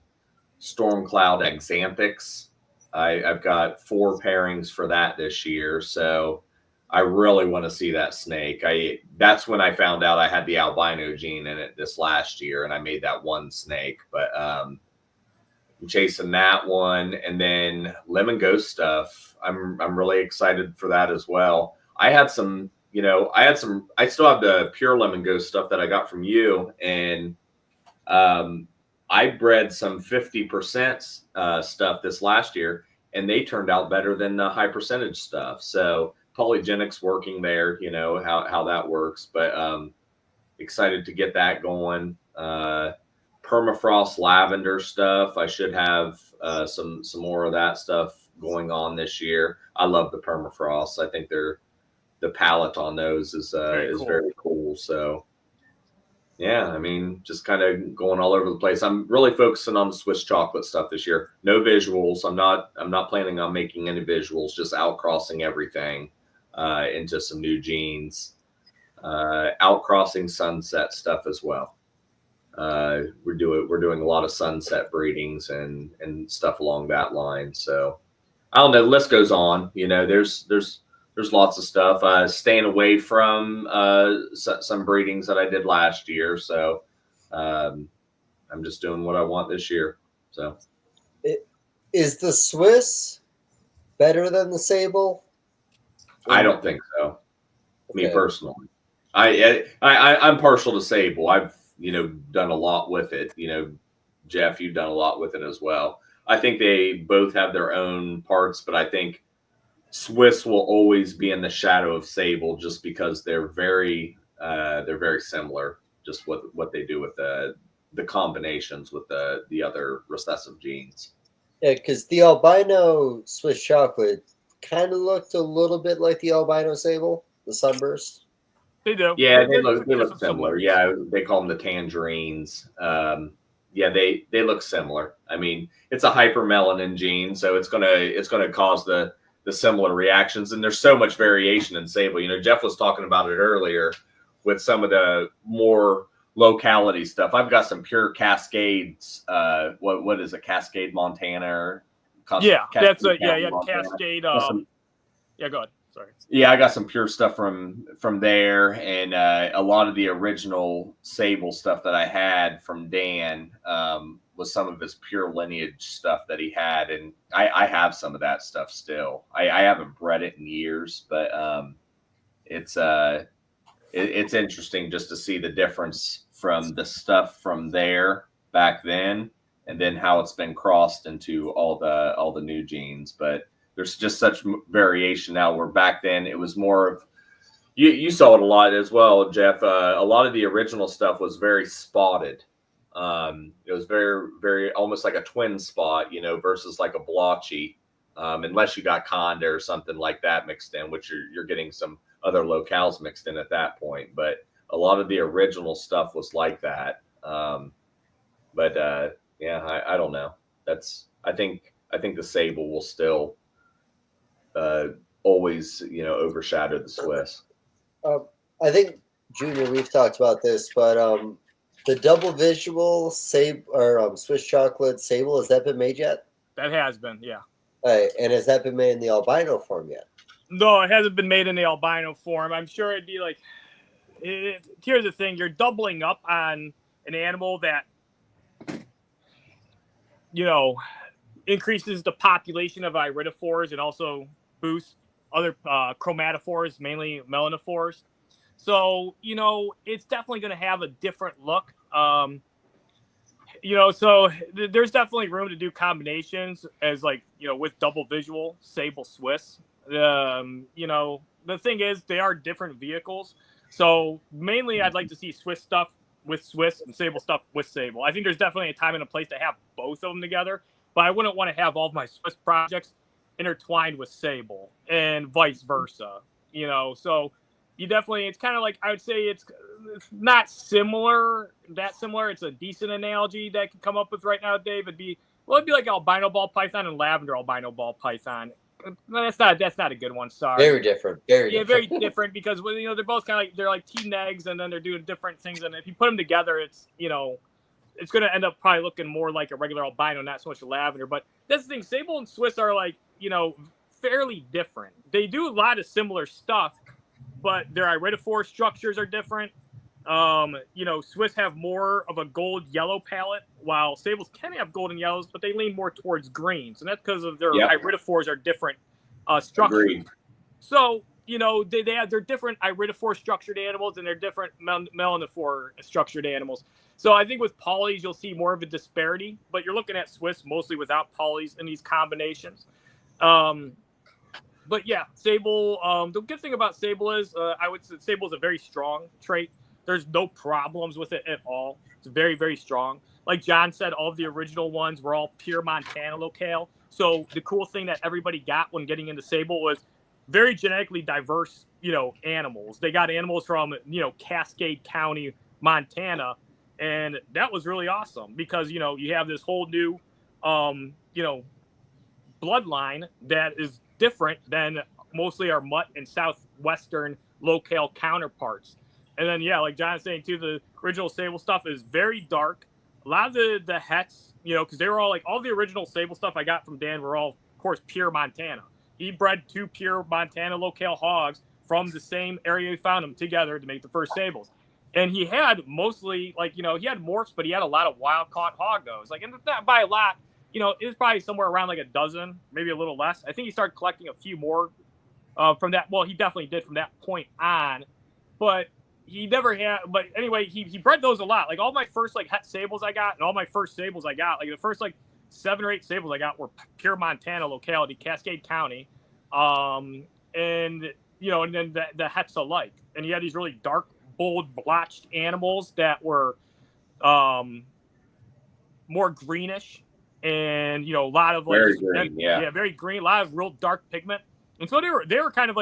storm cloud exanthics. I've got 4 pairings for that this year. So I really want to see that snake. That's when I found out I had the albino gene in it this last year, and I made that one snake. But I'm chasing that one, and then lemon ghost stuff. I'm really excited for that as well. I had some, I still have the pure lemon ghost stuff that I got from you, and I bred some 50% stuff this last year, and they turned out better than the high percentage stuff. So Polygenic's working there, you know, how that works. But excited to get that going. Permafrost lavender stuff. I should have some more of that stuff going on this year. I love the permafrost. I think the palette on those is very cool. So yeah, I mean, just kind of going all over the place. I'm really focusing on the Swiss chocolate stuff this year. No visuals. I'm not planning on making any visuals. Just outcrossing everything into some new genes. Outcrossing sunset stuff as well. We're doing a lot of sunset breedings and stuff along that line. So I don't know. The list goes on. You know, there's lots of stuff. Staying away from some breedings that I did last year. So I'm just doing what I want this year. So is the Swiss better than the sable? I don't think so. Okay. Me personally, I'm partial to sable. I've done a lot with it. Jeff, you've done a lot with it as well. I think they both have their own parts, but I think Swiss will always be in the shadow of sable just because they're very similar. Just what they do with the combinations with the other recessive genes. Yeah, because the albino Swiss chocolate kind of looked a little bit like the albino sable, the sunburst. They do. Yeah, they look similar. Yeah, they call them the tangerines. Yeah, they look similar. I mean, it's a hypermelanin gene, so it's gonna cause the similar reactions. And there's so much variation in sable. Jeff was talking about it earlier with some of the more locality stuff. I've got some pure Cascades. What is a Cascade, Montana? Cascade. Yeah, go ahead. Sorry. Yeah, I got some pure stuff from there, and a lot of the original sable stuff that I had from Dan was some of his pure lineage stuff that he had, and I have some of that stuff still. I haven't bred it in years, but it's interesting just to see the difference from the stuff from there back then, and then how it's been crossed into all the new genes, but. There's just such variation now, where back then it was more of, you saw it a lot as well, Jeff. A lot of the original stuff was very spotted. It was very, very almost like a twin spot, versus like a blotchy, unless you got Conda or something like that mixed in, which you're getting some other locales mixed in at that point. But a lot of the original stuff was like that. Yeah, I don't know. I think the sable will still always overshadow the Swiss. I think Junior, we've talked about this, but the double visual Swiss chocolate sable, has that been made yet? That has been, yeah. And has that been made in the albino form yet? No, it hasn't been made in the albino form. I'm sure it'd be like, here's the thing, you're doubling up on an animal that increases the population of iridophores and also boosts other chromatophores, mainly melanophores. So, it's definitely going to have a different look. So there's definitely room to do combinations as with double visual sable Swiss. The thing is they are different vehicles. So mainly I'd like to see Swiss stuff with Swiss and sable stuff with sable. I think there's definitely a time and a place to have both of them together, but I wouldn't want to have all of my Swiss projects intertwined with sable and vice versa, so you definitely, it's kind of like, I would say it's not that similar. It's a decent analogy that I can come up with right now, Dave. It'd be like albino ball python and lavender albino ball python. That's not a good one. Sorry. Very different. Very different because they're both kind of like, they're like team eggs, and then they're doing different things. And if you put them together, it's it's going to end up probably looking more like a regular albino, not so much lavender. But that's the thing. Sable and Swiss are fairly different. They do a lot of similar stuff, but their iridophore structures are different. Swiss have more of a gold yellow palette, while sables can have golden yellows, but they lean more towards greens, and that's because of their iridophores are different structures. Agreed. So they're different iridophore structured animals and they're different melanophore structured animals. So I think with polys, you'll see more of a disparity, but you're looking at Swiss mostly without polys in these combinations. But yeah, sable. The good thing about sable is I would say sable is a very strong trait. There's no problems with it at all. It's very, very strong. Like John said, all of the original ones were all pure Montana locale. So the cool thing that everybody got when getting into sable was very genetically diverse, animals. They got animals from, Cascade County, Montana. And that was really awesome because, you have this whole new, bloodline that is different than mostly our mutt and southwestern locale counterparts. And then, yeah, like John's saying too, the original sable stuff is very dark. A lot of the hets, because they were all all the original sable stuff I got from Dan were all, of course, pure Montana. He bred 2 pure Montana locale hogs from the same area we found them together to make the first sables. And he had mostly, he had morphs, but he had a lot of wild-caught hognose. And not by a lot, it was probably somewhere around a dozen, maybe a little less. I think he started collecting a few more from that. Well, he definitely did from that point on. But he never had, but anyway, he bred those a lot. All my first het sables I got and all my first sables I got, the first 7 or 8 sables I got were pure Montana locality, Cascade County. And then the hets alike. And he had these really dark, bold, blotched animals that were more greenish and, a lot of very green, very green, a lot of real dark pigment. And so they were kind of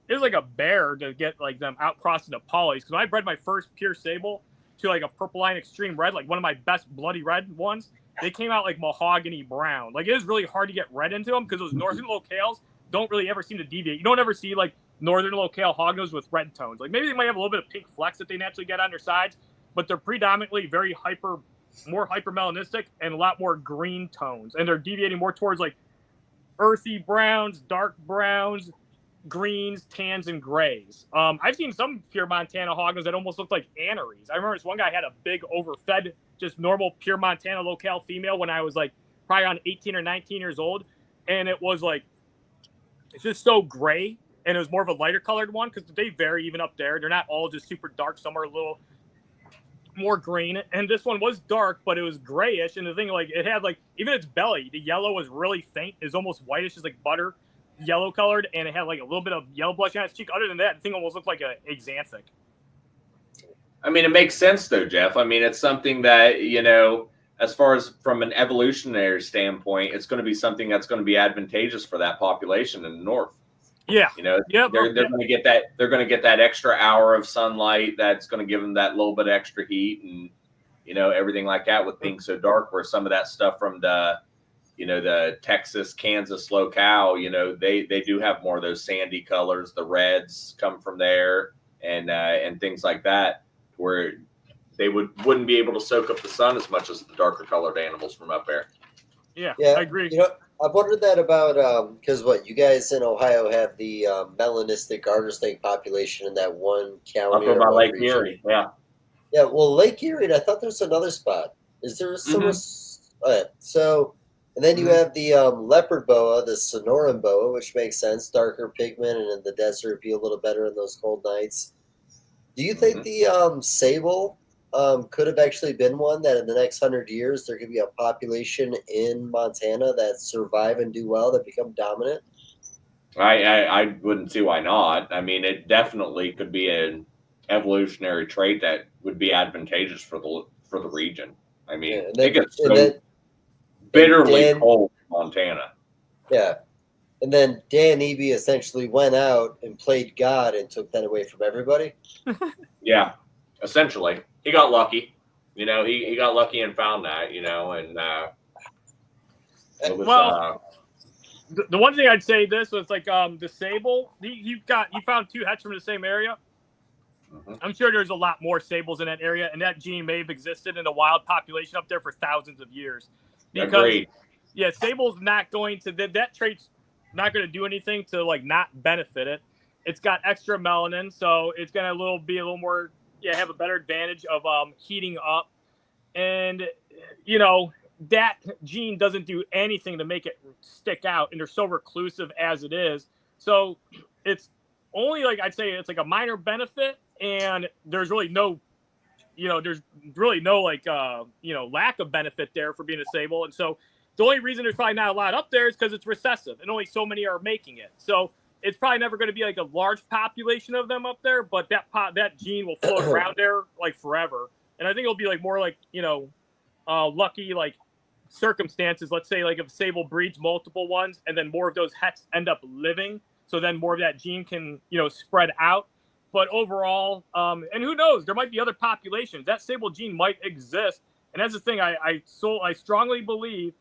it was like a bear to get them out crossing the polys. Because when I bred my first pure sable to a purple line extreme red, one of my best bloody red ones, they came out mahogany brown. It is really hard to get red into them because those northern locales don't really ever seem to deviate. You don't ever see northern locale hognose with red tones. Maybe they might have a little bit of pink flecks that they naturally get on their sides, but they're predominantly more hypermelanistic and a lot more green tones. And they're deviating more towards earthy browns, dark browns, greens, tans, and grays. I've seen some pure Montana hognose that almost looked like aneries. I remember this one guy had a big overfed, just normal pure Montana locale female when I was probably on 18 or 19 years old. And it was it's just so gray. And it was more of a lighter colored one because they vary even up there. They're not all just super dark. Some are a little more green. And this one was dark, but it was grayish. And the thing, it had even its belly, the yellow was really faint. It was almost whitish, just butter, yellow colored. And it had a little bit of yellow blush on its cheek. Other than that, the thing almost looked like a axanthic. I mean, it makes sense though, Jeff. I mean, it's something that, as far as from an evolutionary standpoint, it's going to be something that's going to be advantageous for that population in the north. Yeah. They're going to get that. They're going to get that extra hour of sunlight. That's going to give them that little bit extra heat and, everything like that with being so dark, where some of that stuff from the, the Texas, Kansas locale, they do have more of those sandy colors. The reds come from there and things like that, where they wouldn't be able to soak up the sun as much as the darker colored animals from up there. Yeah, I agree. I've wondered that about because you guys in Ohio have the melanistic garter snake population in that one county. Up by Lake Erie, yeah. Yeah, well, Lake Erie, I thought there's another spot. Is there some? So, and then you have the leopard boa, the Sonoran boa, which makes sense, darker pigment, and in the desert be a little better in those cold nights. Do you think the sable could have actually been one that in the next 100 years there could be a population in Montana that survive and do well, that become dominant? I wouldn't see why not. I mean, it definitely could be an evolutionary trait that would be advantageous for the region. I mean, it gets so bitterly cold in Montana. Yeah. And then Dan Eby essentially went out and played God and took that away from everybody. Yeah, essentially. He got lucky. He got lucky and found that, and it was, the one thing I'd say this was the sable, he found 2 hets from the same area. I'm sure there's a lot more sables in that area, and that gene may have existed in the wild population up there for thousands of years. Because, agreed. Yeah, sable's not going to, that trait's not going to do anything to not benefit it. It's got extra melanin, so it's going to be a little more, have a better advantage of heating up. And, that gene doesn't do anything to make it stick out, and they're so reclusive as it is. So it's only like I'd say it's like a minor benefit, and there's really no, there's really no like lack of benefit there for being a sable. And so the only reason there's probably not a lot up there is because it's recessive, and only so many are making it. So it's probably never going to be like a large population of them up there, but that gene will float around there like forever. And I think it'll be like more like lucky like circumstances. Let's say like if sable breeds multiple ones, and then more of those hets end up living, so then more of that gene can spread out. But overall, and who knows, there might be other populations. That sable gene might exist, and that's the thing. I strongly believe,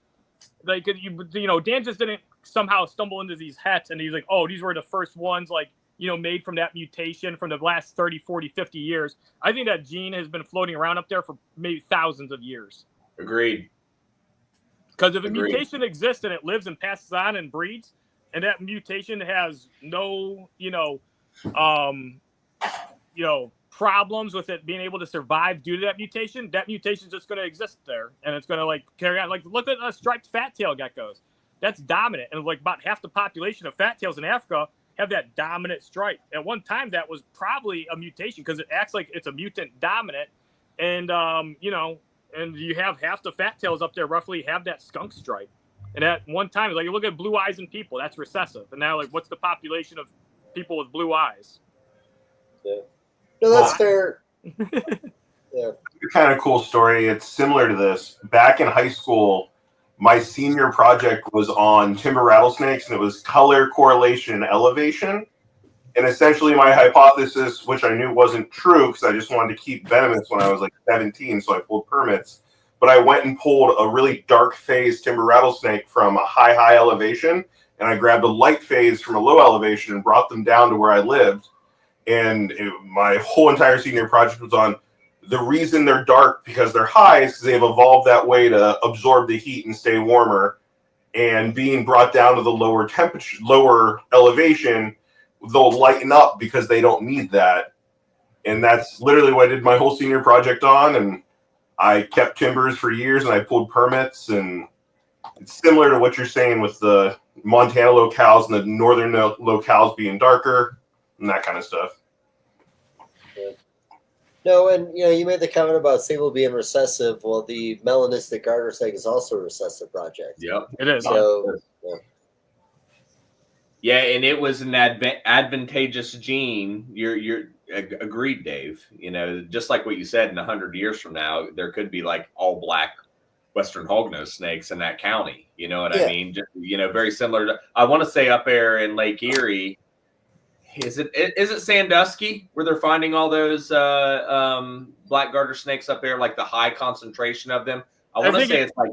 like, Dan just didn't somehow stumble into these hets, and he's like, oh, these were the first ones, like, made from that mutation from the last 30, 40, 50 years. I think that gene has been floating around up there for maybe thousands of years. Agreed. Because if a mutation exists and it lives and passes on and breeds, and that mutation has no, problems with it being able to survive due to that mutation is just going to exist there, and it's going to like carry on. Like, look at striped fat tail geckos. That's dominant, and like about half the population of fat tails in Africa have that dominant stripe. At one time, that was probably a mutation because it acts like it's a mutant dominant, and and you have half the fat tails up there roughly have that skunk stripe. And at one time, like, you look at blue eyes in people, that's recessive. And now, like, what's the population of people with blue eyes? Yeah. No, that's fair. Yeah. Kind of cool story. It's similar to this. Back in high school, my senior project was on timber rattlesnakes, and it was color correlation and elevation. And essentially my hypothesis, which I knew wasn't true because I just wanted to keep venomous when I was like 17, so I pulled permits. But I went and pulled a really dark phase timber rattlesnake from a high elevation, and I grabbed a light phase from a low elevation and brought them down to where I lived. And my whole entire senior project was on the reason they're dark because they're high is because they've evolved that way to absorb the heat and stay warmer. And being brought down to the lower temperature, lower elevation, they'll lighten up because they don't need that. And that's literally what I did my whole senior project on. And I kept timbers for years, and I pulled permits. And it's similar to what you're saying with the Montana locales and the northern locales being darker and that kind of stuff. Yeah. No, and you made the comment about sable being recessive. Well, the melanistic garter snake is also a recessive project. Yep, it is. So, yeah, and it was an advantageous gene. You're agreed, Dave. Just like what you said, in 100 years from now, there could be like all black Western hognose snakes in that county. You know what I mean? Just, very similar to, I want to say up there in Lake Erie. Is it Sandusky where they're finding all those black garter snakes up there, like the high concentration of them? I want to say it's like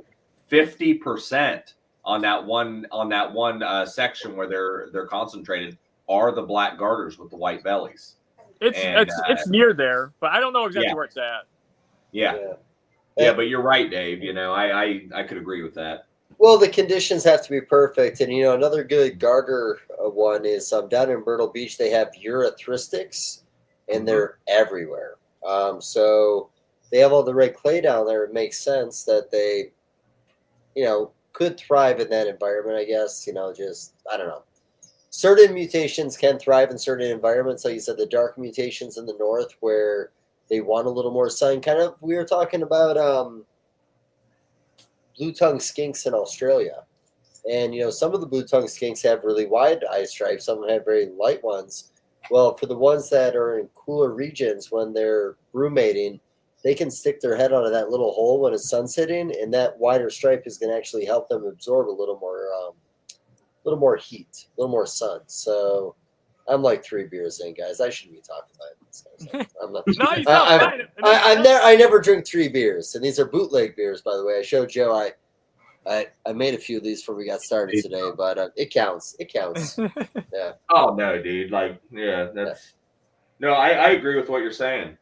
50% on that one section where they're concentrated are the black garters with the white bellies. It's near there, but I don't know exactly where it's at. Yeah, but you're right, Dave. I could agree with that. Well, the conditions have to be perfect. And, another good garter one is down in Myrtle Beach, they have urethristics, and they're everywhere. So they have all the red clay down there. It makes sense that they, could thrive in that environment, I guess. I don't know. Certain mutations can thrive in certain environments. Like you said, the dark mutations in the north where they want a little more sun. Kind of, we were talking about blue-tongued skinks in Australia. And, some of the blue-tongued skinks have really wide eye stripes. Some have very light ones. Well, for the ones that are in cooler regions, when they're brumating, they can stick their head out of that little hole when it's sun's hitting, and that wider stripe is going to actually help them absorb a little more heat, a little more sun. So I'm like 3 beers in, guys. I shouldn't be talking about this. I'm not. No, you sound fine. I never drink 3 beers, and these are bootleg beers, by the way. I showed Joe. I made a few of these before we got started today, but it counts. It counts. Yeah. Oh no, dude! No. I agree with what you're saying.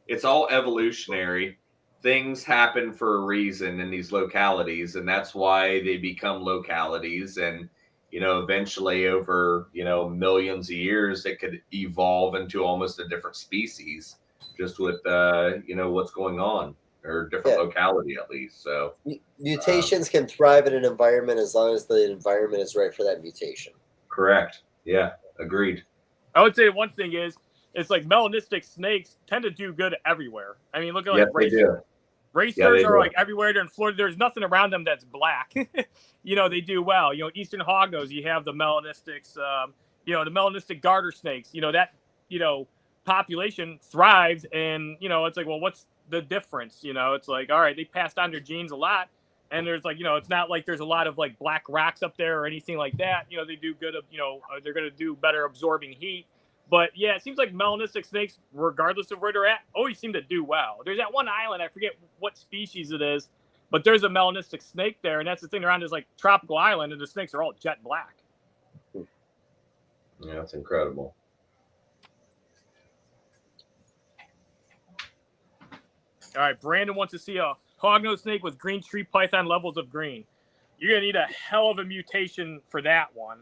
It's all evolutionary. Things happen for a reason in these localities, and that's why they become localities. And eventually over millions of years, it could evolve into almost a different species, just with what's going on, or different locality at least. So mutations can thrive in an environment as long as the environment is right for that mutation. Correct. Yeah. Agreed. I would say one thing is, it's like melanistic snakes tend to do good everywhere. I mean, look at like Yes, they do. racers they are do. like everywhere. They're in Florida. There's nothing around them that's black. They do well. Eastern hognose, you have the melanistics. The melanistic garter snakes. That population thrives, and it's like, well, what's the difference? It's like, all right, they passed on their genes a lot, and there's like, it's not like there's a lot of like black rocks up there or anything like that. They do good. They're going to do better absorbing heat. But yeah, it seems like melanistic snakes, regardless of where they're at, always seem to do well. There's that one island, I forget what species it is, but there's a melanistic snake there, and that's the thing. They're on this like tropical island, and the snakes are all jet black. Yeah, that's incredible. All right, Brandon wants to see a hognose snake with green tree python levels of green. You're gonna need a hell of a mutation for that one.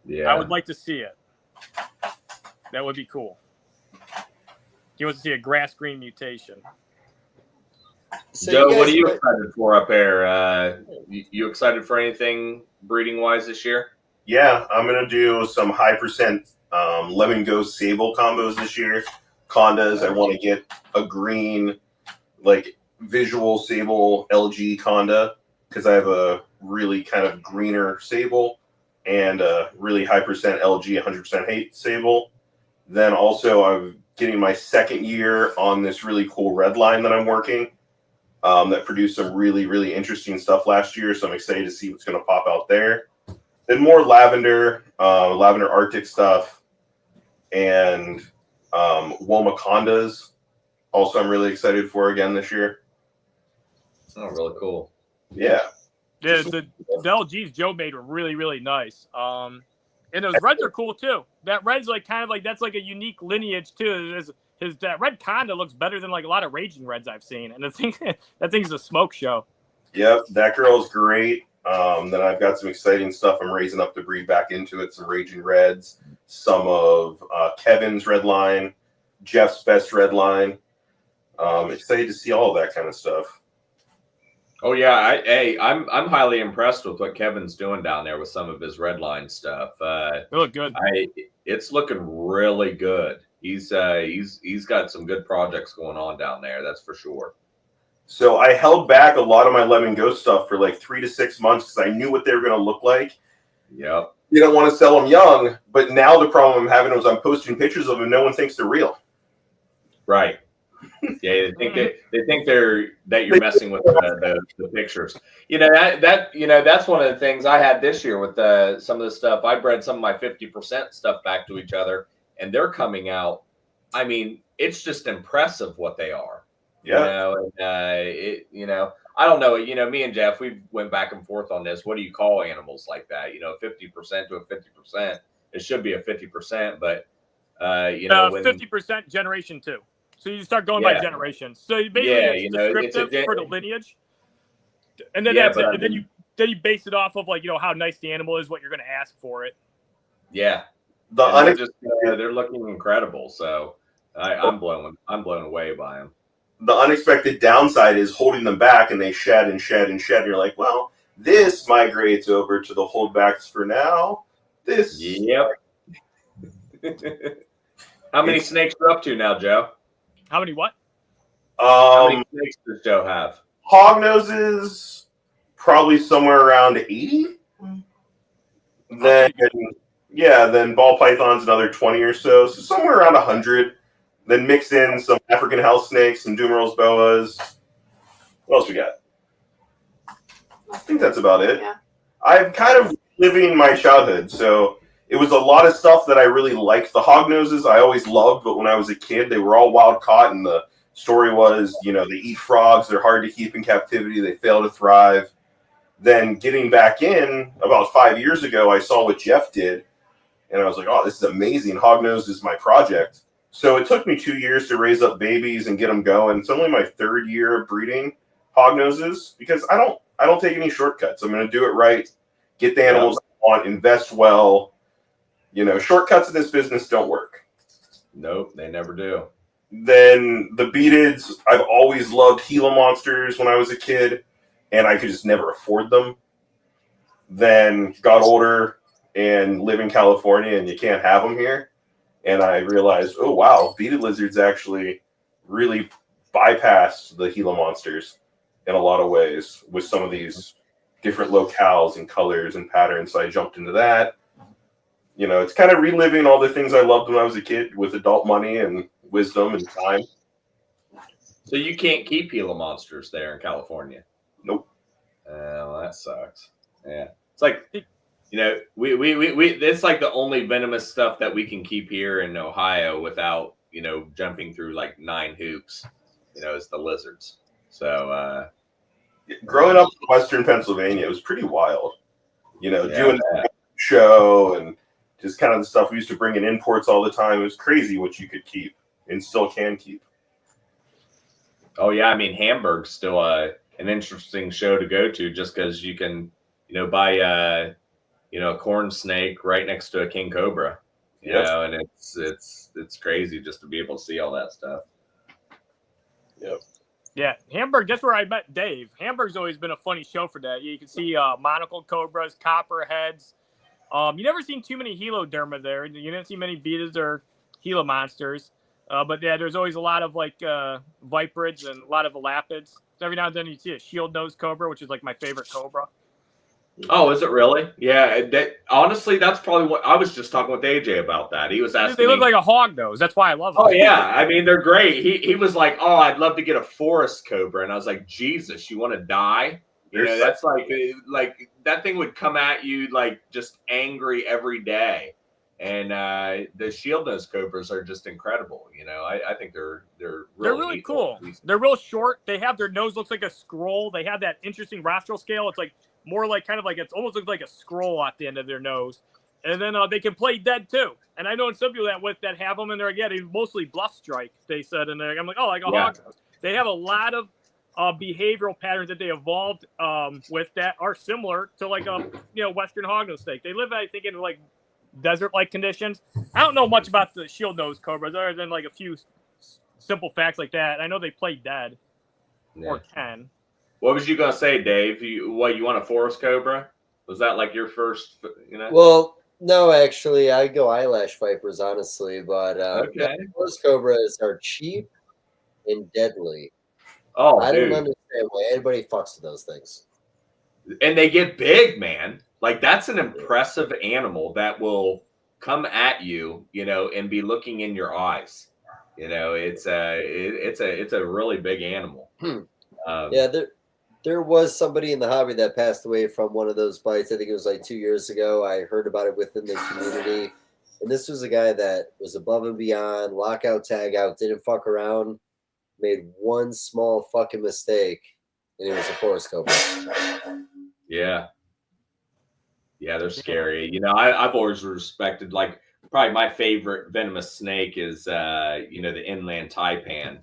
Yeah, I would like to see it. That would be cool. He wants to see a grass green mutation. So Joe, you what are guys you put- excited for up there? You excited for anything breeding wise this year? Yeah, I'm gonna do some high percent lemon ghost sable combos this year. Condas, I want to get a green, like visual sable LG conda because I have a really kind of greener sable and a really high percent LG 100% hate sable. Then also I'm getting my second year on this really cool red line that I'm working that produced some really, really interesting stuff last year. So I'm excited to see what's going to pop out there. Then more lavender Arctic stuff, and Womacondas. Also, I'm really excited for again this year. Oh, really cool. Yeah. Yeah, the LGs Joe made were really, really nice. And those reds are cool too. That red's like kind of like that's like a unique lineage too. That red conda looks better than like a lot of raging reds I've seen, and that thing's a smoke show. Yep, that girl's great. Then I've got some exciting stuff I'm raising up to breed back into it. Some Raging Reds, some of Kevin's red line, Jeff's best red line. Excited to see all of that kind of stuff. Oh yeah, I'm highly impressed with what Kevin's doing down there with some of his red line stuff. They look good. It's looking really good. He's got some good projects going on down there. That's for sure. So I held back a lot of my lemon ghost stuff for like 3 to 6 months because I knew what they were going to look like. Yep. You don't want to sell them young, but now the problem I'm having is I'm posting pictures of them. No one thinks they're real. Right. Yeah, they think that you're messing with the pictures. That's one of the things I had this year with some of the stuff. I bred some of my 50% stuff back to each other, and they're coming out. I mean, it's just impressive what they are. Yeah. I don't know. Me and Jeff, we went back and forth on this. What do you call animals like that? 50% to a 50%. It should be a 50%, but 50% generation 2. So you start going by generation. So basically, it's descriptive for the lineage, and then that's it. And then you base it off of how nice the animal is, what you're going to ask for it. Yeah, they're looking incredible. So I'm blown away by them. The unexpected downside is holding them back, and they shed and shed and shed. And you're like, well, this migrates over to the holdbacks for now. This. Yep. How many snakes are up to now, Joe? How many what? How many snakes does Joe have? Hognoses, probably somewhere around 80. Then ball pythons another 20 or so. So somewhere around 100. Then mix in some African house snakes and Dumerals boas. What else we got? I think that's about it. Yeah. I'm kind of living my childhood, so it was a lot of stuff that I really liked. The hognoses I always loved, but when I was a kid, they were all wild caught, and the story was, they eat frogs, they're hard to keep in captivity, they fail to thrive. Then getting back in about 5 years ago, I saw what Jeff did, and I was like, oh, this is amazing. Hognose is my project. So it took me 2 years to raise up babies and get them going. It's only my third year of breeding hognoses because I don't take any shortcuts. I'm going to do it right, get the animals I want, invest well. Shortcuts in this business don't work. Nope, they never do. Then the beateds, I've always loved Gila monsters when I was a kid, and I could just never afford them. Then got older, and live in California and you can't have them here. And I realized, oh wow, beaded lizards actually really bypass the Gila monsters in a lot of ways with some of these different locales and colors and patterns. So I jumped into that. You know, it's kind of reliving all the things I loved when I was a kid with adult money and wisdom and time. So you can't keep Gila monsters there in California? Nope. Well, that sucks. Yeah. It's like, you know, we it's like the only venomous stuff that we can keep here in Ohio without, you know, jumping through like 9 hoops, you know, is the lizards. So growing up in Western Pennsylvania, it was pretty wild. You know, yeah, doing the show and just kind of the stuff we used to bring in imports all the time. It was crazy what you could keep and still can keep. oh yeah, I mean Hamburg's still an interesting show to go to just because you can, you know, buy you know, a corn snake right next to a king cobra. You know, and it's crazy just to be able to see all that stuff. Yep. Yeah, Hamburg, that's where I met Dave. Hamburg's always been a funny show for that. You can see monocled cobras, copperheads. You never seen too many heloderma there. You didn't see many betas or Gila monsters. But yeah, there's always a lot of like viperids and a lot of elapids. So every now and then you see a shield-nosed cobra, which is like my favorite cobra. Oh, is it really? Yeah. Honestly, that's probably what I was just talking with AJ about. That he was asking. They look like a hognose. That's why I love them. Oh yeah, I mean they're great. He was like, oh, I'd love to get a forest cobra, and I was like, Jesus, you want to die? You know, that's like that thing would come at you like just angry every day. And the shield nose cobras are just incredible. You know, I think they're really cool. They're real short. They have their nose looks like a scroll. They have that interesting rostral scale. It's like more like kind of like it's almost looks like a scroll at the end of their nose. And then they can play dead too. And I know some people that have them and they're again mostly bluff strike. They said and I'm like, oh, like a hog. They have a lot of behavioral patterns that they evolved with that are similar to like a Western hognose snake. They live, I think, in like desert-like conditions. I don't know much about the shield-nosed cobras other than like a few simple facts like that. I know they play dead or can. What was you gonna say, Dave? You want a forest cobra? Was that like your first? You know. Well, no, actually, I go eyelash vipers, honestly, but okay. Forest cobras are cheap and deadly. Oh, I dude. don't understand why anybody fucks with those things. And they get big, man. Like that's an impressive animal that will come at you, you know, and be looking in your eyes. You know, it's a really big animal. Yeah, there was somebody in the hobby that passed away from one of those bites. I think it was like 2 years ago. I heard about it within the community. And this was a guy that was above and beyond, lockout, tag out, didn't fuck around, made one small fucking mistake, and it was a forest cobra. Yeah. Yeah, they're scary. You know, I've always respected, like, probably my favorite venomous snake is, you know, the inland taipan.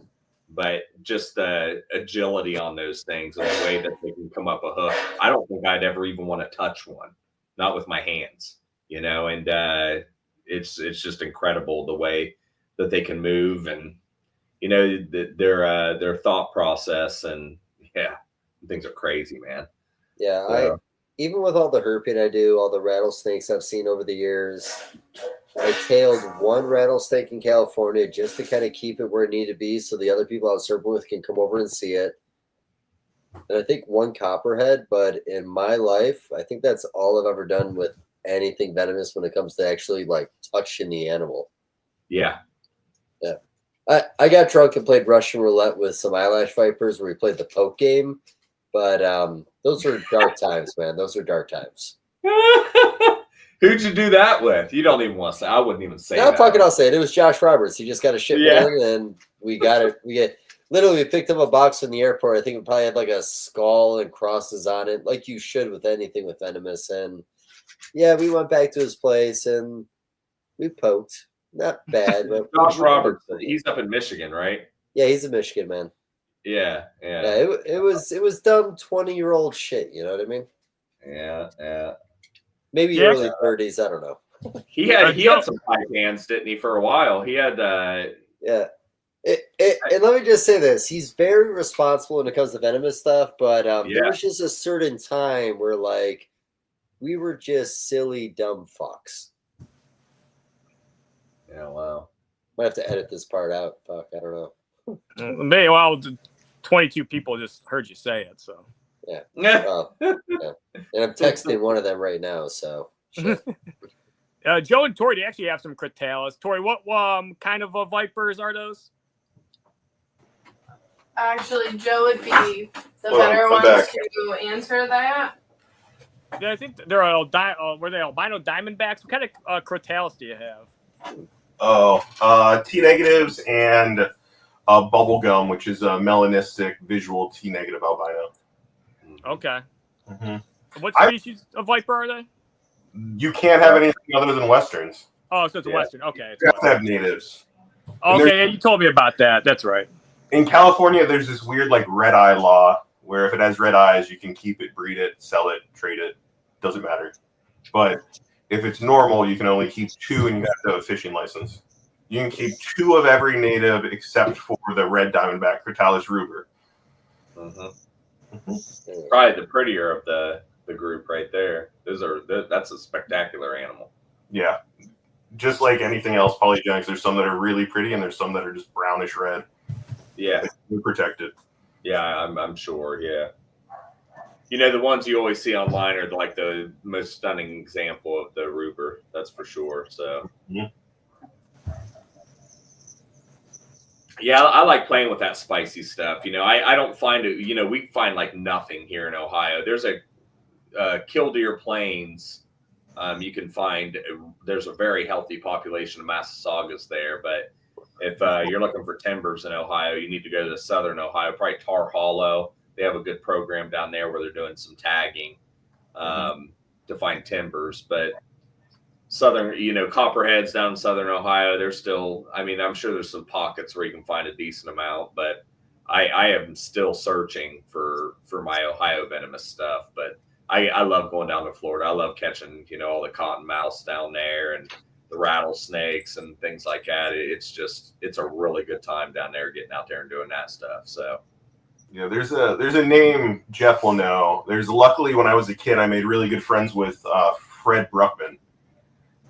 But just the agility on those things and the way that they can come up a hook. I don't think I'd ever even want to touch one, not with my hands, you know, and it's just incredible the way that they can move and, you know, their thought process. And yeah, things are crazy, man. Yeah, so. Even with all the herping I do, all the rattlesnakes I've seen over the years, I tailed one rattlesnake in California just to kind of keep it where it needed to be so the other people I was herping with can come over and see it. And I think one copperhead, but in my life, I think that's all I've ever done with anything venomous when it comes to actually like touching the animal. Yeah. Yeah. I got drunk and played Russian roulette with some eyelash vipers where we played the poke game. But those were dark times, man. Those were dark times. Who'd you do that with? You don't even want to say. I wouldn't even say. No, fucking, I'll say it. It was Josh Roberts. He just got a shipment in, and we got it. We picked up a box from the airport. I think it probably had like a skull and crosses on it, like you should with anything with venomous. And yeah, we went back to his place and we poked. Not bad, but Josh Roberts. He's up in Michigan, right? Yeah, he's a Michigan man. Yeah. It was dumb 20-year-old shit. You know what I mean? Yeah. Maybe early 30s. I don't know. He had some pipe hands, didn't he? For a while, he had. Yeah. And let me just say this: he's very responsible when it comes to venomous stuff. But there was just a certain time where, like, we were just silly, dumb fucks. Yeah, wow. Might have to edit this part out. Fuck, I don't know. Maybe, well, 22 people just heard you say it, so. Yeah. Yeah. And I'm texting one of them right now, so. Shit. Joe and Tori, they actually have some Cratalis. Tori, what kind of vipers are those? Actually, Joe would be the better one to answer that. Yeah, I think they're were they albino diamondbacks? What kind of Cratalis do you have? Oh, T negatives and bubblegum, which is a melanistic visual T negative albino. Okay. Mm-hmm. What species of viper are they? You can't have anything other than westerns. Oh, so it's a western. Okay. You have to have natives. Okay, yeah, you told me about that. That's right. In California, there's this weird like red eye law where if it has red eyes, you can keep it, breed it, sell it, trade it. Doesn't matter. But if it's normal, you can only keep 2 and you have to have a fishing license. You can keep 2 of every native except for the red diamondback, Cratalis ruber. Probably the prettier of the group right there. That's a spectacular animal. Yeah. Just like anything else, polygenics, there's some that are really pretty and there's some that are just brownish red. Yeah. They're protected. Yeah, I'm sure. Yeah. You know, the ones you always see online are like the most stunning example of the ruber. That's for sure. So. Yeah, I like playing with that spicy stuff. You know, I don't find it, you know, we find like nothing here in Ohio. There's a Killdeer Plains. You can find, there's a very healthy population of Massasaugas there. But if you're looking for timbers in Ohio, you need to go to southern Ohio, probably Tar Hollow. They have a good program down there where they're doing some tagging to find timbers. But southern, you know, copperheads down in southern Ohio, they're still, I mean, I'm sure there's some pockets where you can find a decent amount, but I am still searching for my Ohio venomous stuff. But I love going down to Florida. I love catching, you know, all the cottonmouths down there and the rattlesnakes and things like that. It's a really good time down there getting out there and doing that stuff. So. Yeah, there's a name Jeff will know. Luckily when I was a kid, I made really good friends with Fred Bruckman.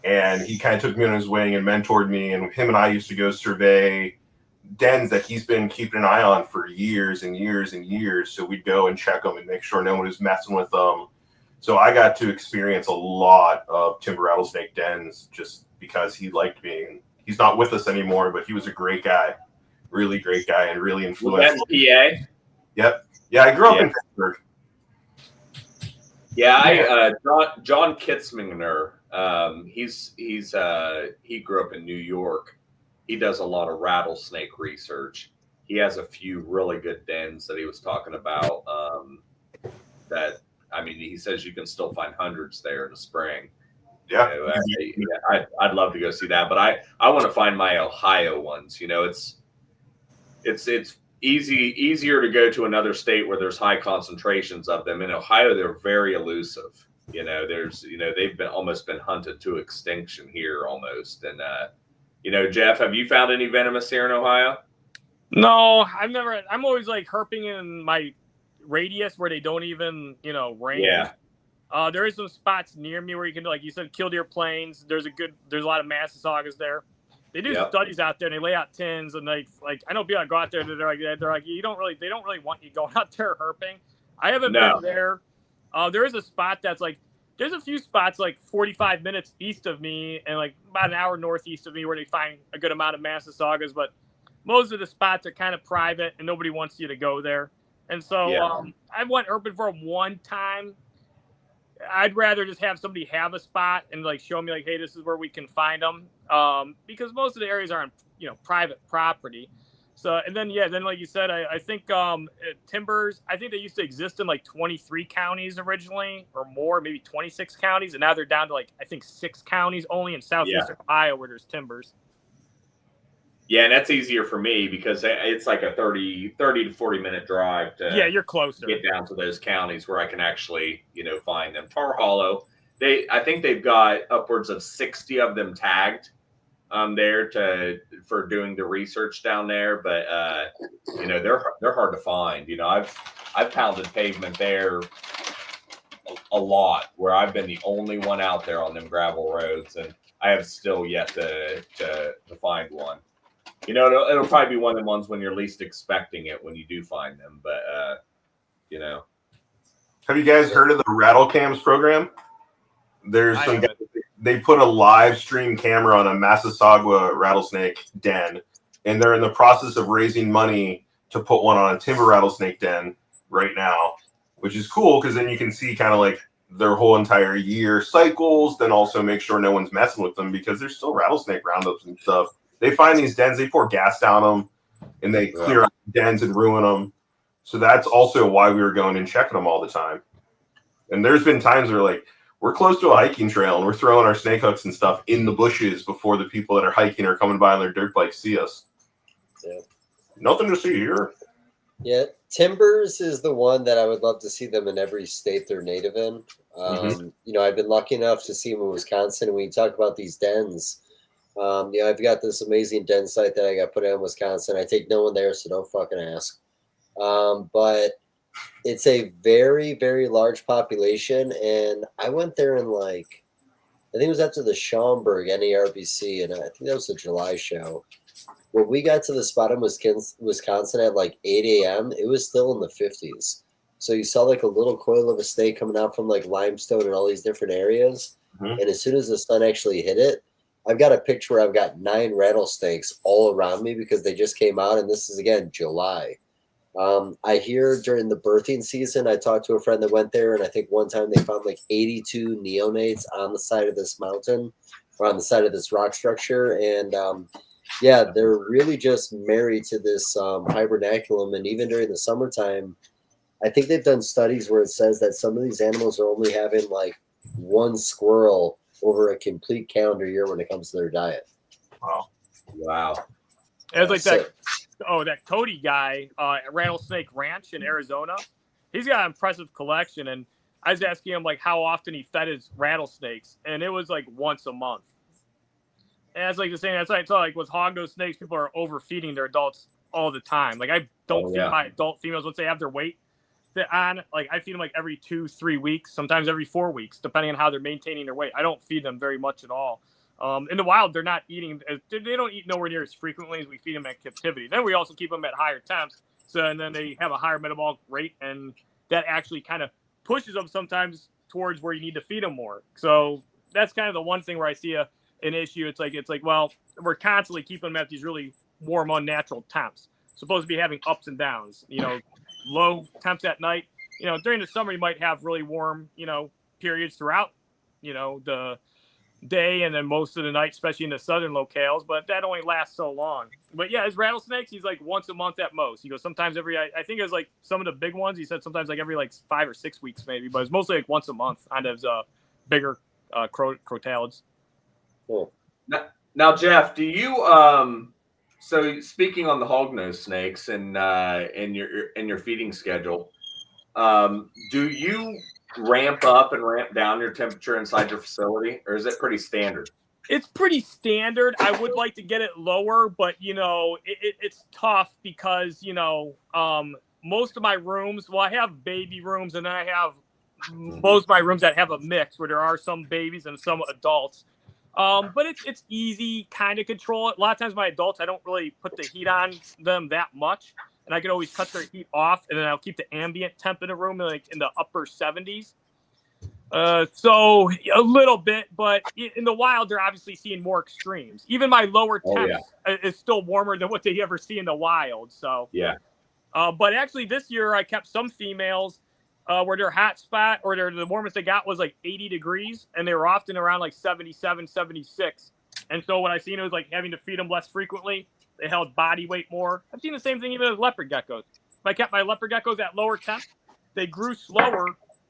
And he kind of took me on his wing and mentored me. And him and I used to go survey dens that he's been keeping an eye on for years and years and years. So we'd go and check them and make sure no one was messing with them. So I got to experience a lot of timber rattlesnake dens just because he liked me. And he's not with us anymore, but he was a great guy, really great guy, and really influential. PA? Yep. Yeah, I grew up in Pittsburgh. Yeah, John Kitzminger. He grew up in New York. He does a lot of rattlesnake research. He has a few really good dens that he was talking about. That, I mean, he says you can still find hundreds there in the spring. Yeah, you know, I'd love to go see that, but I want to find my Ohio ones. You know, it's easier to go to another state where there's high concentrations of them. In Ohio, they're very elusive. You know, they've almost been hunted to extinction here almost. And, you know, Jeff, have you found any venomous here in Ohio? No, I've never. I'm always like herping in my radius where they don't even, you know, range. Yeah. There is some spots near me where you can, like you said, Killdeer Plains. There's a lot of Massasaugas there. They do studies out there and they lay out tins and like I know people that go out there, they're like they don't really want you going out there herping. I haven't been there. There is a spot that's like, there's a few spots like 45 minutes east of me and like about an hour northeast of me where they find a good amount of Massasaugas, but most of the spots are kind of private and nobody wants you to go there. And so I went herping for them one time. I'd rather just have somebody have a spot and like show me like, hey, this is where we can find them, because most of the areas are on, you know, private property. So and then like you said, I think timbers, I think they used to exist in like 23 counties originally or more, maybe 26 counties, and now they're down to like I think 6 counties only in southeastern Ohio where there's timbers. Yeah, and that's easier for me because it's like a 30 to 40 minute drive to you're closer. Get down to those counties where I can actually, you know, find them. Tar Hollow, I think they've got upwards of 60 of them tagged there for doing the research down there, but you know, they're hard to find. You know, I've pounded pavement there a lot where I've been the only one out there on them gravel roads, and I have still yet to find one. You know, it'll probably be one of the ones when you're least expecting it when you do find them. But you know, have you guys heard of the Rattle Cams program? There's I some haven't. guys, they put a live stream camera on a Massasauga rattlesnake den, and they're in the process of raising money to put one on a timber rattlesnake den right now, which is cool because then you can see kind of like their whole entire year cycles, then also make sure no one's messing with them because there's still rattlesnake roundups and stuff. They find these dens, they pour gas down them, and they clear out dens and ruin them. So that's also why we were going and checking them all the time. And there's been times where like we're close to a hiking trail and we're throwing our snake hooks and stuff in the bushes before the people that are hiking are coming by on their dirt bikes see us. Yeah. Nothing to see here. Yeah, timbers is the one that I would love to see them in every state they're native in. You know, I've been lucky enough to see them in Wisconsin. And when you talk about these dens, you know, I've got this amazing den site that I got put in Wisconsin. I take no one there, so don't fucking ask. But it's a very, very large population. And I went there in like, I think it was after the Schaumburg NARBC, and I think that was the July show. When we got to the spot in Wisconsin at like 8 a.m., it was still in the 50s. So you saw like a little coil of a snake coming out from like limestone and all these different areas. And as soon as the sun actually hit it, I've got a picture where I've got 9 rattlesnakes all around me because they just came out. And this is, again, July. I hear during the birthing season, I talked to a friend that went there, and I think one time they found like 82 neonates on the side of this mountain or on the side of this rock structure. And yeah, they're really just married to this hibernaculum. And even during the summertime, I think they've done studies where it says that some of these animals are only having like 1 squirrel over a complete calendar year when it comes to their diet. Wow. It was like that. Oh, that Cody guy at Rattlesnake Ranch in Arizona. He's got an impressive collection, and I was asking him like how often he fed his rattlesnakes, and it was like once a month. And that's like the same. That's like I saw like with hognose snakes, people are overfeeding their adults all the time. Like I don't feed my adult females once they have their weight on. Like I feed them like every 2-3 weeks, sometimes every 4 weeks, depending on how they're maintaining their weight. I don't feed them very much at all. In the wild, they're not eating. They don't eat nowhere near as frequently as we feed them at captivity. Then we also keep them at higher temps, and then they have a higher metabolic rate, and that actually kind of pushes them sometimes towards where you need to feed them more. So that's kind of the one thing where I see an issue. It's like well, we're constantly keeping them at these really warm, unnatural temps. Supposed to be having ups and downs. You know, low temps at night. You know, during the summer you might have really warm, periods throughout, the day and then most of the night, especially in the southern locales, but that only lasts so long. But yeah, his rattlesnakes, he's like once a month at most. He goes sometimes every, I think it was like some of the big ones, he said sometimes like every like 5 or 6 weeks maybe, but it's mostly like once a month on those bigger crotalids. Cool. Now, Jeff, do you so speaking on the hognose snakes and in your feeding schedule, do you ramp up and ramp down your temperature inside your facility, or is it pretty standard? It's pretty standard. I would like to get it lower, but it's tough because most of my rooms, well, I have baby rooms, and then I have most of my rooms that have a mix where there are some babies and some adults. But it's easy kind of control it. A lot of times my adults, I don't really put the heat on them that much, and I can always cut their heat off, and then I'll keep the ambient temp in the room like in the upper 70s. So a little bit, but in the wild, they're obviously seeing more extremes. Even my lower temps is still warmer than what they ever see in the wild. So yeah. But actually this year I kept some females where their hot spot or the warmest they got was like 80 degrees, and they were often around like 77, 76. And so what I seen was like having to feed them less frequently. They held body weight more. I've seen the same thing even with leopard geckos. If I kept my leopard geckos at lower temps, they grew slower,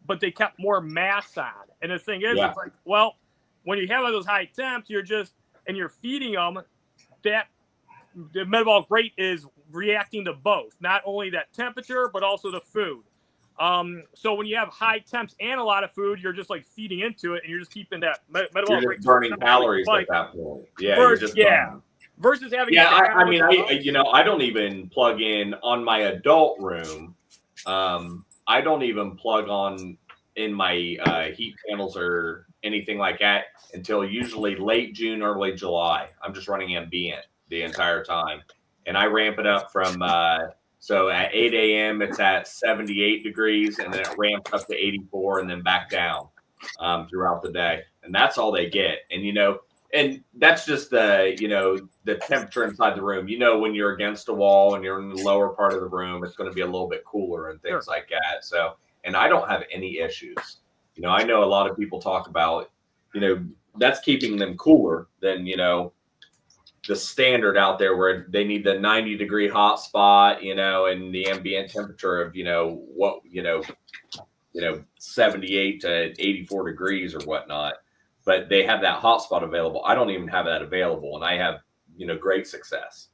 but they kept more mass on. And the thing is, it's like, well, when you have those high temps, you're feeding them, that the metabolic rate is reacting to both, not only that temperature, but also the food. So when you have high temps and a lot of food, you're just like feeding into it, and you're just keeping that metabolic rate. Burning calories at that point. Yeah. Versus having I mean, I don't even plug in on my adult room. I don't even plug on in my heat panels or anything like that until usually late June, early July. I'm just running ambient the entire time, and I ramp it up from so at 8 a.m. it's at 78 degrees, and then it ramps up to 84, and then back down throughout the day, and that's all they get. And and that's just the the temperature inside the room. When you're against a wall and you're in the lower part of the room, it's going to be a little bit cooler and things like that. So, and I don't have any issues. I know a lot of people talk about, that's keeping them cooler than, the standard out there where they need the 90-degree hot spot, and the ambient temperature of, 78 to 84 degrees or whatnot. But they have that hot spot available. I don't even have that available, and I have, great success.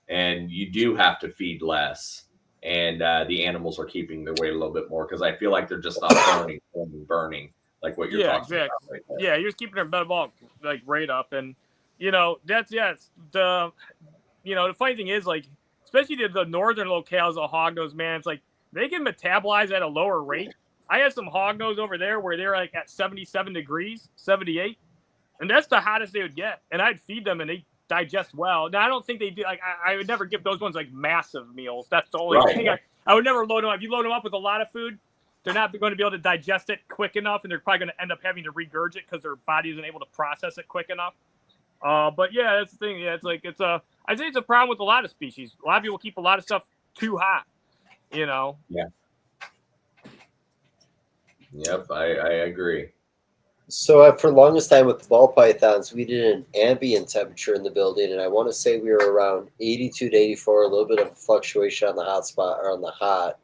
And you do have to feed less, and the animals are keeping their weight a little bit more because I feel like they're just not burning like what you're talking about. Right there. Yeah, you're just keeping their metabolic rate up, and that's the the funny thing is especially the northern locales of hognose, man, it's like they can metabolize at a lower rate. I have some hognose over there where they're at 77 degrees, 78, and that's the hottest they would get. And I'd feed them, and they digest well. Now I don't think they do. I would never give those ones massive meals. That's the only thing. I would never load them up. If you load them up with a lot of food, they're not going to be able to digest it quick enough, and they're probably going to end up having to regurgitate because their body isn't able to process it quick enough. But yeah, that's the thing. Yeah, I think it's a problem with a lot of species. A lot of people keep a lot of stuff too hot. Yeah. Yep, I agree. So for the longest time with the ball pythons, we did an ambient temperature in the building, and I want to say we were around 82 to 84, a little bit of fluctuation on the hot spot or on the hot.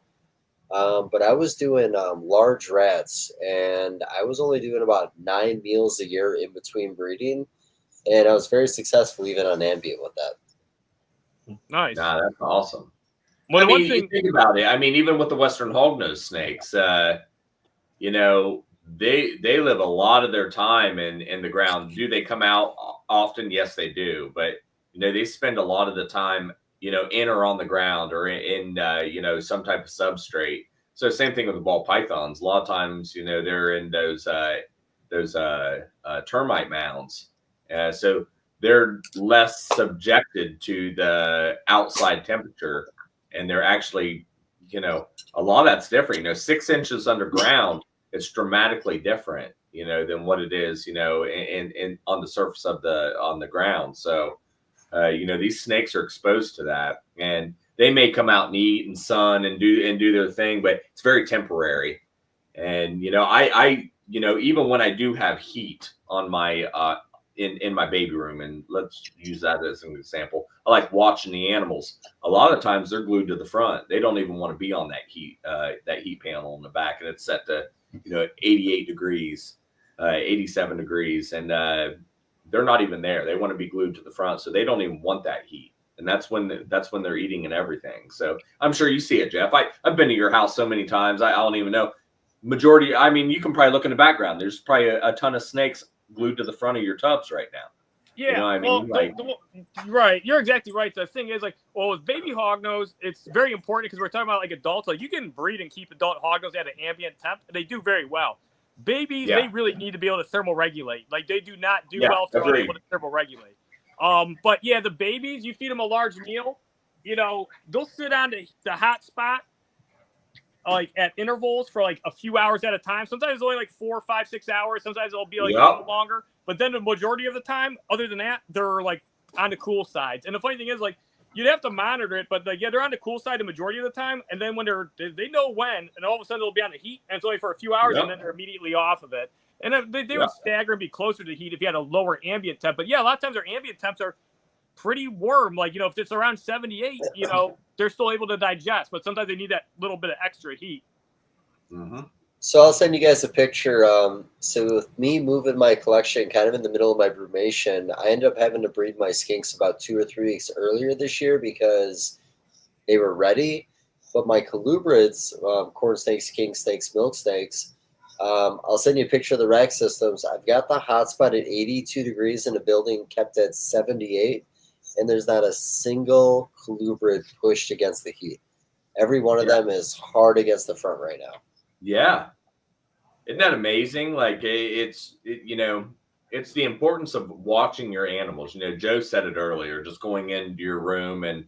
But I was doing large rats, and I was only doing about 9 meals a year in between breeding, and I was very successful even on ambient with that. Nice. Nah, that's awesome. Well, you think about it. I mean, even with the Western hognose snakes, they live a lot of their time in the ground. Do they come out often? Yes, they do. But they spend a lot of the time in or on the ground or in some type of substrate. So same thing with the ball pythons. A lot of times they're in those termite mounds. So they're less subjected to the outside temperature, and they're actually a lot of that's different. 6 inches underground, it's dramatically different, than what it is, in on the surface of on the ground. So, these snakes are exposed to that, and they may come out and eat and sun and do their thing, but it's very temporary. And I even when I do have heat on my in my baby room, and let's use that as an example, I like watching the animals. A lot of times they're glued to the front. They don't even want to be on that heat panel in the back, and it's set to 88 degrees, 87 degrees, and they're not even there. They want to be glued to the front, so they don't even want that heat. And that's when they're eating and everything. So I'm sure you see it, Jeff. I've been to your house so many times. I don't even know. Majority. I mean, you can probably look in the background. There's probably a ton of snakes glued to the front of your tubs right now. Yeah, right. You're exactly right. The thing is, with baby hognose, it's very important because we're talking about adults. You can breed and keep adult hognose at an ambient temp. They do very well. Babies, they really need to be able to thermoregulate. They do not do well if they're unable to thermoregulate. But yeah, the babies, you feed them a large meal, they'll sit on the hot spot at intervals for a few hours at a time. Sometimes it's only 4, 5, 6 hours. Sometimes it'll be a little longer. But then the majority of the time, other than that, they're on the cool sides. And the funny thing is, you'd have to monitor it, but they're on the cool side the majority of the time. And then when they know when, and all of a sudden they'll be on the heat, and it's only for a few hours, and then they're immediately off of it. And they would stagger and be closer to the heat if you had a lower ambient temp. But yeah, a lot of times their ambient temps are pretty warm. If it's around 78, they're still able to digest, but sometimes they need that little bit of extra heat. Mm-hmm. So I'll send you guys a picture. So with me moving my collection kind of in the middle of my brumation, I ended up having to breed my skinks about 2 or 3 weeks earlier this year because they were ready. But my colubrids, corn snakes, king snakes, milk snakes, I'll send you a picture of the rack systems. I've got the hotspot at 82 degrees in a building kept at 78, and there's not a single colubrid pushed against the heat. Every one of them is hard against the front right now. Yeah. Isn't that amazing? Like it's the importance of watching your animals. Joe said it earlier, just going into your room and,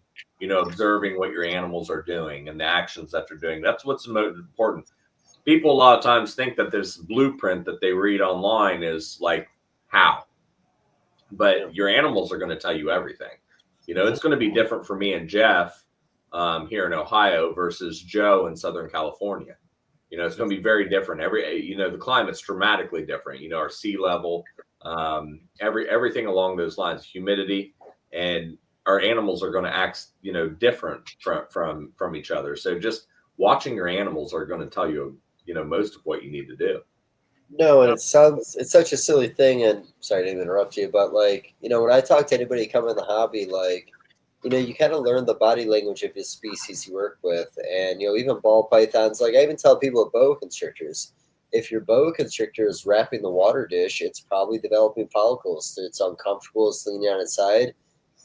observing what your animals are doing and the actions that they're doing. That's what's the most important. People a lot of times think that this blueprint that they read online is like how, but your animals are going to tell you everything. It's going to be different for me and Jeff here in Ohio versus Joe in Southern California. It's going to be very different. The climate's dramatically different. Our sea level, everything along those lines, humidity, and our animals are going to act, different from each other. So just watching your animals are going to tell you, most of what you need to do. No, and it's such a silly thing. And sorry to interrupt you, but like, when I talk to anybody coming in the hobby, like, you kind of learn the body language of the species you work with. And, even ball pythons, like I even tell people at boa constrictors, if your boa constrictor is wrapping the water dish, it's probably developing follicles. It's uncomfortable, it's leaning on its side,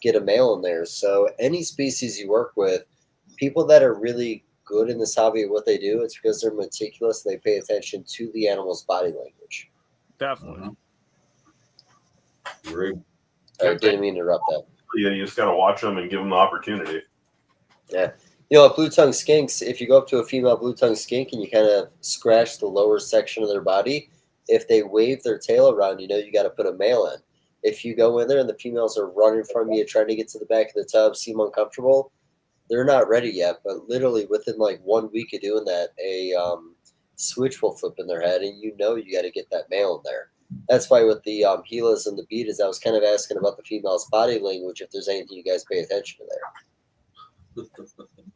get a male in there. So any species you work with, people that are really good in this hobby, what they do, it's because they're meticulous. They pay attention to the animal's body language. Definitely. I didn't mean to interrupt that. Yeah, you just got to watch them and give them the opportunity. Yeah. At blue-tongued skinks, if you go up to a female blue-tongued skink and you kind of scratch the lower section of their body, if they wave their tail around, you got to put a male in. If you go in there and the females are running from you, trying to get to the back of the tub, seem uncomfortable, they're not ready yet. But literally within like 1 week of doing that, a switch will flip in their head, and you got to get that male in there. That's why with the Gilas and the betas, I was kind of asking about the female's body language, if there's anything you guys pay attention to there.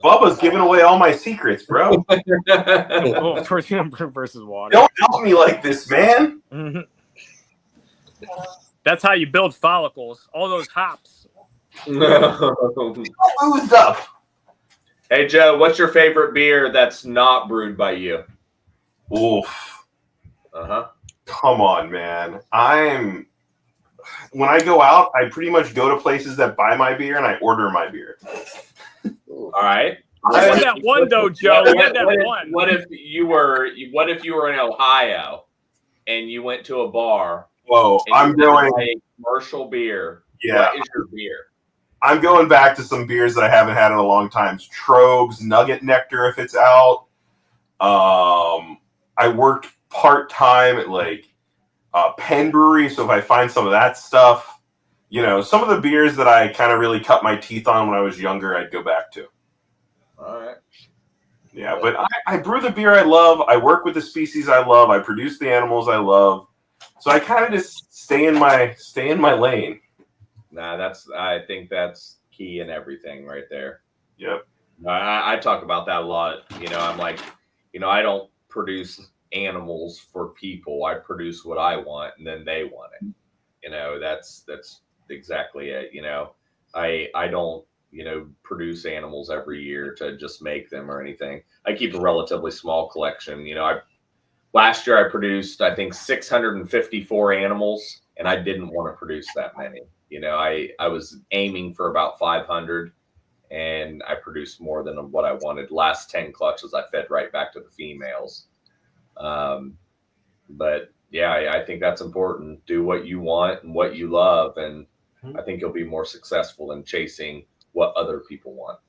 Bubba's giving away all my secrets, bro. Versus water. Don't help me like this, man. Mm-hmm. That's how you build follicles. All those hops. Oozed up. Hey, Joe, what's your favorite beer that's not brewed by you? Oof. Uh-huh. Come on, man. When I go out, I pretty much go to places that buy my beer and I order my beer. All right. We had that one though, Joe. We had that one. What if you were in Ohio and you went to a bar? Whoa, I'm doing a commercial beer. Yeah. What is your beer? I'm going back to some beers that I haven't had in a long time. Trogues, Nugget Nectar if it's out. I worked part-time at like Penn Brewery, so if I find some of that stuff, some of the beers that I kind of really cut my teeth on when I was younger, I'd go back to. All right. Yeah, but I brew the beer I love. I work with the species I love. I produce the animals I love. So I kind of just stay in my lane. Nah, I think that's key in everything right there. Yep. I talk about that a lot. I'm like, I don't produce animals for people. I produce what I want, and then they want it. That's exactly it. I don't produce animals every year to just make them or anything. I keep a relatively small collection. Last year I produced, I think, 654 animals, and I didn't want to produce that many. I was aiming for about 500, and I produced more than what I wanted. Last 10 clutches, I fed right back to the females. But yeah, I think that's important. Do what you want and what you love, and I think you'll be more successful in chasing what other people want.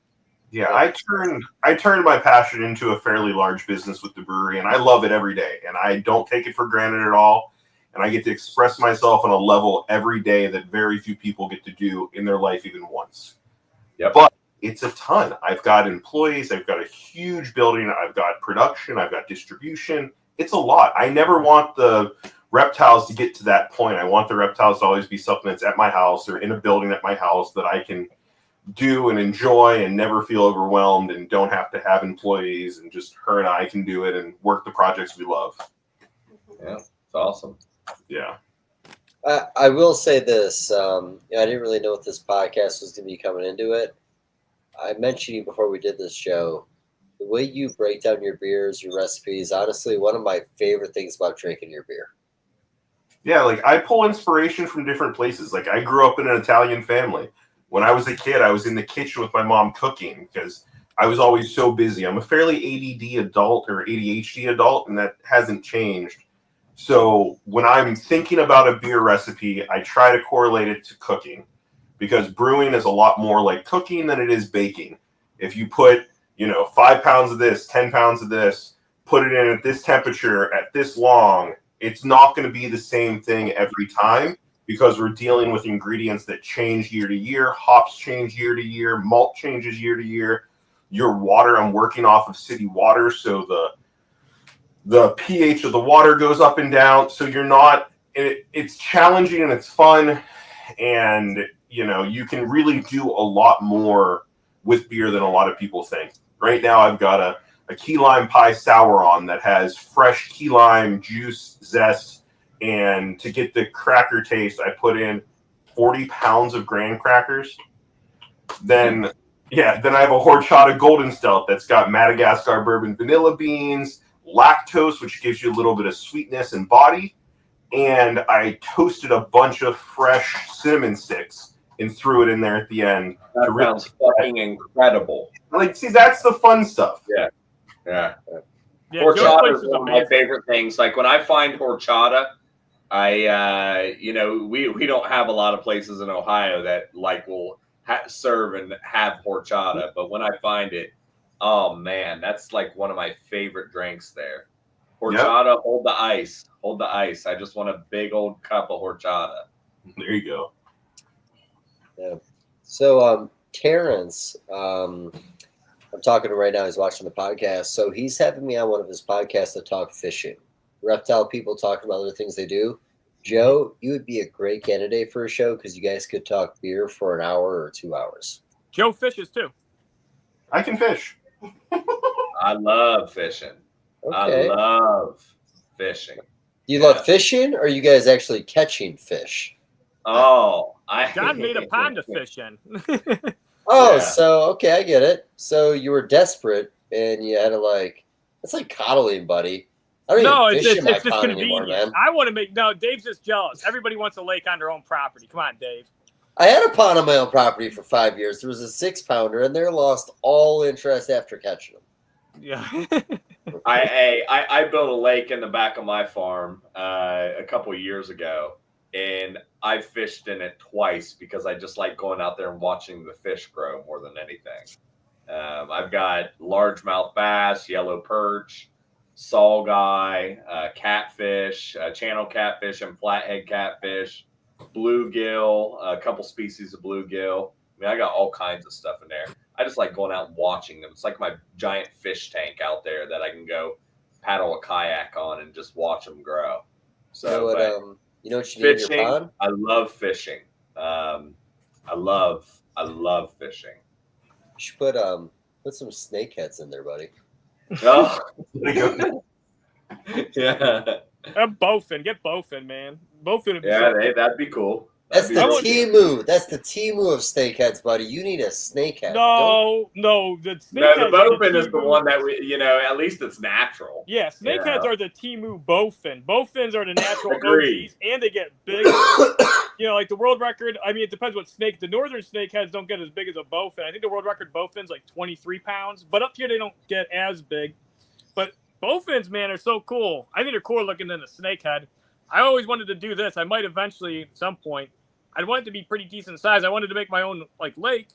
Yeah, I turned my passion into a fairly large business with the brewery, and I love it every day, and I don't take it for granted at all. And I get to express myself on a level every day that very few people get to do in their life even once. Yep. But it's a ton. I've got employees. I've got a huge building. I've got production. I've got distribution. It's a lot. I never want the reptiles to get to that point. I want the reptiles to always be something that's at my house or in a building at my house that I can do and enjoy and never feel overwhelmed and don't have to have employees, and just her and I can do it and work the projects we love. Yeah, it's awesome. Yeah. I will say this. I didn't really know what this podcast was going to be coming into it. I mentioned you before we did this show. The way you break down your beers, your recipes, honestly, one of my favorite things about drinking your beer. Yeah, like I pull inspiration from different places. Like I grew up in an Italian family. When I was a kid, I was in the kitchen with my mom cooking because I was always so busy. I'm a fairly ADD adult or ADHD adult, and that hasn't changed. So when I'm thinking about a beer recipe, I try to correlate it to cooking, because brewing is a lot more like cooking than it is baking. If you put, 5 pounds of this, 10 pounds of this, put it in at this temperature, at this long, it's not going to be the same thing every time, because we're dealing with ingredients that change year to year. Hops change year to year. Malt changes year to year. Your water, I'm working off of city water, so the pH of the water goes up and down. So you're not, it's challenging and it's fun. And, you can really do a lot more with beer than a lot of people think. Right now, I've got a key lime pie sour on that has fresh key lime juice, zest, and to get the cracker taste, I put in 40 pounds of graham crackers. Then I have a horchata golden stealth that's got Madagascar bourbon vanilla beans, lactose, which gives you a little bit of sweetness and body. And I toasted a bunch of fresh cinnamon sticks and threw it in there at the end. That sounds fucking incredible. See, that's the fun stuff. Yeah. Horchata is one of my favorite things. Like when I find horchata, we don't have a lot of places in Ohio that will serve and have horchata, but when I find it, oh man, that's like one of my favorite drinks there. Horchata, yep. Hold the ice. I just want a big old cup of horchata. There you go. Yeah. So Terrence, I'm talking to him right now. He's watching the podcast. So he's having me on one of his podcasts to talk fishing. Reptile people talking about other things they do. Joe, you would be a great candidate for a show because you guys could talk beer for an hour or 2 hours. Joe fishes too. I can fish. I love fishing. Okay. I love fishing. Do you love fishing, or are you guys actually catching fish? Oh, John made a pond to fish in. So okay, I get it. So you were desperate, and you had to it's like coddling, buddy. I don't even fish in my just pond convenient. anymore, man. I want to Dave's just jealous. Everybody wants a lake on their own property. Come on, Dave. I had a pond on my own property for 5 years. There was a 6-pounder, and they lost all interest after catching them. Yeah. I built a lake in the back of my farm a couple of years ago, and I fished in it twice because I just like going out there and watching the fish grow more than anything. I've got largemouth bass, yellow perch, saugeye, catfish, channel catfish, and flathead catfish, bluegill, a couple species of bluegill. I mean, I got all kinds of stuff in there. I just like going out and watching them. It's like my giant fish tank out there that I can go paddle a kayak on and just watch them grow. So, you know what you fishing, need in your pond? I love fishing. I love fishing. You should put some snakeheads in there, buddy. Oh, yeah. Bowfin. Get Bowfin, man. Bowfin would be that'd be cool. That's the Temu. That's the Temu of snakeheads, buddy. You need a snakehead. No. The bowfin is the one that we, at least it's natural. Yeah, snakeheads are the Temu bowfin. Bowfins are the natural OGs, and they get big. Like the world record. I mean, it depends what snake. The northern snakeheads don't get as big as a bowfin. I think the world record bowfin's like 23 pounds, but up here they don't get as big. But bowfins, man, are so cool. I think they're cooler looking than a snakehead. I always wanted to do this. I might eventually, at some point, I'd want it to be pretty decent size. I wanted to make my own lake,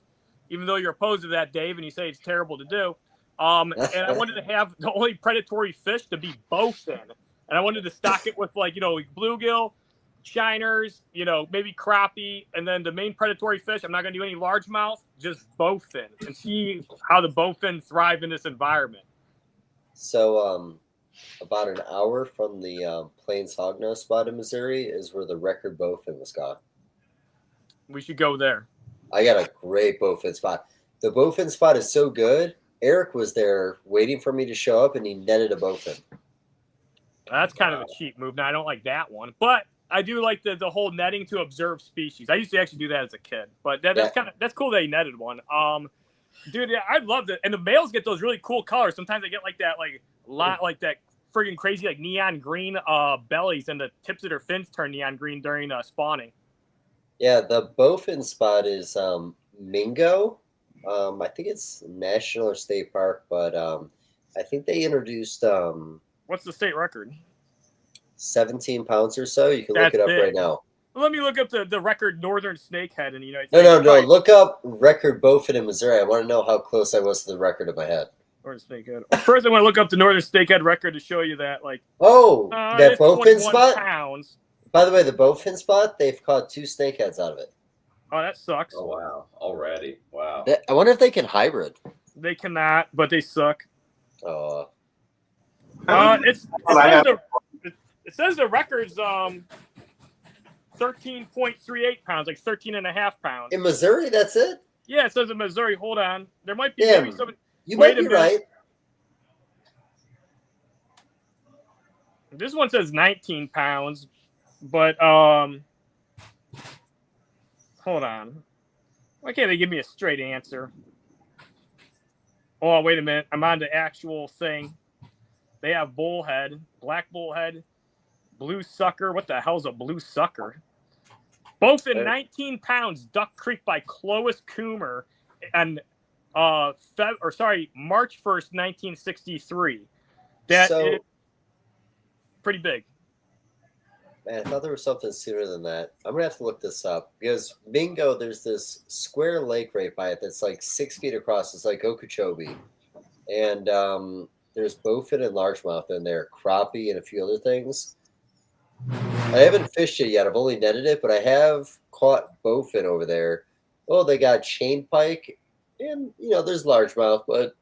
even though you're opposed to that, Dave, and you say it's terrible to do. And I wanted to have the only predatory fish to be bowfin, and I wanted to stock it with bluegill, shiners, maybe crappie, and then the main predatory fish. I'm not going to do any largemouth, just bowfin, and see how the bowfin thrive in this environment. So, about an hour from the Plains Hognose spot in Missouri is where the record bowfin was caught. We should go there. I got a great bowfin spot. The bowfin spot is so good. Eric was there waiting for me to show up, and he netted a bowfin. That's kind of a cheap move. Now, I don't like that one, but I do like the whole netting to observe species. I used to actually do that as a kid, but that's cool that he netted one. Dude, yeah, I love it. And the males get those really cool colors. Sometimes they get that friggin' crazy neon green bellies, and the tips of their fins turn neon green during spawning. Yeah, the bowfin spot is Mingo, I think it's national or state park, but I think they introduced What's the state record? 17 pounds or so. You can That's look it up big. right now. Let me look up the record northern snakehead in the United No, States. no, no. Probably Look up record bowfin in Missouri. I want to know how close I was to the record in my head. Northern snakehead. Well, first, I want to look up the northern snakehead record to show you that, like, Oh, that it's bowfin 21 spot? pounds. By the way, the bowfin spot, they've caught 2 snakeheads out of it. Oh, that sucks. Oh wow! Already, wow. I wonder if they can hybrid. They cannot, but they suck. Oh, It says the record's 13.38 pounds, like 13.5 pounds. in Missouri, that's it? Yeah, it says in Missouri. Hold on, there might be Damn. maybe some. You Wait might a be minute. right. This one says 19 pounds, but hold on. Why can't they give me a straight answer? Oh, wait a minute. I'm on the actual thing. They have bullhead, black bullhead, blue sucker. What the hell's a blue sucker? Both in 19 pounds, Duck Creek by Clovis Coomer and March 1st, 1963. That is pretty big. Man, I thought there was something sooner than that. I'm going to have to look this up because Mingo, there's this square lake right by it that's like 6 feet across. It's like Okeechobee. And there's bowfin and largemouth in there, crappie and a few other things. I haven't fished it yet. I've only netted it, but I have caught bowfin over there. Oh, they got chain pike and, there's largemouth, but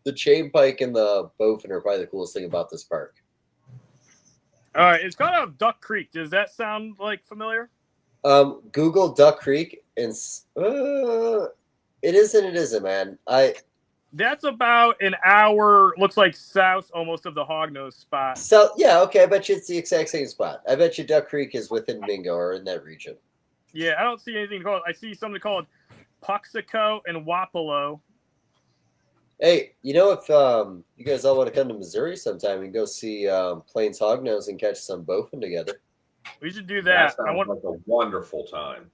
the chain pike and the bowfin are probably the coolest thing about this park. All right, it's called out Duck Creek. Does that sound like familiar? Google Duck Creek and it isn't, man. That's about an hour. Looks like south almost of the Hognose spot. So yeah, okay. I bet you it's the exact same spot. I bet you Duck Creek is within Mingo or in that region. Yeah, I don't see anything called. I see something called Puxico and Wapello. Hey, if you guys all want to come to Missouri sometime, we can go see Plains Hognose and catch some bowfin together. We should do that. That sounds like a wonderful time.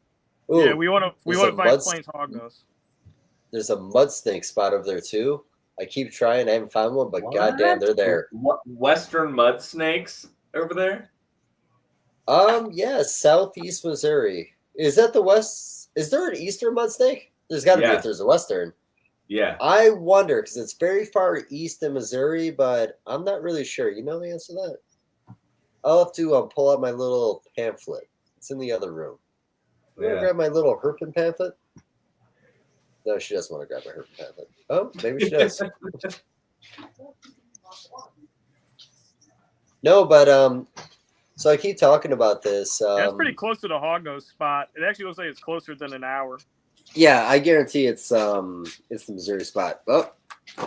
Ooh, yeah, we want to find Plains Hognose. There's a mud snake spot over there too. I keep trying. I haven't found one, but goddamn, they're there. Western mud snakes over there? Yeah, southeast Missouri. Is that the west? Is there an eastern mud snake? There's got to be if there's a western. Yeah. I wonder because it's very far east in Missouri, but I'm not really sure. You know the answer to that? I'll have to pull out my little pamphlet. It's in the other room. You want to grab my little Herping pamphlet? No, she doesn't want to grab my Herping pamphlet. Oh, maybe she does. No, but so I keep talking about this. That's pretty close to the Hognose spot. It actually looks like it's closer than an hour. Yeah, I guarantee it's the Missouri spot. Oh,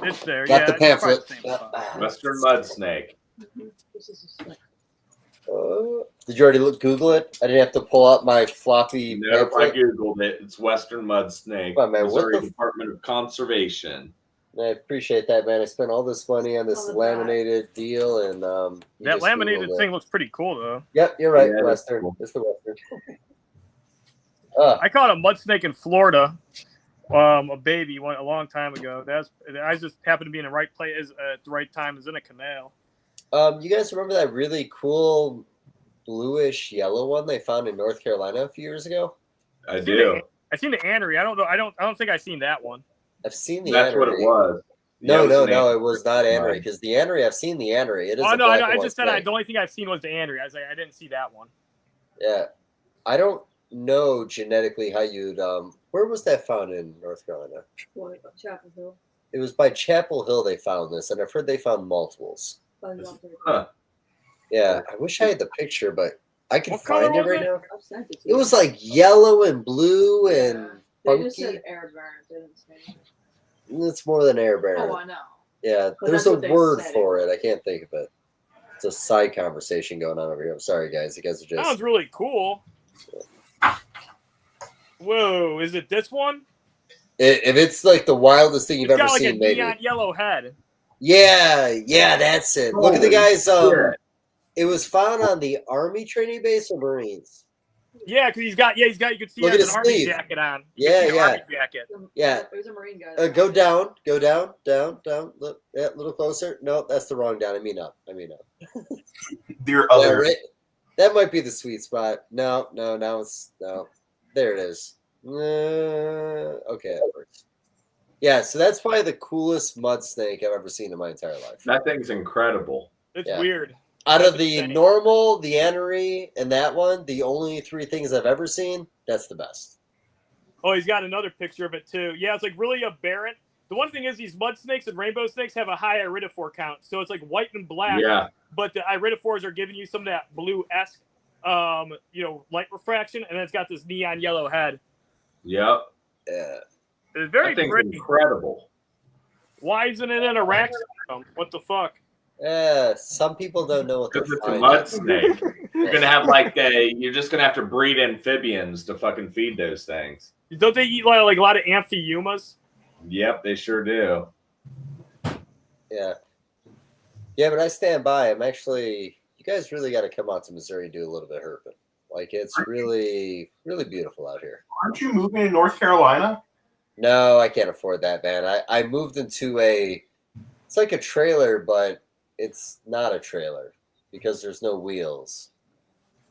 it's there. Got the pamphlet. Western mud snake. Did you already Google it? I didn't have to pull out my floppy. No, I googled it. It's Western mud snake. Come on, man, Missouri Department of Conservation. I appreciate that, man. I spent all this money on this laminated deal, and that laminated thing looks pretty cool, though. Yep, you're right. Yeah, Western. cool. It's the Western. I caught a mud snake in Florida, a baby a long time ago. I just happened to be in the right place at the right time. It was in a canal. You guys remember that really cool bluish yellow one they found in North Carolina a few years ago? I do. I've seen the Anery. I don't know. I don't think I've seen that one. I've seen the That's Anery. what it was. No, it was not Anery because the Anery. I've seen the Anery. It is. Oh no, I just said the only thing I've seen was the Anery. I was like, I didn't see that one. Yeah, I don't know genetically how you'd. Where was that found in North Carolina? Chapel Hill. It was by Chapel Hill they found this, and I've heard they found multiples. Huh. Yeah, I wish I had the picture, but I can What find color it right was now. I've sent it to It you. was like yellow and blue and They just funky. said air burn. They didn't say. It's more than air bearer. Oh, I know. Yeah, But there's that's a what they word said for it it. I can't think of it. It's a side conversation going on over here. I'm sorry, guys. You guys are just. Sounds really cool. Whoa, is it this one? If it's like the wildest thing you've It's ever got like seen, a maybe. neon yellow head. Yeah, that's it. Look at the Holy guys. shit. It was found on the Army training base or Marines. Yeah, because he's got. You could see he Look at has his an army sleeve. jacket on. Yeah, An yeah. army jacket. Yeah. It was a Marine guy. Go down. Look, yeah, a little closer. No, that's the wrong down. I mean up. Dear Yeah, other. right. That might be the sweet spot. No. There it is. Okay, that works. Yeah, so that's probably the coolest mud snake I've ever seen in my entire life. That thing's incredible. It's Yeah. weird. Out That's of the insane. normal, the anery, and that one, the only three things I've ever seen, that's the best. Oh, he's got another picture of it too. Yeah, it's like really aberrant. The one thing is these mud snakes and rainbow snakes have a high iridophore count, so it's like white and black. Yeah. But the iridophores are giving you some of that blue-esque, light refraction, and then it's got this neon yellow head. Yep. Yeah. It's very That thing's pretty. incredible. Why isn't it in a rack? What the fuck? Some people don't know what they're Because it's a finding. mud snake. You're gonna have you're just gonna have to breed amphibians to fucking feed those things. Don't they eat like a lot of amphiumas? Yep, they sure do. Yeah. Yeah, but I stand by. I'm actually, you guys really got to come out to Missouri and do a little bit of herping. Like, it's really, really beautiful out here. Aren't you moving to North Carolina? No, I can't afford that, man. I moved into it's like a trailer, but it's not a trailer because there's no wheels.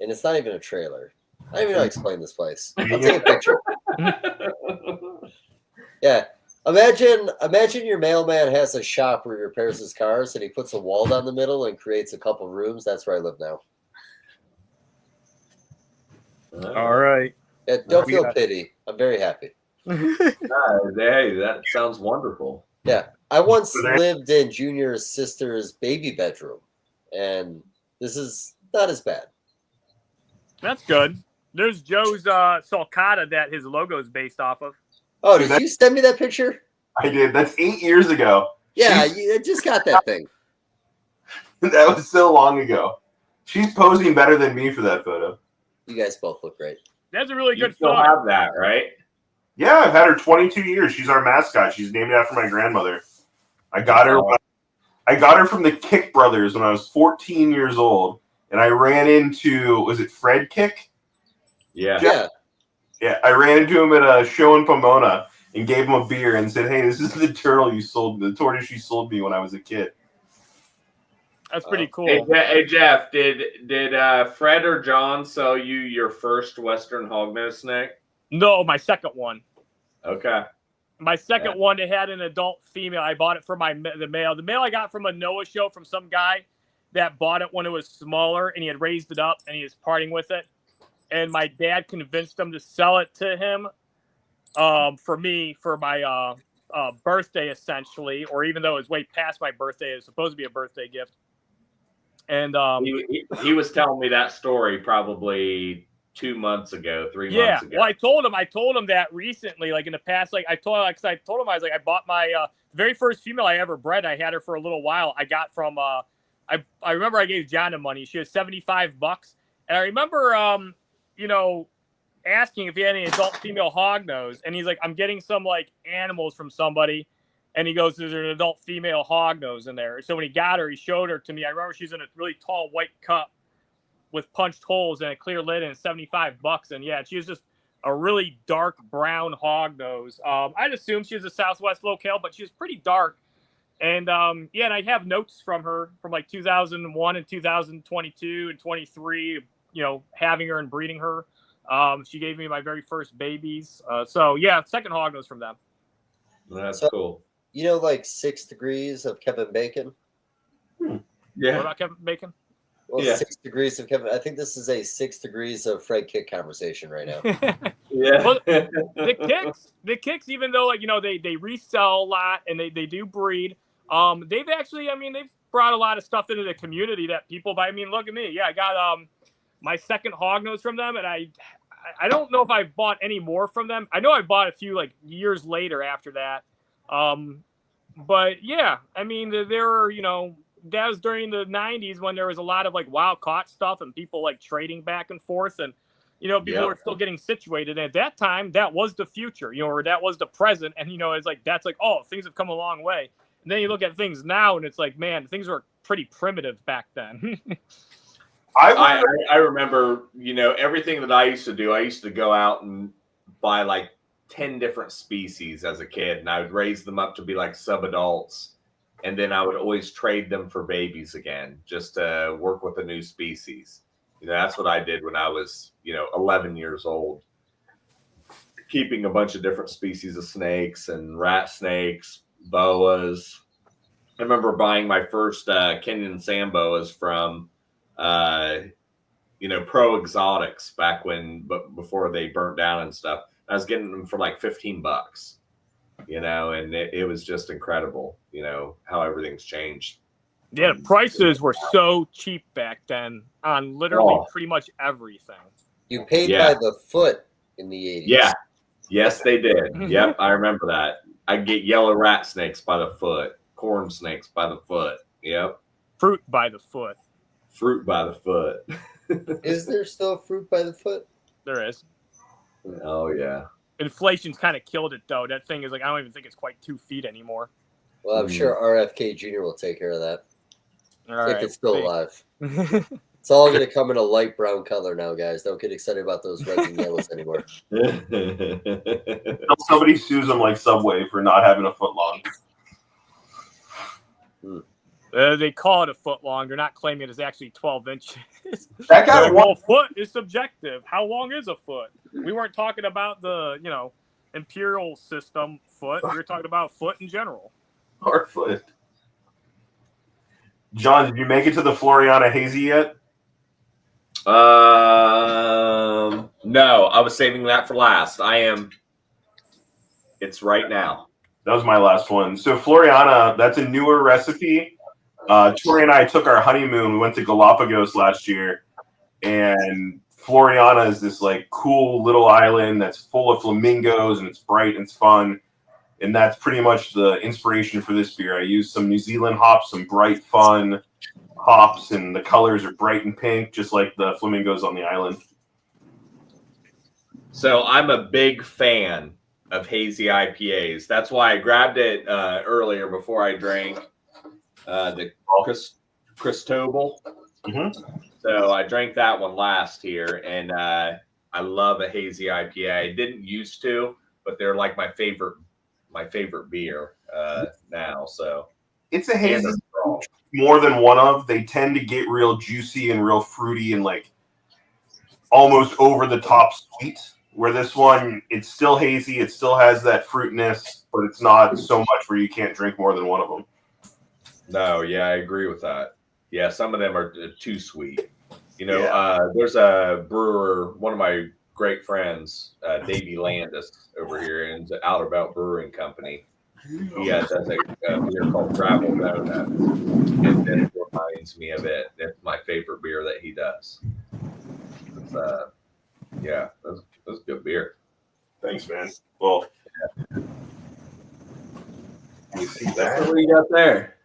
And it's not even a trailer. I don't even know how to explain this place. I'll take a picture. Yeah. Imagine your mailman has a shop where he repairs his cars and he puts a wall down the middle and creates a couple rooms. That's where I live now. All right. Yeah, don't feel pity. I'm very happy. Hey, that sounds wonderful. Yeah. I once lived in Junior's sister's baby bedroom, and this is not as bad. That's good. There's Joe's sulcata that his logo is based off of. Oh, did you send me that picture? I did. That's 8 years ago. Yeah, I just got that thing. That was so long ago. She's posing better than me for that photo. You guys both look great. That's a really You good still photo. have that, right? Yeah, I've had her 22 years. She's our mascot. She's named after my grandmother. I got her from the Kick Brothers when I was 14 years old, and I ran into, was it Fred Kick? Yeah. Yeah. I ran into him at a show in Pomona and gave him a beer and said, "Hey, this is the the tortoise you sold me when I was a kid." That's pretty cool. Hey Jeff, did Fred or John sell you your first Western hognose snake? No, my second one. Okay. My second one, it had an adult female. I bought it for the male. The male I got from a Noah show from some guy that bought it when it was smaller, and he had raised it up, and he was parting with it. And my dad convinced him to sell it to him for me for my birthday, essentially, or even though it was way past my birthday, it was supposed to be a birthday gift. And he was telling me that story probably 2 months ago, 3 months ago. Well, I told him that recently, like in the past, like I told him, I was like, I bought my very first female I ever bred. I had her for a little while. I got from I remember I gave John the money. She was $75, and I remember asking if he had any adult female hognose, and he's like, I'm getting some like animals from somebody. And he goes, there's an adult female hognose in there. So when he got her, he showed her to me. I remember she's in a really tall white cup with punched holes and a clear lid, and $75. And yeah, she was just a really dark brown hognose. I'd assume she was a Southwest locale, but she was pretty dark. And and I have notes from her from like 2001 and 2022 and 23, having her and breeding her. She gave me my very first babies. So yeah, second hognose from them. That's So- cool. Like 6 degrees of Kevin Bacon? What Yeah. about Kevin Bacon? Well, Yeah. 6 degrees of Kevin. I think this is a 6 degrees of Fred Kick conversation right now. Yeah. Well, the kicks, even though they resell a lot and they do breed, they've actually, they've brought a lot of stuff into the community that people buy. Look at me. Yeah, I got my second hognose from them, and I don't know if I bought any more from them. I know I bought a few like years later after that. But yeah, there were, that was during the 90s when there was a lot of like wild caught stuff and people like trading back and forth, and people were still getting situated. And at that time, that was the future, or that was the present. And it's like that's like, oh, things have come a long way. And then you look at things now, and it's like, man, things were pretty primitive back then. I remember, everything that I used to do. I used to go out and buy like 10 different species as a kid, and I would raise them up to be like sub-adults, and then I would always trade them for babies again, just to work with a new species. That's what I did when I was, 11 years old, keeping a bunch of different species of snakes and rat snakes, boas. I remember buying my first Kenyan sand boas from, Pro Exotics back before they burnt down and stuff. I was getting them for like $15, and it was just incredible, how everything's changed. Yeah, the prices were so cheap back then on literally pretty much everything. You paid by the foot in the 80s. Yeah. Yes, they did. Yep, I remember that. I'd get yellow rat snakes by the foot, corn snakes by the foot. Yep. Fruit by the foot. Fruit by the foot. Is there still fruit by the foot? There is. Oh, yeah. Inflation's kind of killed it, though. That thing is like, I don't even think it's quite 2 feet anymore. Well, I'm sure RFK Jr. will take care of that. If it's still alive. It's all going to come in a light brown color now, guys. Don't get excited about those reds and yellows anymore. Somebody sues them like Subway for not having a foot long. They call it a foot long. They're not claiming it's actually 12 inches. That guy, well, foot is subjective. How long is a foot? We weren't talking about the, imperial system foot. We were talking about foot in general. Our foot. John, did you make it to the Floriana Hazy yet? No, I was saving that for last. It's right now. That was my last one. So Floriana, that's a newer recipe. Tori and I took our honeymoon. We went to Galapagos last year, and Floriana is this like cool little island that's full of flamingos, and it's bright and it's fun. And that's pretty much the inspiration for this beer. I used some New Zealand hops, some bright, fun hops, and the colors are bright and pink, just like the flamingos on the island. So I'm a big fan of hazy IPAs. That's why I grabbed it earlier before I drank the Cristobal. So I drank that one last here, and I love a hazy IPA. I didn't used to, but they're like my favorite beer now. So it's a hazy more than one of. They tend to get real juicy and real fruity and like almost over the top sweet. Where this one, it's still hazy, it still has that fruitiness, but it's not so much where you can't drink more than one of them. No, yeah, I agree with that. Yeah, some of them are too sweet. There's a brewer, one of my great friends, Davey Landis over here in the Outer Belt Brewing Company. He does a beer called Travel Donut, and it reminds me of it. It's my favorite beer that he does. It's, that's good beer. Thanks, man. Well, you see that? What do you got there?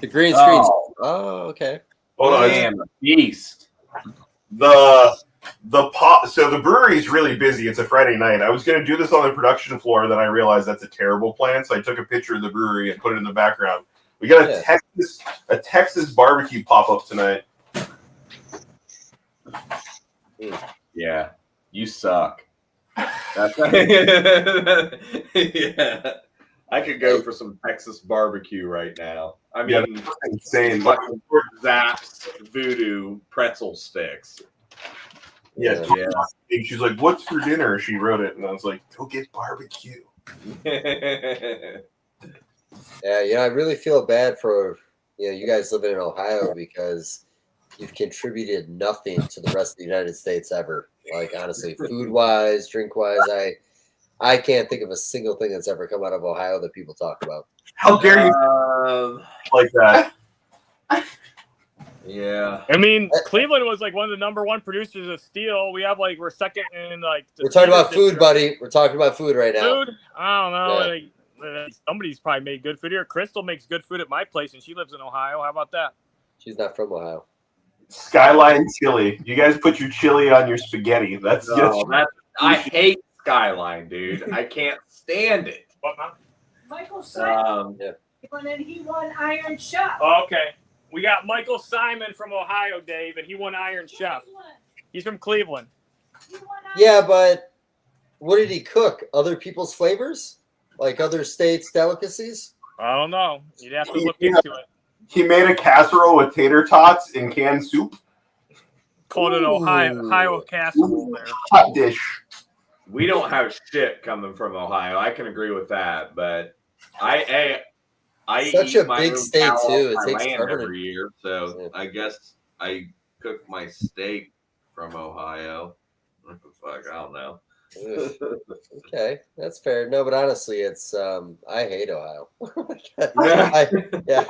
The green screen. Oh, okay. Hold on. Damn, a beast. So the brewery's really busy. It's a Friday night. I was going to do this on the production floor, then I realized that's a terrible plan. So I took a picture of the brewery and put it in the background. We got a Texas barbecue pop up tonight. Yeah, you suck. That's yeah. I could go for some Texas barbecue right now. I mean, that's insane. Zaps, Voodoo, pretzel sticks. Yeah. She's like, "What's for dinner?" She wrote it, and I was like, "Go get barbecue." Yeah, I really feel bad for you guys living in Ohio because you've contributed nothing to the rest of the United States ever. Like honestly, food wise, drink wise, I can't think of a single thing that's ever come out of Ohio that people talk about. How dare you like that? Yeah. I mean, Cleveland was like one of the #1 producers of steel. We're second in like. We're talking about food, buddy. We're talking about food right now. Food? I don't know. Yeah. Somebody's probably made good food here. Crystal makes good food at my place, and she lives in Ohio. How about that? She's not from Ohio. Skyline chili. You guys put your chili on your spaghetti. That's I hate Skyline, dude. I can't stand it. What, Mom? Michael Simon Yeah. won and he won Iron Chef. Oh, okay. We got Michael Simon from Ohio, Dave, and he won Iron Chef. He's from Cleveland. Yeah, but what did he cook? Other people's flavors? Like other states' delicacies? I don't know. You'd have to look into it. He made a casserole with tater tots and canned soup. Called it Ohio casserole there. Hot dish. We don't have shit coming from Ohio. I can agree with that, but I Such eat a my big own state, cow too. off It my takes land forever to- every year, so Yeah. I guess I cook my steak from Ohio. What the fuck? I don't know. Ugh. Okay, that's fair. No, but honestly, it's I hate Ohio. Yeah.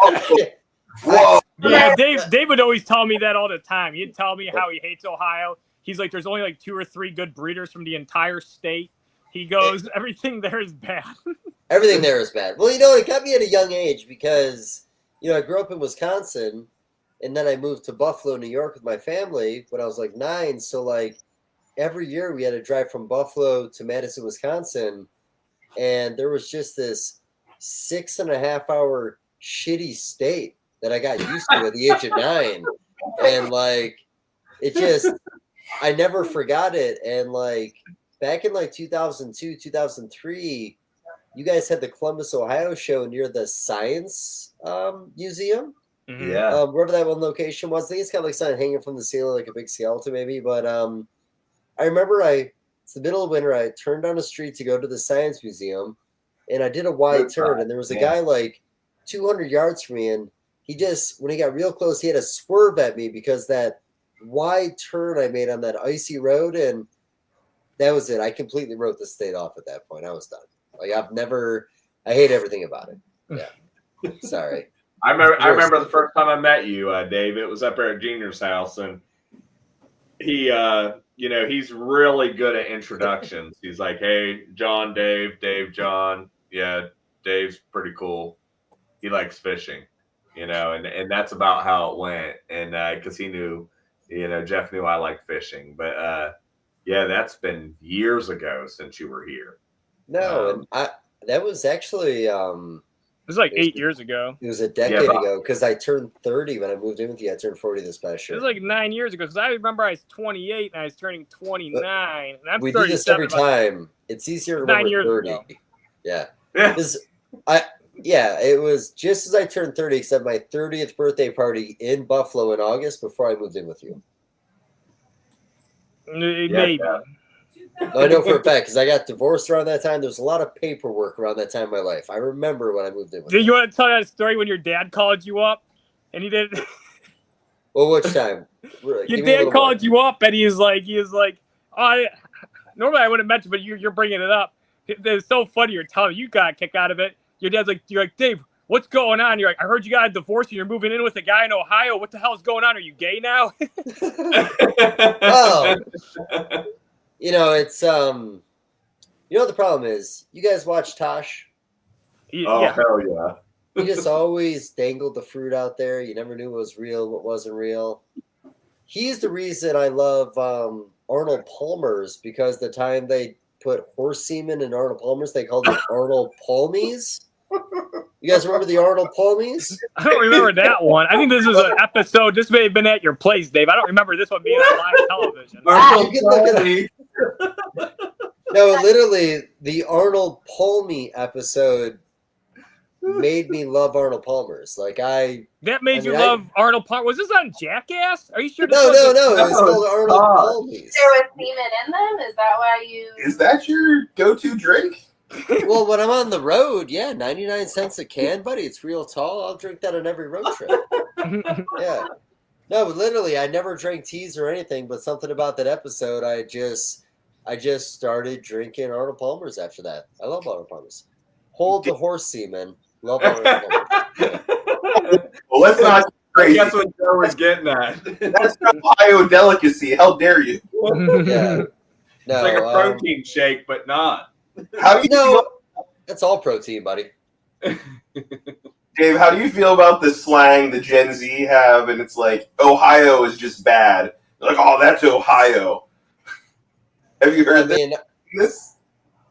Whoa. Yeah, Dave would always tell me that all the time. He'd tell me how he hates Ohio. He's like, there's only like 2 or 3 good breeders from the entire state. He goes, everything there is bad. Everything there is bad. Well, it got me at a young age because, I grew up in Wisconsin, and then I moved to Buffalo, New York with my family when I was like 9. So, like, every year we had to drive from Buffalo to Madison, Wisconsin, and there was just this 6.5-hour shitty state that I got used to at the age of 9. And, like, it just, I never forgot it. And, like, back in, like, 2002, 2003, you guys had the Columbus, Ohio show near the Science Museum. Mhm. Yeah. Wherever that one location was. I think it's got like something hanging from the ceiling, like a big skeleton maybe. But I remember it's the middle of winter. I turned down the street to go to the Science Museum, and I did a wide turn, and there was a guy like 200 yards from me, and he just, when he got real close, he had to swerve at me because that wide turn I made on that icy road, and that was it. I completely wrote the state off at that point. I was done. Like I hate everything about it. Yeah. Sorry. I remember the first time I met you, Dave. It was up there at Junior's house, and he, he's really good at introductions. He's like, "Hey, John, Dave, John. Yeah, Dave's pretty cool. He likes fishing, and that's about how it went. And because he knew, Jeff knew I liked fishing, but yeah, that's been years ago since you were here. No, and that was actually It was like 8 years ago. it was a decade ago because I turned 30 when I moved in with you. I turned 40 this past It year. was like 9 years ago because I remember I was 28 and I was turning 29. And I'm We do this 37, every time. It's easier to 9 remember years 30. ago. Yeah. Yeah. It was just as I turned 30, except my 30th birthday party in Buffalo in August before I moved in with you. Maybe. Yeah. No, I know for a fact because I got divorced around that time. There was a lot of paperwork around that time in my life. I remember when I moved in with Do you. you want to tell that story when your dad called you up and he did? Well, which time? Your dad called you up and he was like, normally I wouldn't mention, but you're bringing it up. It's so funny. You're telling me you got a kick out of it. Your dad's like, you're like, Dave, what's going on? You're like, I heard you got a divorce and you're moving in with a guy in Ohio. What the hell is going on? Are you gay now? Oh. It's what the problem is? You guys watch Tosh? Oh, Yeah. hell yeah. He just always dangled the fruit out there. You never knew what was real, what wasn't real. He's the reason I love Arnold Palmer's because the time they put horse semen in Arnold Palmer's, they called it Arnold Palmies. You guys remember the Arnold Palmies? I don't remember that one. I think this was an episode. This may have been at your place, Dave. I don't remember this one being on live television. You can look it up. No, literally, the Arnold Palmy episode made me love Arnold Palmer's. That made you love Arnold Palmer. Was this on Jackass? Are you sure? No. It was called Arnold Palmies. There was semen in them? Is that why you... Is that your go-to drink? Well, when I'm on the road, 99 cents a can, buddy. It's real tall. I'll drink that on every road trip. Yeah. No, but literally, I never drank teas or anything, but something about that episode, I just started drinking Arnold Palmer's after that. I love Arnold Palmer's. Hold the horse semen. Love Arnold Palmer's. Well, let's not crazy. That's what Joe was getting at. That's an Ohio delicacy. How dare you? Yeah. No, It's like a protein shake, but not. How do you that's all protein, buddy. Dave, how do you feel about the slang the Gen Z have? And it's like, Ohio is just bad. They're like, oh, that's Ohio. Have you heard this?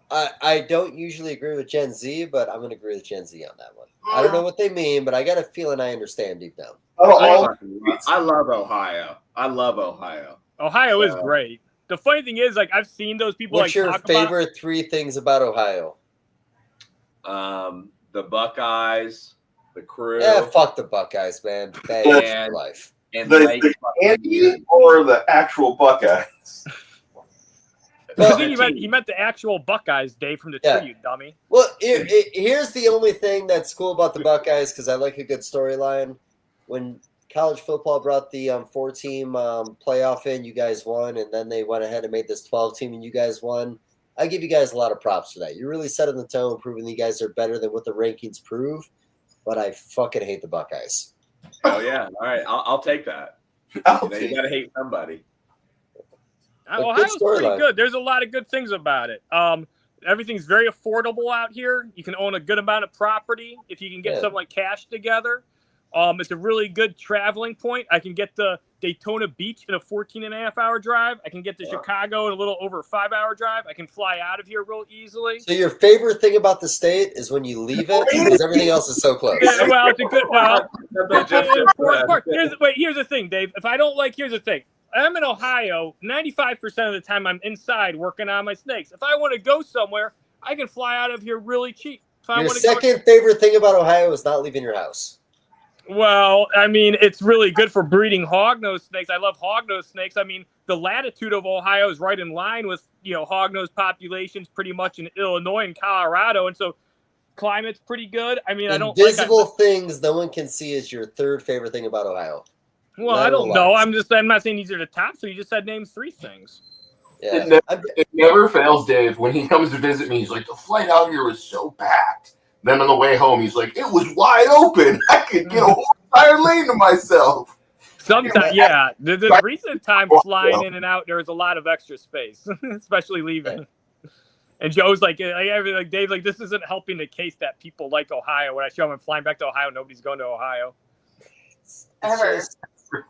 I don't usually agree with Gen Z, but I'm going to agree with Gen Z on that one. I don't know what they mean, but I got a feeling I understand deep down. I love Ohio. I love Ohio. Ohio is great. The funny thing is, like, I've seen those people. What's like your talk favorite 3 things about Ohio? The Buckeyes, the crew. Yeah, fuck the Buckeyes, man. Bad life. And The candy or the actual Buckeyes? Well, I think he meant the actual Buckeyes, Dave, from the tree, you dummy. Well, here's the only thing that's cool about the Buckeyes, because I like a good storyline. When college football brought the 4-team playoff in, you guys won, and then they went ahead and made this 12-team, and you guys won. I give you guys a lot of props for that. You're really setting the tone, proving that you guys are better than what the rankings prove, but I fucking hate the Buckeyes. Oh, yeah. All right. I'll take that. You got to hate somebody. Ohio's pretty good. There's a lot of good things about it. Everything's very affordable out here. You can own a good amount of property if you can get something like cash together. It's a really good traveling point. I can get to Daytona Beach in a 14.5-hour drive. I can get to Chicago in a little over a 5-hour drive. I can fly out of here real easily. So your favorite thing about the state is when you leave it, because everything else is so close. Yeah, well, it's a good. Here's the thing, Dave. If I don't like, here's the thing. I'm in Ohio. 95% of the time, I'm inside working on my snakes. If I want to go somewhere, I can fly out of here really cheap. Your second favorite thing about Ohio is not leaving your house. Well, I mean, it's really good for breeding hognose snakes. I love hognose snakes. I mean, the latitude of Ohio is right in line with, hognose populations pretty much in Illinois and Colorado. And so climate's pretty good. I mean, Invisible things no one can see is your third favorite thing about Ohio. Well, I don't know. I'm not saying these are the top. So you just said name 3 things. Yeah. It never fails, Dave. When he comes to visit me, he's like, the flight out here was so packed. Then on the way home, he's like, it was wide open. I could get a whole entire lane to myself. Sometimes, yeah. The recent time flying in and out, there's a lot of extra space, especially leaving. And Joe's like Dave, like, this isn't helping the case that people like Ohio. When I show them I'm flying back to Ohio, nobody's going to Ohio. Ever.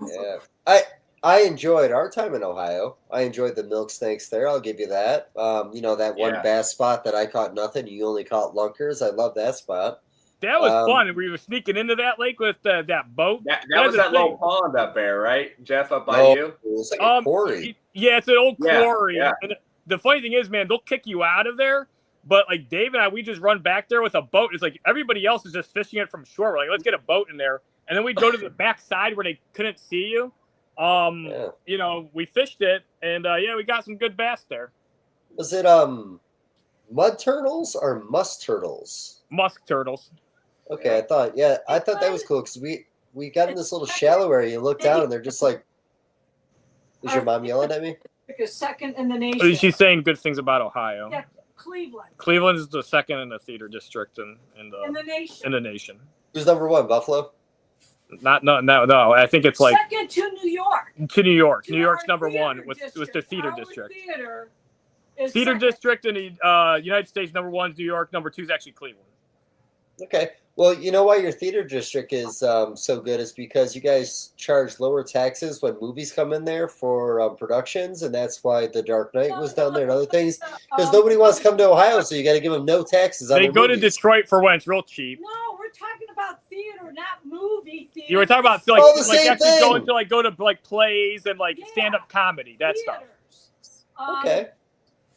Yeah. I enjoyed our time in Ohio. I enjoyed the milk snakes there. I'll give you that. That one bass spot that I caught nothing. You only caught lunkers. I love that spot. That was fun. We were sneaking into that lake with that boat. That was that little pond up there, right, Jeff, up by you? It was like a quarry. Yeah, it's an old quarry. Yeah. And the funny thing is, man, they'll kick you out of there. But like Dave and I, we just run back there with a boat. It's like everybody else is just fishing it from shore. We're like, let's get a boat in there. And then we'd go to the back side where they couldn't see you. We fished it, and we got some good bass there. Was it mud turtles or musk turtles? Musk turtles. Okay, I thought that was cool because we got in this little shallow area. You look down, and they're just like. Is your mom yelling at me? Second in the nation. She's saying good things about Ohio. Yeah, Cleveland. Cleveland is the second in the theater district in the nation. Who's number 1? Buffalo. No. I think it's like second to New York. New York's number 1 with the theater district. Theater district in the United States, number 1 is New York. Number 2 is actually Cleveland. Okay. Well, you know why your theater district is so good is because you guys charge lower taxes when movies come in there for productions, and that's why The Dark Knight was down there and other things. Because nobody wants to come to Ohio, so you got to give them no taxes on They go movies. to Detroit for when it's real cheap. No, we're talking about theater, not movie theater. You were talking about going to plays and stand-up comedy, that stuff. Okay.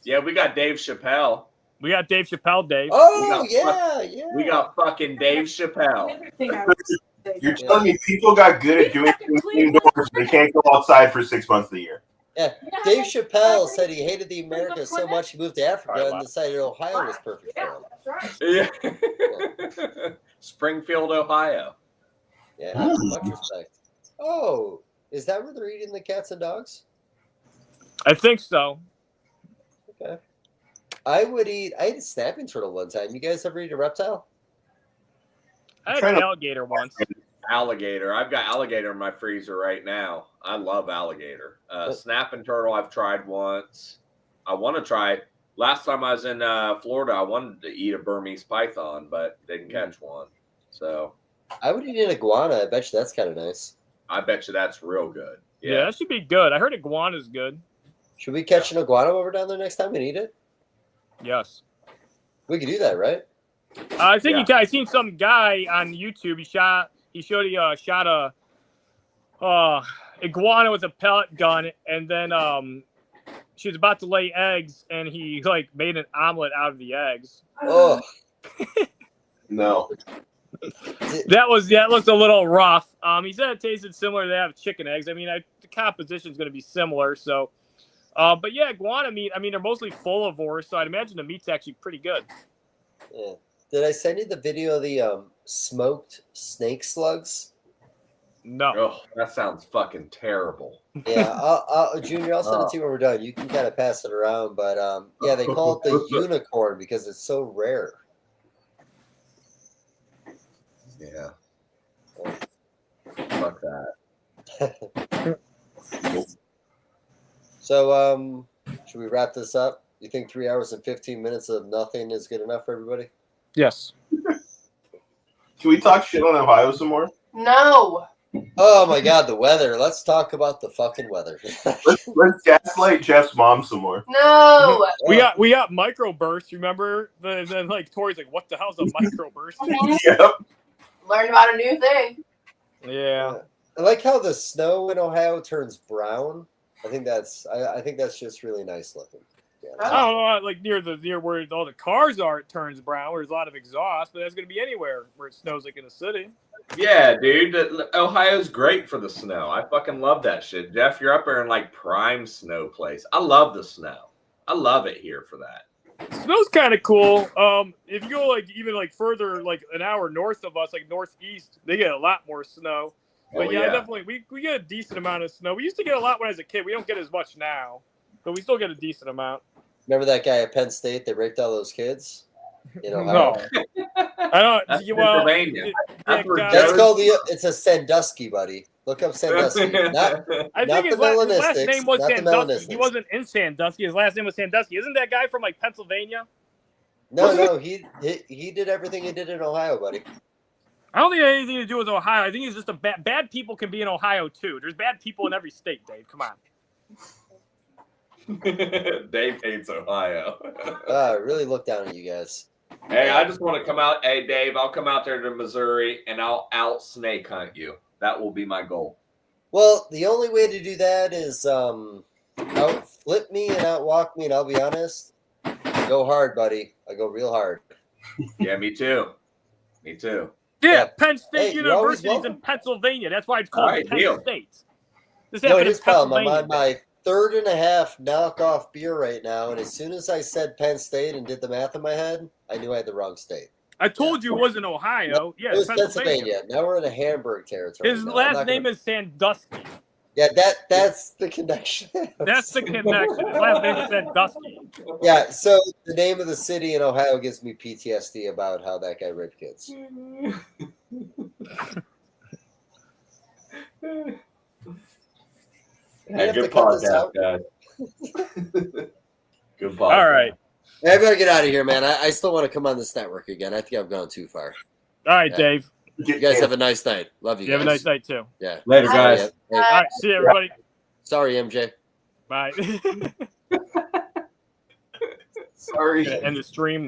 Yeah, we got Dave Chappelle. We got Dave Chappelle, Dave. Oh, yeah. We got fucking Dave Chappelle. You're telling me people got good at doing things indoors, they can't go outside for 6 months of the year. Yeah. Dave Chappelle said he hated the America so much he moved to Africa and decided Ohio was perfect for him. That's right. Yeah. Springfield, Ohio. Yeah, much respect. Oh, is that where they're eating the cats and dogs? I think so. Okay. I ate a snapping turtle one time. You guys ever eat a reptile? I had an alligator once. Alligator. I've got alligator in my freezer right now. I love alligator. Snapping turtle I've tried once. I want to try. Last time I was in Florida, I wanted to eat a Burmese python, but didn't catch one. So I would eat an iguana. I bet you that's kind of nice. I bet you that's real good. Yeah, that should be good. I heard iguana's good. Should we catch an iguana over down there next time and eat it? Yes. We could do that, right? I think Yeah. I seen some guy on YouTube. He shot a iguana with a pellet gun, and then she was about to lay eggs, and he like made an omelet out of the eggs. Oh, No. That looked a little rough. He said it tasted similar to that of chicken eggs. I mean, the composition is going to be similar. So, but yeah, iguana meat. I mean, they're mostly fulivores, so I'd imagine the meat's actually pretty good. yeah. Did I send you the video of the smoked snake slugs? No. Oh, that sounds fucking terrible. Yeah, Junior, I'll send it to you when we're done. You can kind of pass it around, but yeah, they call it the unicorn because it's so rare. Yeah. Fuck that. So, should we wrap this up? You think 3 hours and 15 minutes of nothing is good enough for everybody? Yes. Can we talk shit on Ohio some more? No. Oh my God, the weather. Let's talk about the fucking weather. Let's gaslight Jeff's mom some more. No. We got microbursts. Remember? Then like Tori's like, what the hell's a microburst? Yep. Learned about a new thing. Yeah. I like how the snow in Ohio turns brown. I think that's just really nice looking. Yeah. I don't know, like near where all the cars are, it turns brown. Where there's a lot of exhaust, but that's gonna be anywhere where it snows like in the city. Yeah, dude. Ohio's great for the snow. I fucking love that shit. Jeff, you're up there in like prime snow place. I love the snow. I love it here for that. Snow's kind of cool. If you go like even like further, like an hour north of us, like northeast, they get a lot more snow. But Oh, yeah, yeah. definitely we get a decent amount of snow. We used to get a lot when I was a kid. We don't get as much now, but we still get a decent amount. Remember that guy at Penn State that raped all those kids? In Ohio? No, I don't. That's Well, Pennsylvania. That's where guys, That's Joe's- called it's a Sandusky, buddy. Look up Sandusky. Not I not think his the last Melanistics, name was not the Sandusky. He Melanistics. wasn't in Sandusky. His last name was Sandusky. Isn't that guy from like Pennsylvania? no. He did everything he did in Ohio, buddy. I don't think it had anything to do with Ohio. I think it's just bad people can be in Ohio too. There's bad people in every state, Dave. Come on. Dave hates Ohio. Really look down at you guys. Hey, I just want to come out. Hey, Dave, I'll come out there to Missouri and I'll out snake hunt you. That will be my goal. Well, the only way to do that is out flip me and outwalk me, and I'll be honest, I go hard, buddy. I go real hard. Yeah, me too. Me too. Yeah, Yeah. Penn State Hey, you're always University is in welcome. Pennsylvania. That's why it's called All right, Penn deal. State. This No, happened here's in the problem. I'm Pennsylvania. on my third and a half knockoff beer right now, and as soon as I said Penn State and did the math in my head, I knew I had the wrong state. I told you it wasn't Ohio. Yeah, It was it's Pennsylvania. Pennsylvania. Now we're in a Hamburg territory. His now. I'm last not name gonna- is Sandusky. Yeah, that's the connection. That's the connection. His last name is Sandusky. Yeah, so the name of the city in Ohio gives me PTSD about how that guy raped kids. Hey, have to good cut this podcast, out. guys. Good podcast. All right. Hey, I better get out of here, man. I still want to come on this network again. I think I've gone too far. All right, Yeah. Dave. You guys have a nice night. Love you. You have a guys. nice night too. Yeah. Later, Sorry, guys. hey, All right. See you, everybody. sorry, MJ. Bye. Sorry. End the stream.